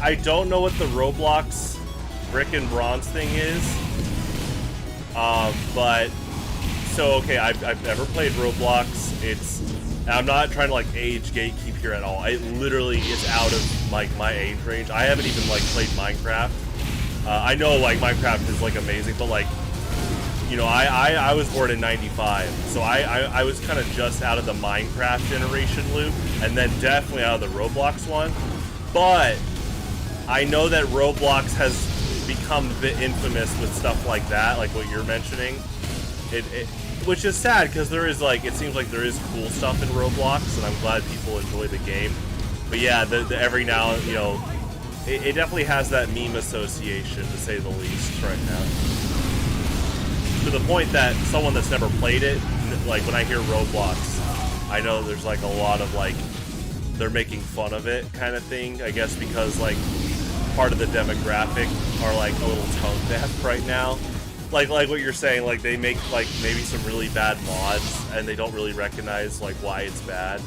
I don't know what the Roblox brick and bronze thing is, but so okay, I've never played Roblox. I'm not trying to like age gatekeep here at all. It literally is out of like my age range. I haven't even like played Minecraft. I know like Minecraft is like amazing, but like, you know, I was born in '95, so I was kind of just out of the Minecraft generation loop, and then definitely out of the Roblox one. But I know that Roblox has become a bit infamous with stuff like that, like what you're mentioning. Which is sad, because there is like, it seems like there is cool stuff in Roblox, and I'm glad people enjoy the game. But yeah, the every now, you know, it definitely has that meme association, to say the least, right now. To the point that someone that's never played it, like when I hear Roblox, I know there's like a lot of like, they're making fun of it kind of thing, I guess because like part of the demographic are like a little tone deaf right now. Like what you're saying, like they make like maybe some really bad mods and they don't really recognize like why it's bad.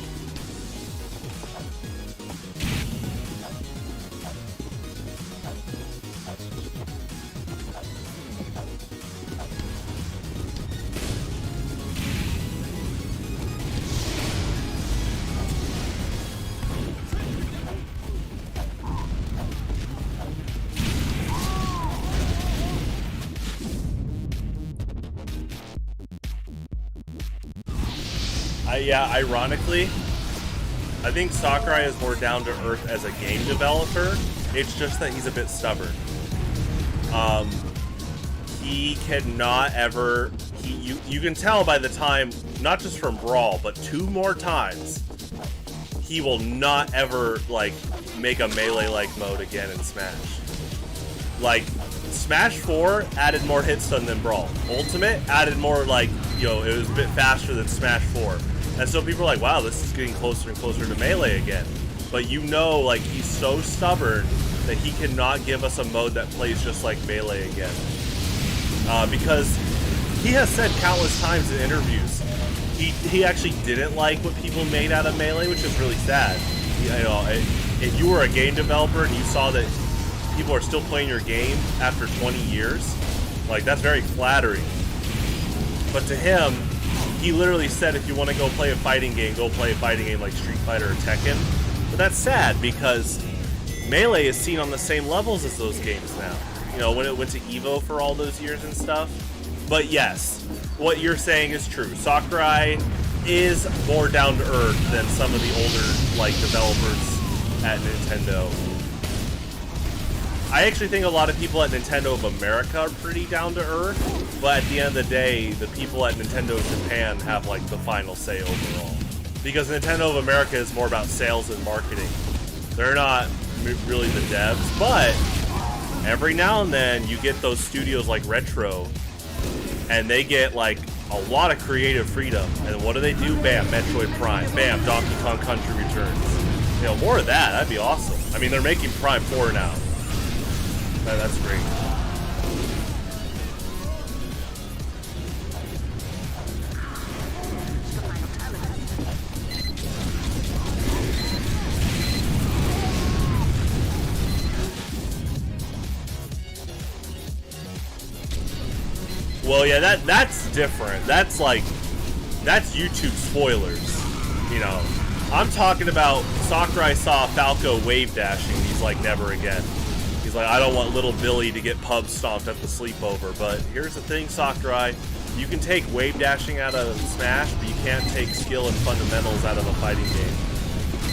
Yeah, ironically, I think Sakurai is more down to earth as a game developer. It's just that he's a bit stubborn. He cannot ever. You can tell by the time, not just from Brawl, but 2 more times, he will not ever like make a melee-like mode again in Smash. Like Smash 4 added more hit stun than Brawl. Ultimate added more like, you know, it was a bit faster than Smash 4. And so people are like, wow, this is getting closer and closer to Melee again. But you know, like, he's so stubborn that he cannot give us a mode that plays just like Melee again. Because he has said countless times in interviews, he actually didn't like what people made out of Melee, which is really sad. You know, if you were a game developer and you saw that people are still playing your game after 20 years, like, that's very flattering. But to him, he literally said, if you want to go play a fighting game, go play a fighting game like Street Fighter or Tekken. But that's sad because Melee is seen on the same levels as those games now. You know, when it went to EVO for all those years and stuff. But yes, what you're saying is true. Sakurai is more down to earth than some of the older like developers at Nintendo. I actually think a lot of people at Nintendo of America are pretty down to earth, but at the end of the day, the people at Nintendo Japan have like the final say overall. Because Nintendo of America is more about sales and marketing. They're not really the devs, but every now and then you get those studios like Retro, and they get like a lot of creative freedom. And what do? Bam, Metroid Prime. Bam, Donkey Kong Country Returns. You know, more of that. That'd be awesome. I mean, they're making Prime 4 now. That's great. Well, yeah, that's different. That's like, that's YouTube spoilers. You know, I'm talking about Sakurai saw Falco wave dashing. He's like, never again. He's like, I don't want little Billy to get pub stomped at the sleepover. But here's the thing, Sakurai. You can take wave dashing out of Smash, but you can't take skill and fundamentals out of a fighting game.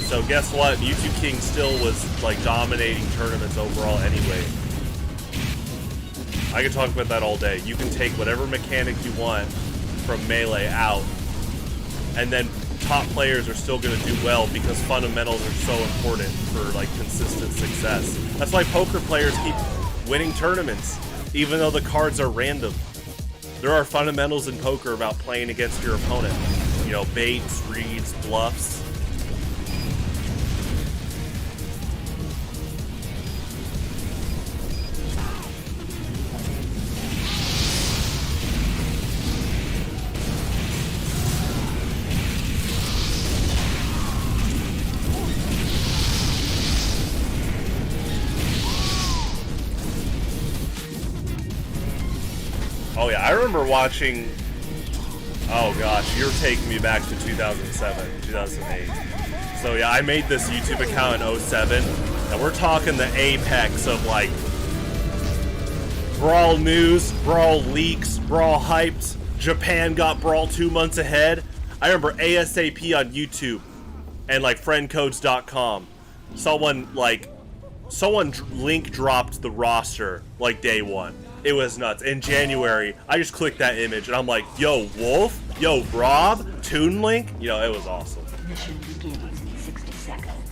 So guess what? Mewtwo King still was like dominating tournaments overall anyway. I could talk about that all day. You can take whatever mechanic you want from Melee out, and then top players are still going to do well because fundamentals are so important for like consistent success. That's why poker players keep winning tournaments, even though the cards are random. There are fundamentals in poker about playing against your opponent. You know, baits, reads, bluffs. Oh yeah, I remember watching, oh gosh, you're taking me back to 2007, 2008. So yeah, I made this YouTube account in 07, and we're talking the apex of like Brawl news, Brawl leaks, Brawl hyped, Japan got Brawl 2 months ahead. I remember ASAP on YouTube and like friendcodes.com. Someone link dropped the roster like day one. It was nuts. In January, I just clicked that image and I'm like, yo, Wolf? Yo, Rob? Toon Link? You know, it was awesome. Mission begins in 60 seconds.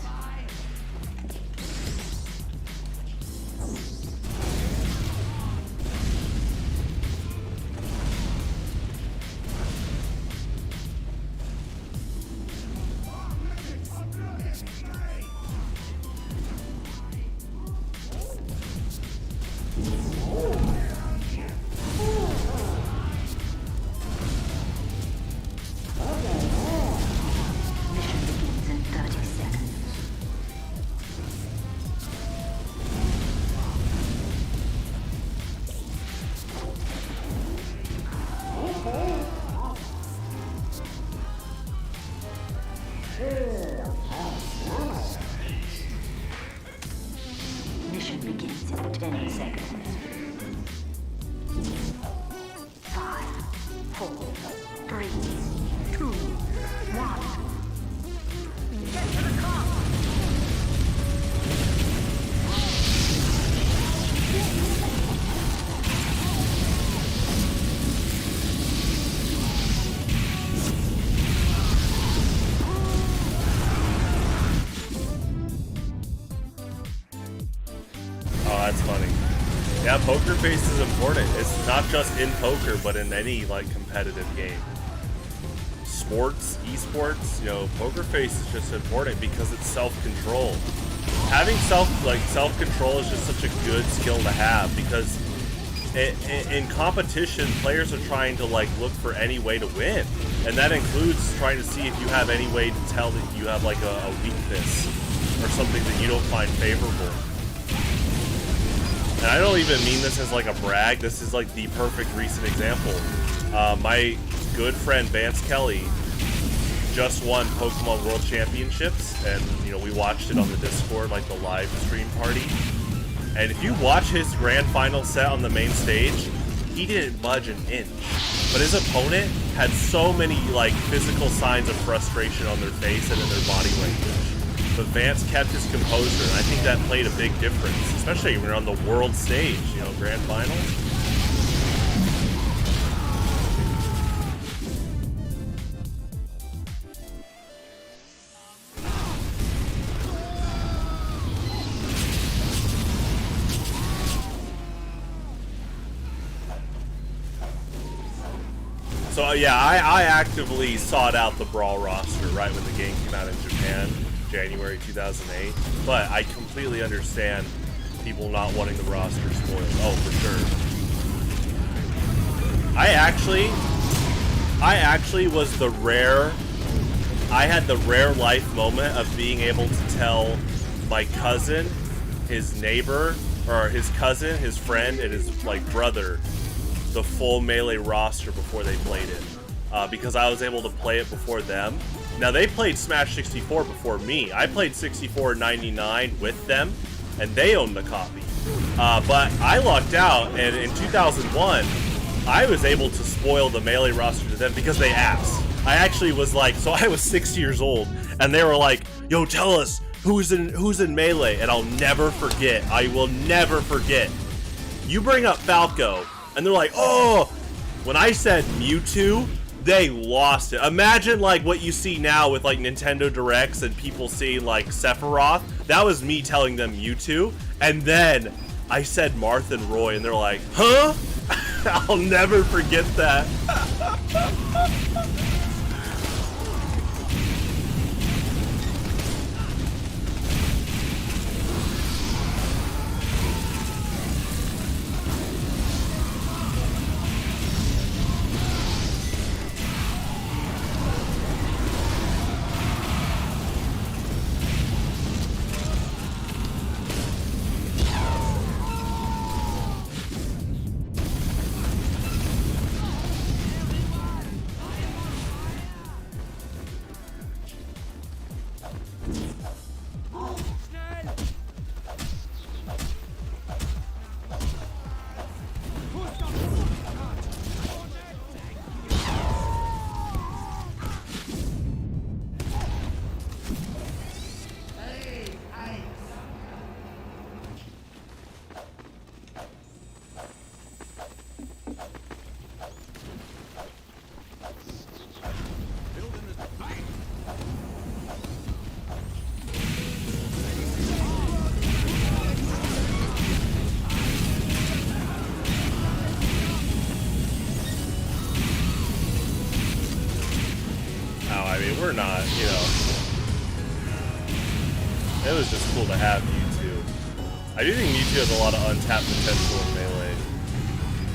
Mission begins in 10 seconds. 5, 4, 3, 2, 1. Get to the car! Oh, that's funny. Yeah, poker face is important. It's not just in poker, but in any like competitive game. Sports, esports, you know, poker face is just important because it's self-control. Having self-control is just such a good skill to have because in competition, players are trying to like look for any way to win, and that includes trying to see if you have any way to tell that you have like a weakness or something that you don't find favorable. And I don't even mean this as like a brag. This is like the perfect recent example. My good friend Vance Kelly just won Pokemon World Championships, and you know we watched it on the Discord, like the live stream party. And if you watch his grand final set on the main stage, he didn't budge an inch. But his opponent had so many like physical signs of frustration on their face and in their body language. But Vance kept his composure, and I think that played a big difference, especially when you're on the world stage, you know, grand finals. So yeah, I actively sought out the Brawl roster right when the game came out in Japan, January 2008. But I completely understand people not wanting the roster spoiled. Oh, for sure. I actually was the rare. I had the rare life moment of being able to tell my cousin, his neighbor, or his cousin, his friend, and his like brother the full Melee roster before they played it, because I was able to play it before them. Now they played Smash 64 before me. I played 64 99 with them, and they owned the copy. But I lucked out, and in 2001, I was able to spoil the Melee roster to them because they asked. I actually was like, so I was 6 years old, and they were like, "Yo, tell us who's in Melee," and I'll never forget. I will never forget. You bring up Falco. And they're like, oh, when I said Mewtwo, they lost it. Imagine like what you see now with like Nintendo Directs and people seeing like Sephiroth. That was me telling them Mewtwo. And then I said Marth and Roy, and they're like, huh? I'll never forget that. We're not, you know. It was just cool to have Mewtwo. I do think Mewtwo has a lot of untapped potential in Melee.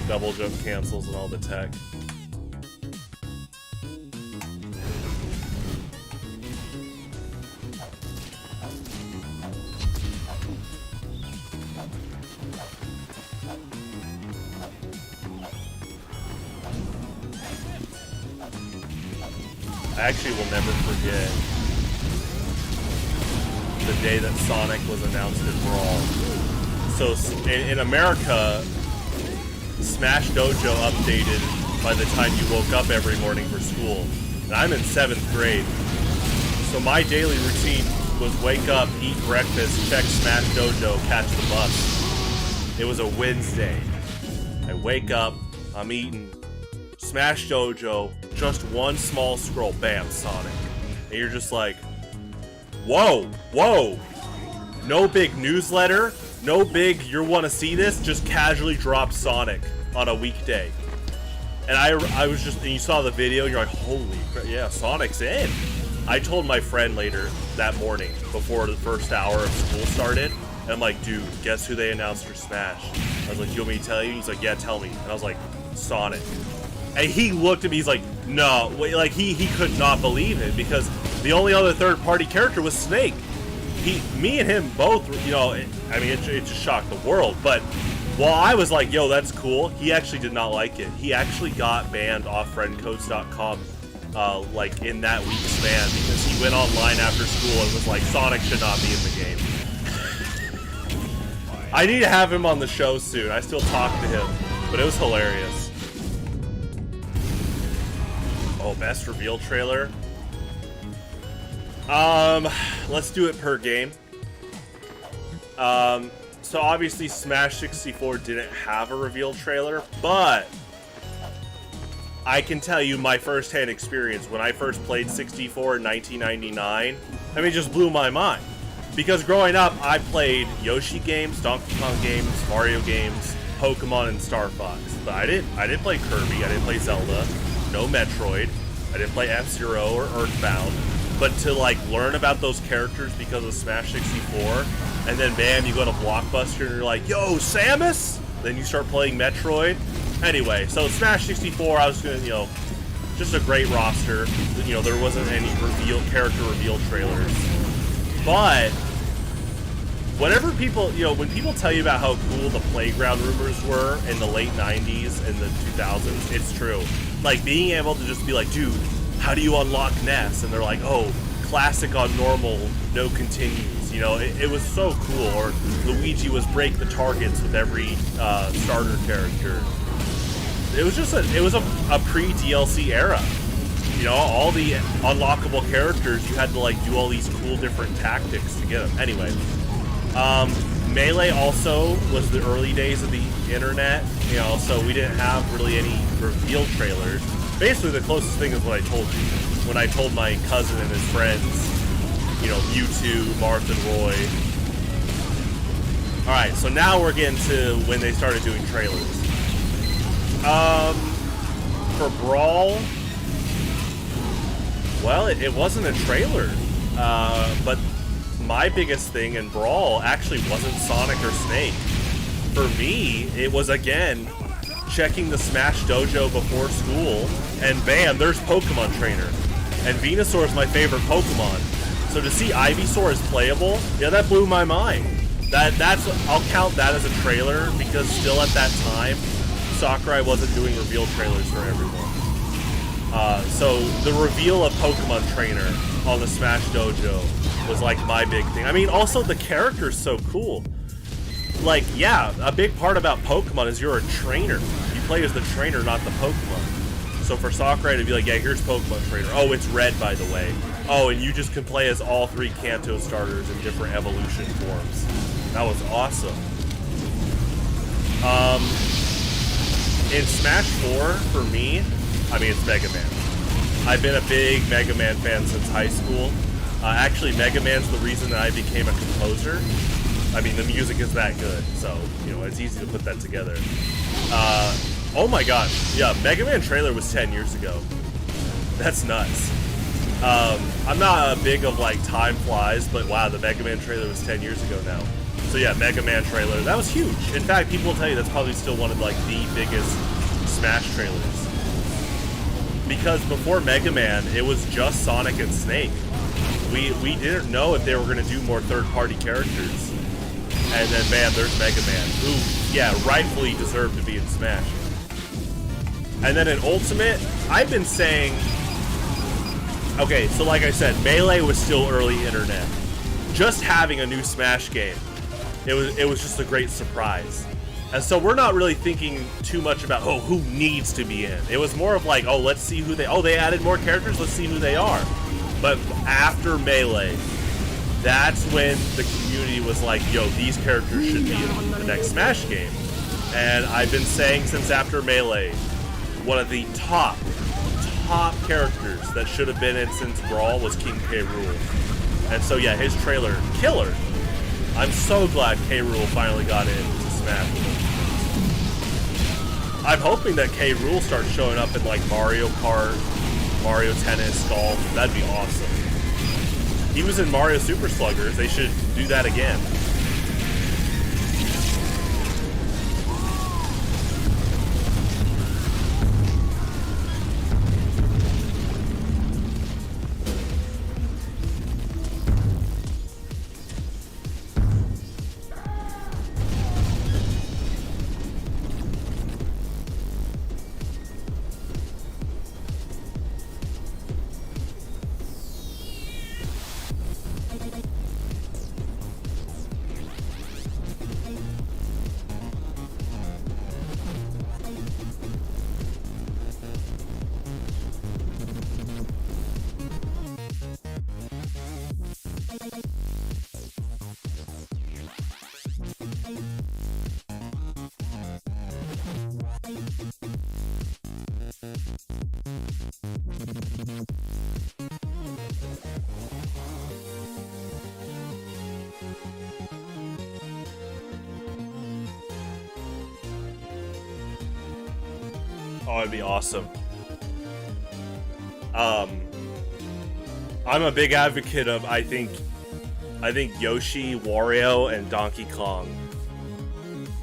Double jump cancels and all the tech. I actually will never forget day that Sonic was announced in Brawl. So in America, Smash Dojo updated by the time you woke up every morning for school. And I'm in 7th grade. So my daily routine was wake up, eat breakfast, check Smash Dojo, catch the bus. It was a Wednesday. I wake up, I'm eating Smash Dojo, just one small scroll, bam, Sonic. And you're just like, whoa, whoa. No big newsletter, no big you want to see this, just casually drop Sonic on a weekday. And I was just, and you saw the video, and you're like, holy crap, yeah, Sonic's in. I told my friend later that morning, before the first hour of school started, and I'm like, dude, guess who they announced for Smash? I was like, you want me to tell you? He's like, yeah, tell me. And I was like, Sonic. And he looked at me, he's like, no, wait, like he could not believe it, because the only other third-party character was Snake. Me and him both, you know, I mean, it just shocked the world, but while I was like, yo, that's cool, he actually did not like it. He actually got banned off friendcodes.com, like, in that week's span, because he went online after school and was like, Sonic should not be in the game. I need to have him on the show soon. I still talk to him, but it was hilarious. Oh, best reveal trailer? Let's do it per game. So obviously Smash 64 didn't have a reveal trailer, but I can tell you my first-hand experience when I first played 64 in 1999. I mean, it just blew my mind. Because growing up, I played Yoshi games, Donkey Kong games, Mario games, Pokemon, and Star Fox. But I didn't play Kirby, I didn't play Zelda, no Metroid, I didn't play F-Zero or Earthbound. But to like learn about those characters because of Smash 64, and then bam, you go to Blockbuster and you're like, yo, Samus? Then you start playing Metroid. Anyway, so Smash 64, I was gonna, you know, just a great roster. You know, there wasn't any character reveal trailers. But whenever people, you know, when people tell you about how cool the playground rumors were in the late 90s and the 2000s, it's true. Like being able to just be like, dude, how do you unlock Ness? And they're like, oh, classic on normal, no continues. You know, it was so cool. Or Luigi was break the targets with every starter character. It was just a pre-DLC era. You know, all the unlockable characters, you had to like do all these cool different tactics to get them. Anyway, Melee also was the early days of the internet, you know, so we didn't have really any reveal trailers. Basically, the closest thing is what I told you. When I told my cousin and his friends, you know, Mewtwo, Marth, and Roy. Alright, so now we're getting to when they started doing trailers. For Brawl, well, it wasn't a trailer, but my biggest thing in Brawl actually wasn't Sonic or Snake. For me, it was, again, checking the Smash Dojo before school, and bam, there's Pokemon Trainer. And Venusaur is my favorite Pokemon. So to see Ivysaur as playable, yeah, that blew my mind. I'll count that as a trailer, because still at that time, Sakurai wasn't doing reveal trailers for everyone. So the reveal of Pokemon Trainer on the Smash Dojo was like my big thing. I mean, also the character's so cool. Like, yeah, a big part about Pokemon is you're a trainer. You play as the trainer, not the Pokemon. So for Sakurai to be like, yeah, here's Pokemon Trainer. Oh, it's red, by the way. Oh, and you just can play as all 3 Kanto starters in different evolution forms. That was awesome. In Smash 4, for me, I mean, it's Mega Man. I've been a big Mega Man fan since high school. Actually, Mega Man's the reason that I became a composer. I mean, the music is that good, so, you know, it's easy to put that together. Oh my gosh, yeah, Mega Man trailer was 10 years ago. That's nuts. I'm not a big of, like, time flies, but wow, the Mega Man trailer was 10 years ago now. So yeah, Mega Man trailer, that was huge. In fact, people will tell you that's probably still one of, like, the biggest Smash trailers. Because before Mega Man, it was just Sonic and Snake. We didn't know if they were going to do more third-party characters. And then, bam, there's Mega Man, who, yeah, rightfully deserved to be in Smash. And then in Ultimate, I've been saying... Okay, so like I said, Melee was still early internet. just having a new Smash game, it was just a great surprise. And so we're not really thinking too much about, oh, who needs to be in. It was more of like, oh, let's see who they added more characters, let's see who they are. But after Melee, that's when the community was like, yo, these characters should be in the next Smash game. And I've been saying since after Melee, one of the top characters that should have been in since Brawl was King K. Rool. And so yeah, his trailer, killer. I'm so glad K. Rool finally got into Smash. I'm hoping that K. Rool starts showing up in like Mario Kart, Mario Tennis, Golf. That'd be awesome. He was in Mario Super Sluggers. They should do that again. Oh, it'd be awesome. I'm a big advocate of, I think Yoshi, Wario, and Donkey Kong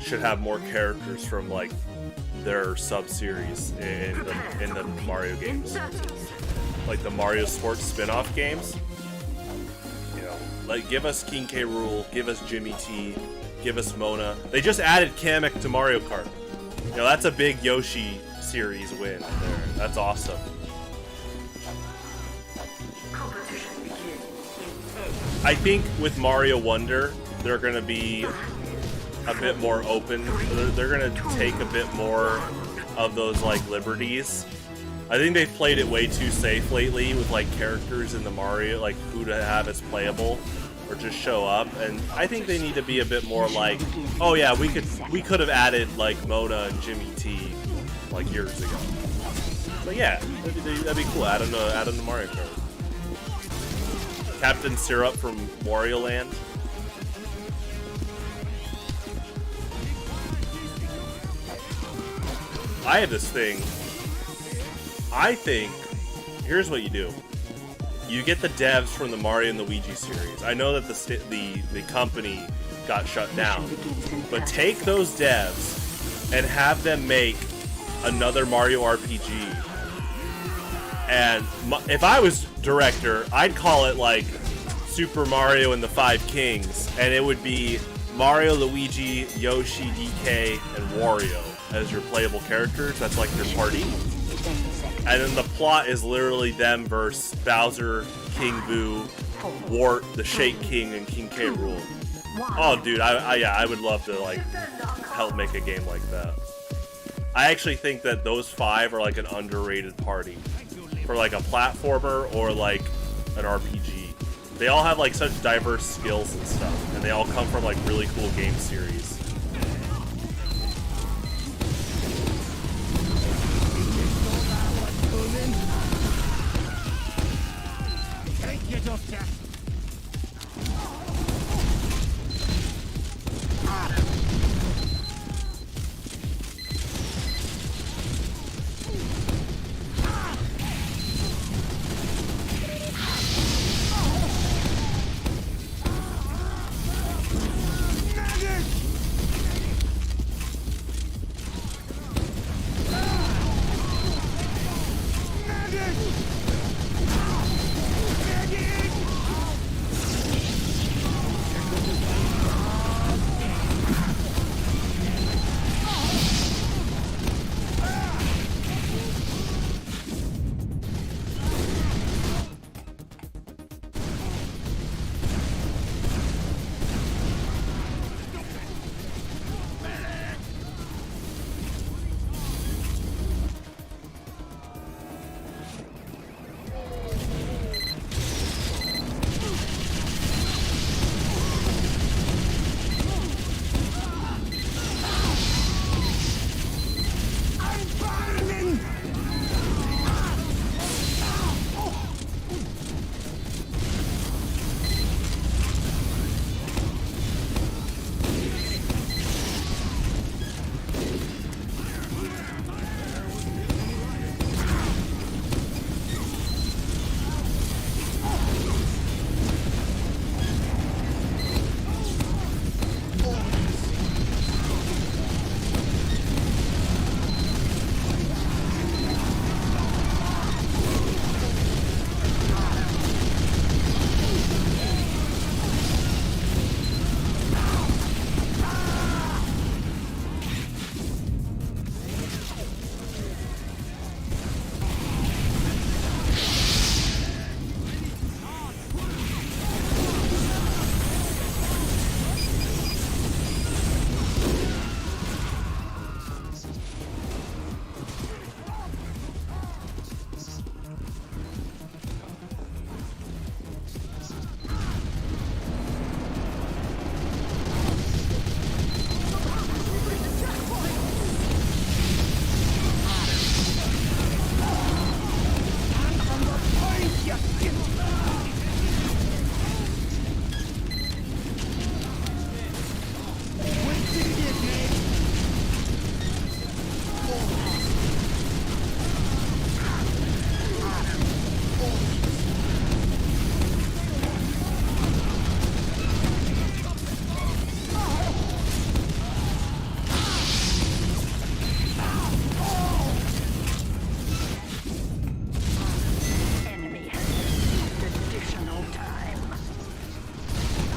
should have more characters from like their sub-series in the Mario games. Like the Mario Sports spin-off games. You know, like give us King K. Rool, give us Jimmy T, give us Mona. They just added Kamek to Mario Kart. You know, that's a big Yoshi series win there. That's awesome. I think with Mario Wonder, they're going to be a bit more open. They're going to take a bit more of those like liberties. I think they've played it way too safe lately with like characters in the Mario, like who to have as playable or just show up. And I think they need to be a bit more like, oh yeah, we could have added like Mona and Jimmy T like years ago. But yeah, that'd be cool. Add them to Mario Kart. Captain Syrup from Wario Land. I have this thing. I think, here's what you do. You get the devs from the Mario and Luigi series. I know that the company got shut down, but take those devs and have them make another Mario RPG. And if I was director, I'd call it like Super Mario and the Five Kings, and it would be Mario, Luigi, Yoshi, DK, and Wario as your playable characters. That's like your party. And then the plot is literally them versus Bowser, King Boo, Wart, the Shake King, and King K. Rool. Oh, dude, I would love to like help make a game like that. I actually think that those five are like an underrated party for like a platformer or like an RPG. They all have like such diverse skills and stuff, and they all come from like really cool game series. Take it off, Jack.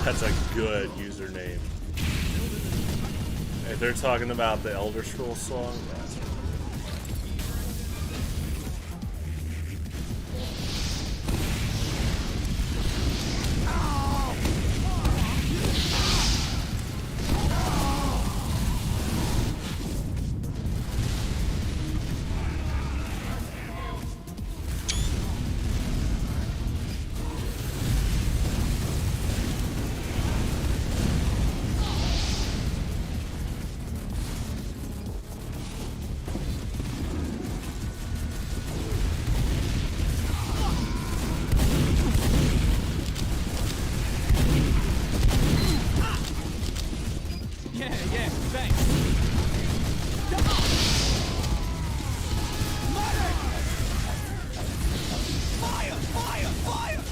That's a good username. If they're talking about the Elder Scrolls song, that's Yeah, thanks. Fire!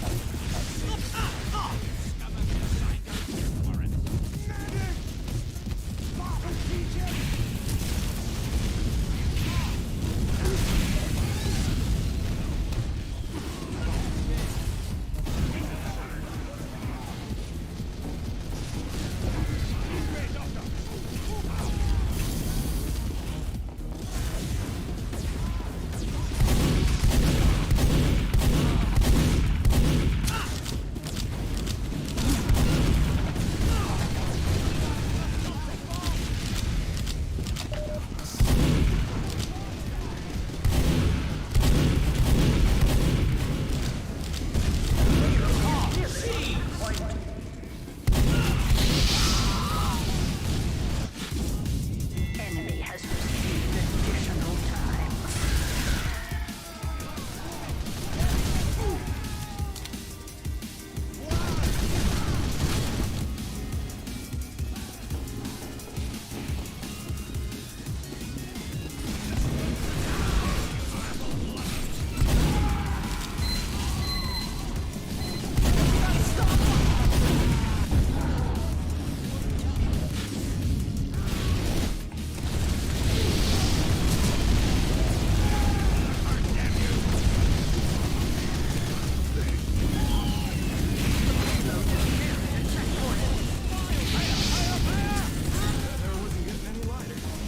Enemy has received additional time.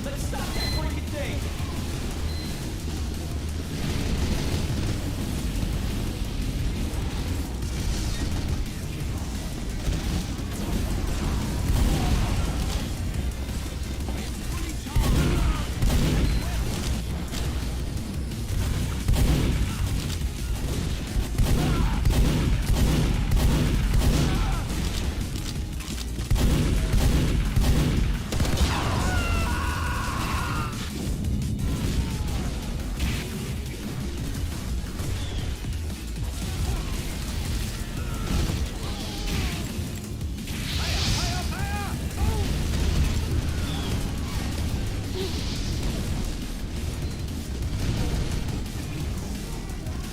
Let's stop that freaking thing!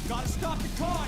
Gotta stop the car!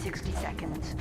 60 seconds.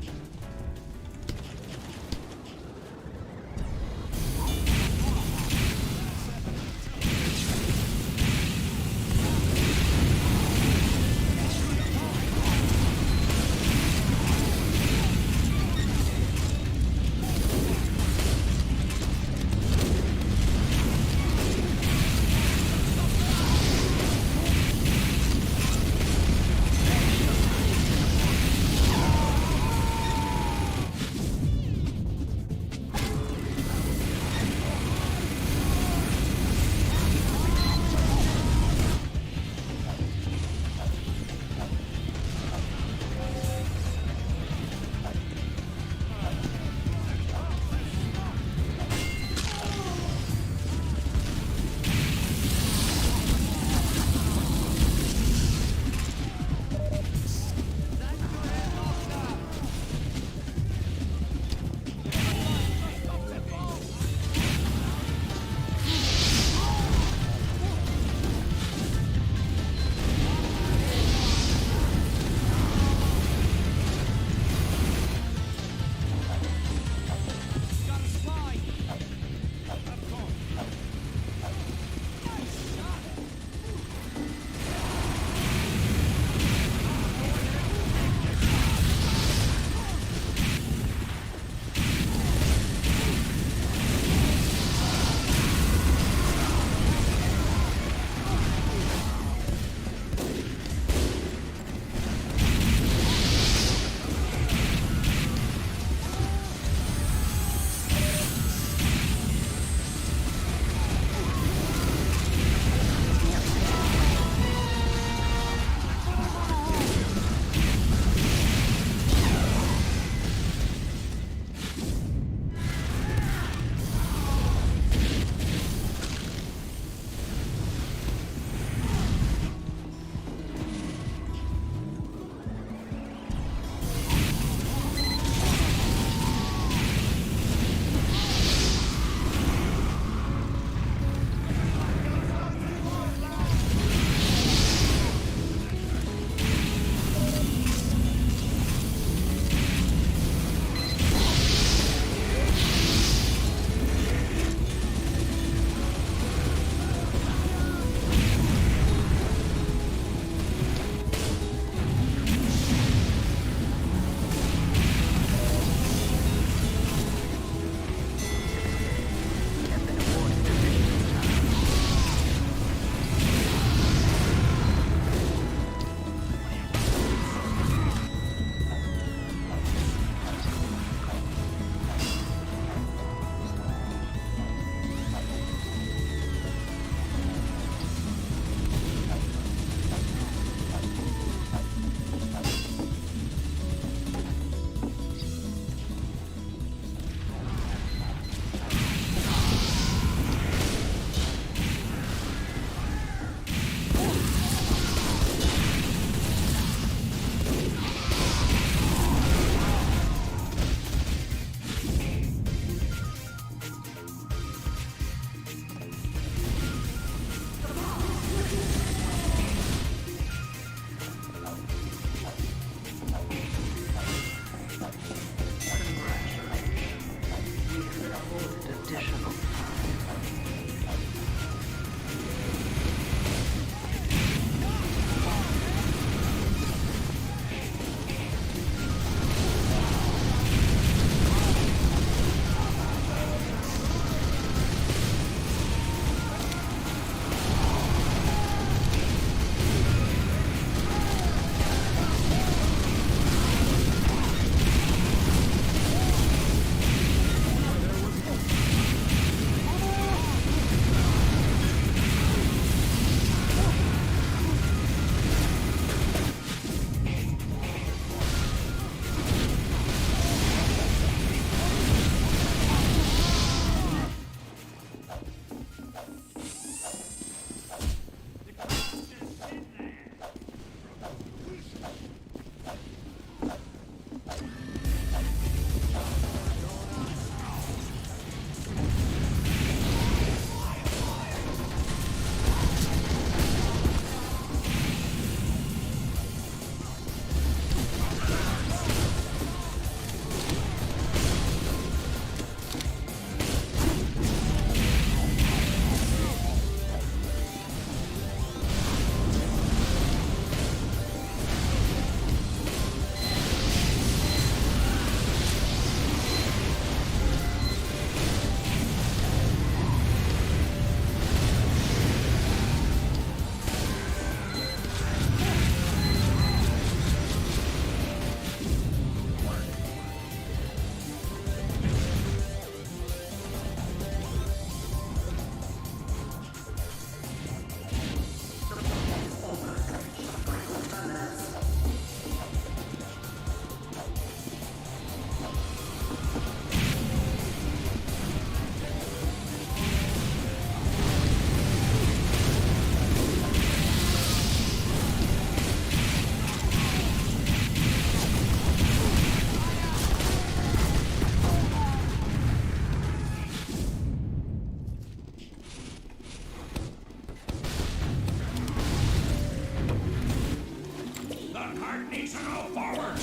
forward.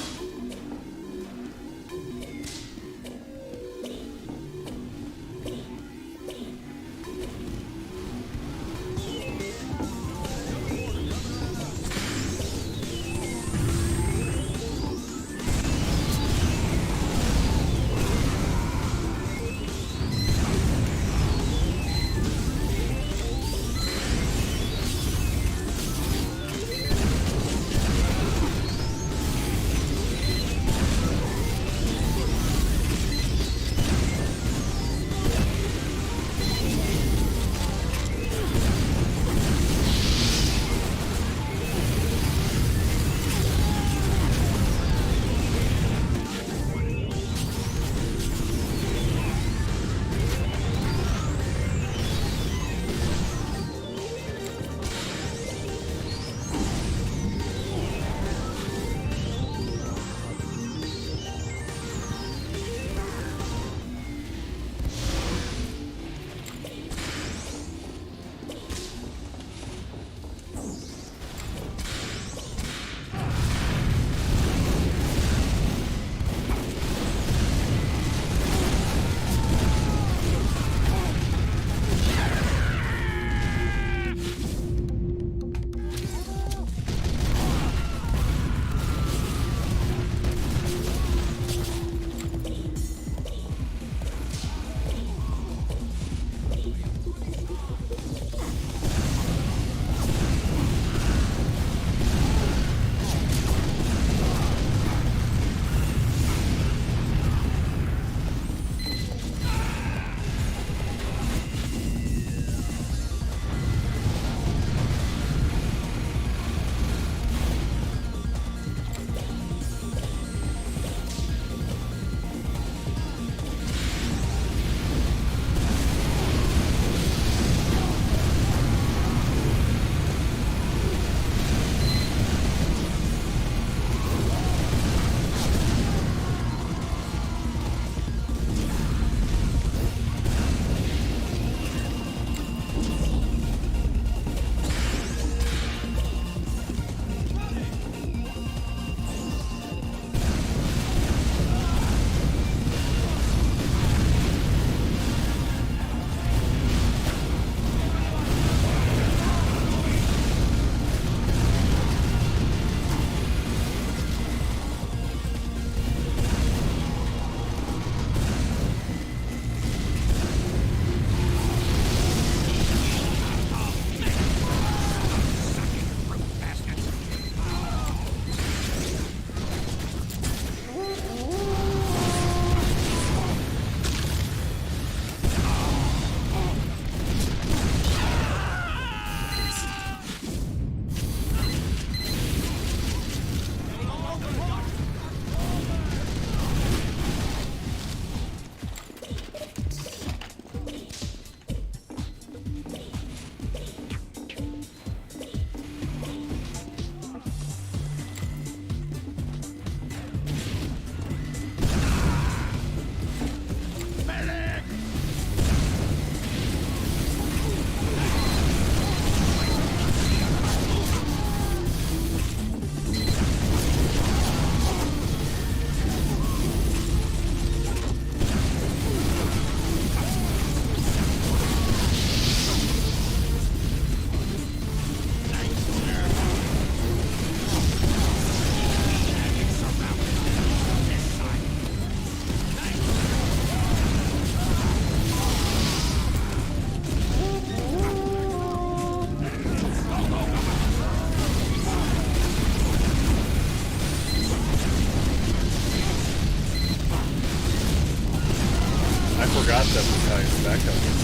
forgot that was how his backup was.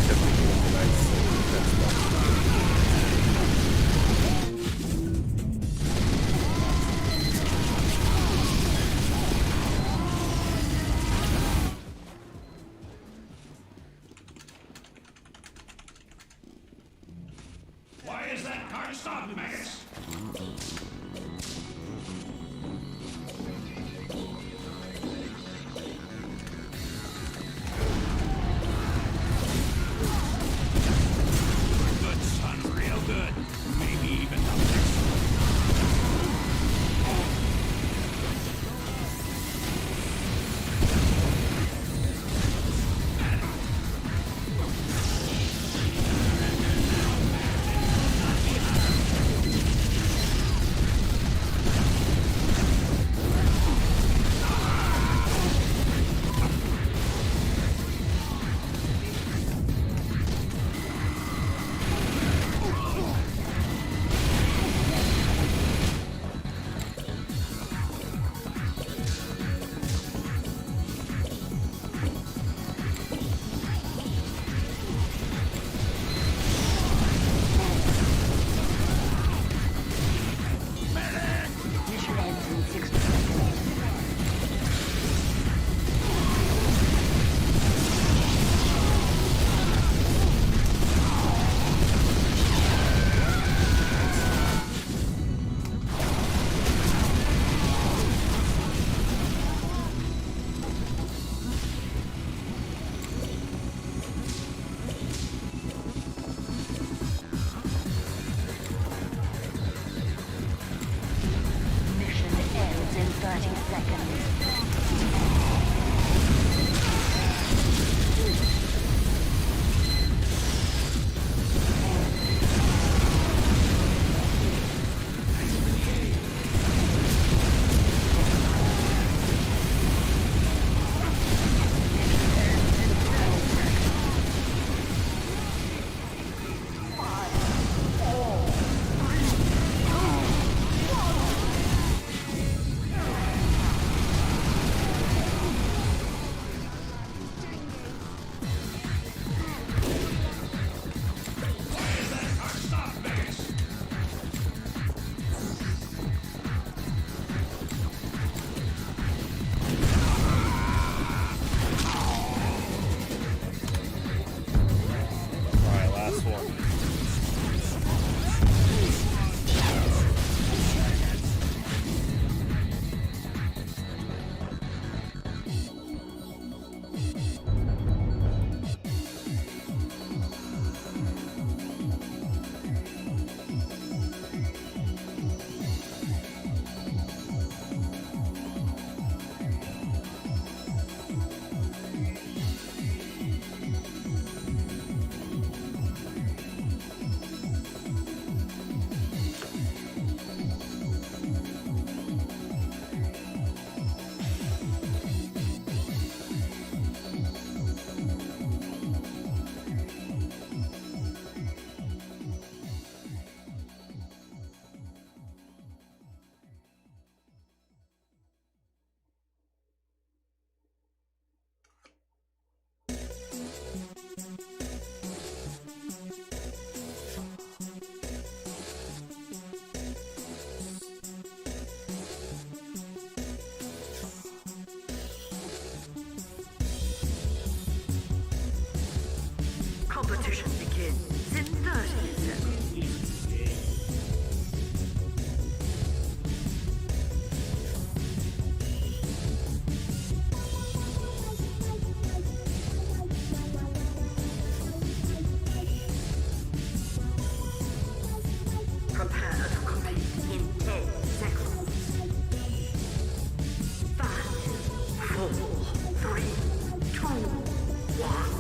Kept thinking of the nice defense stuff. Why is that car stopped, maggots? Good, son, real good. Maybe even the next one. Competition begins in 30 seconds. Prepare to compete in 10 seconds. 5, 4, 3, 2, 1.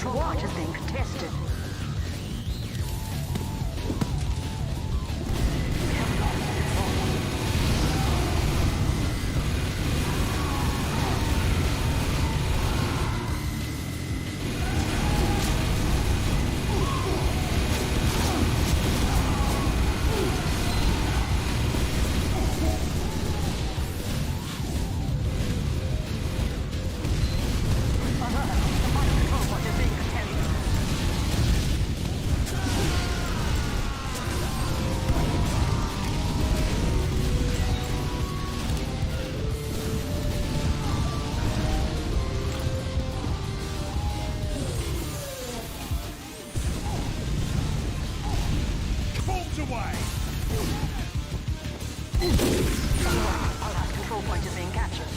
What is being contested? Bombs away! Allied control point is being captured.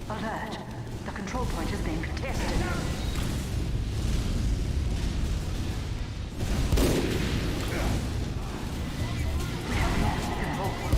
Alert. The control point is being contested. We have lost the control point.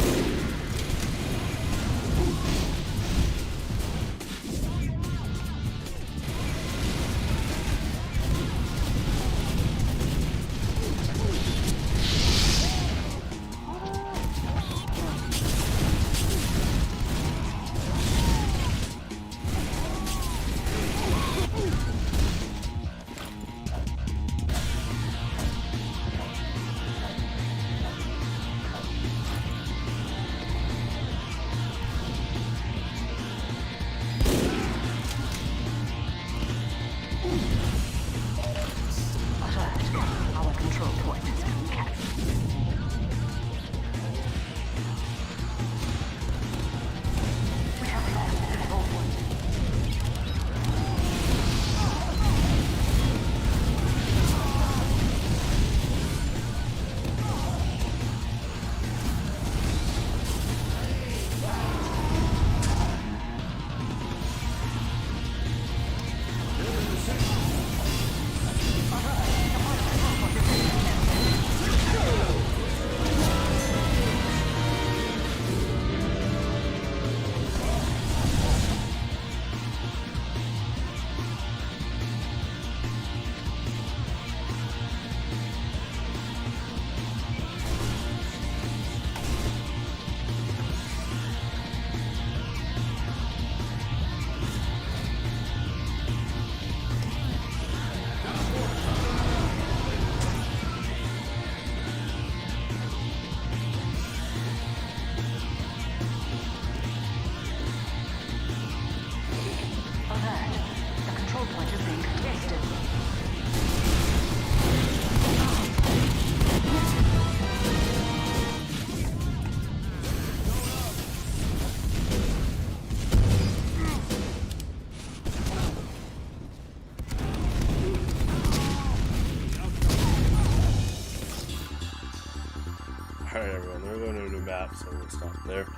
Alright, everyone, we're going to a new map, so we'll stop there.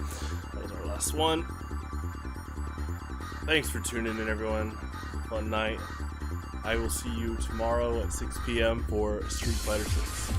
That was our last one. Thanks for tuning in, everyone. Fun night. I will see you tomorrow at 6 p.m. for Street Fighter 6.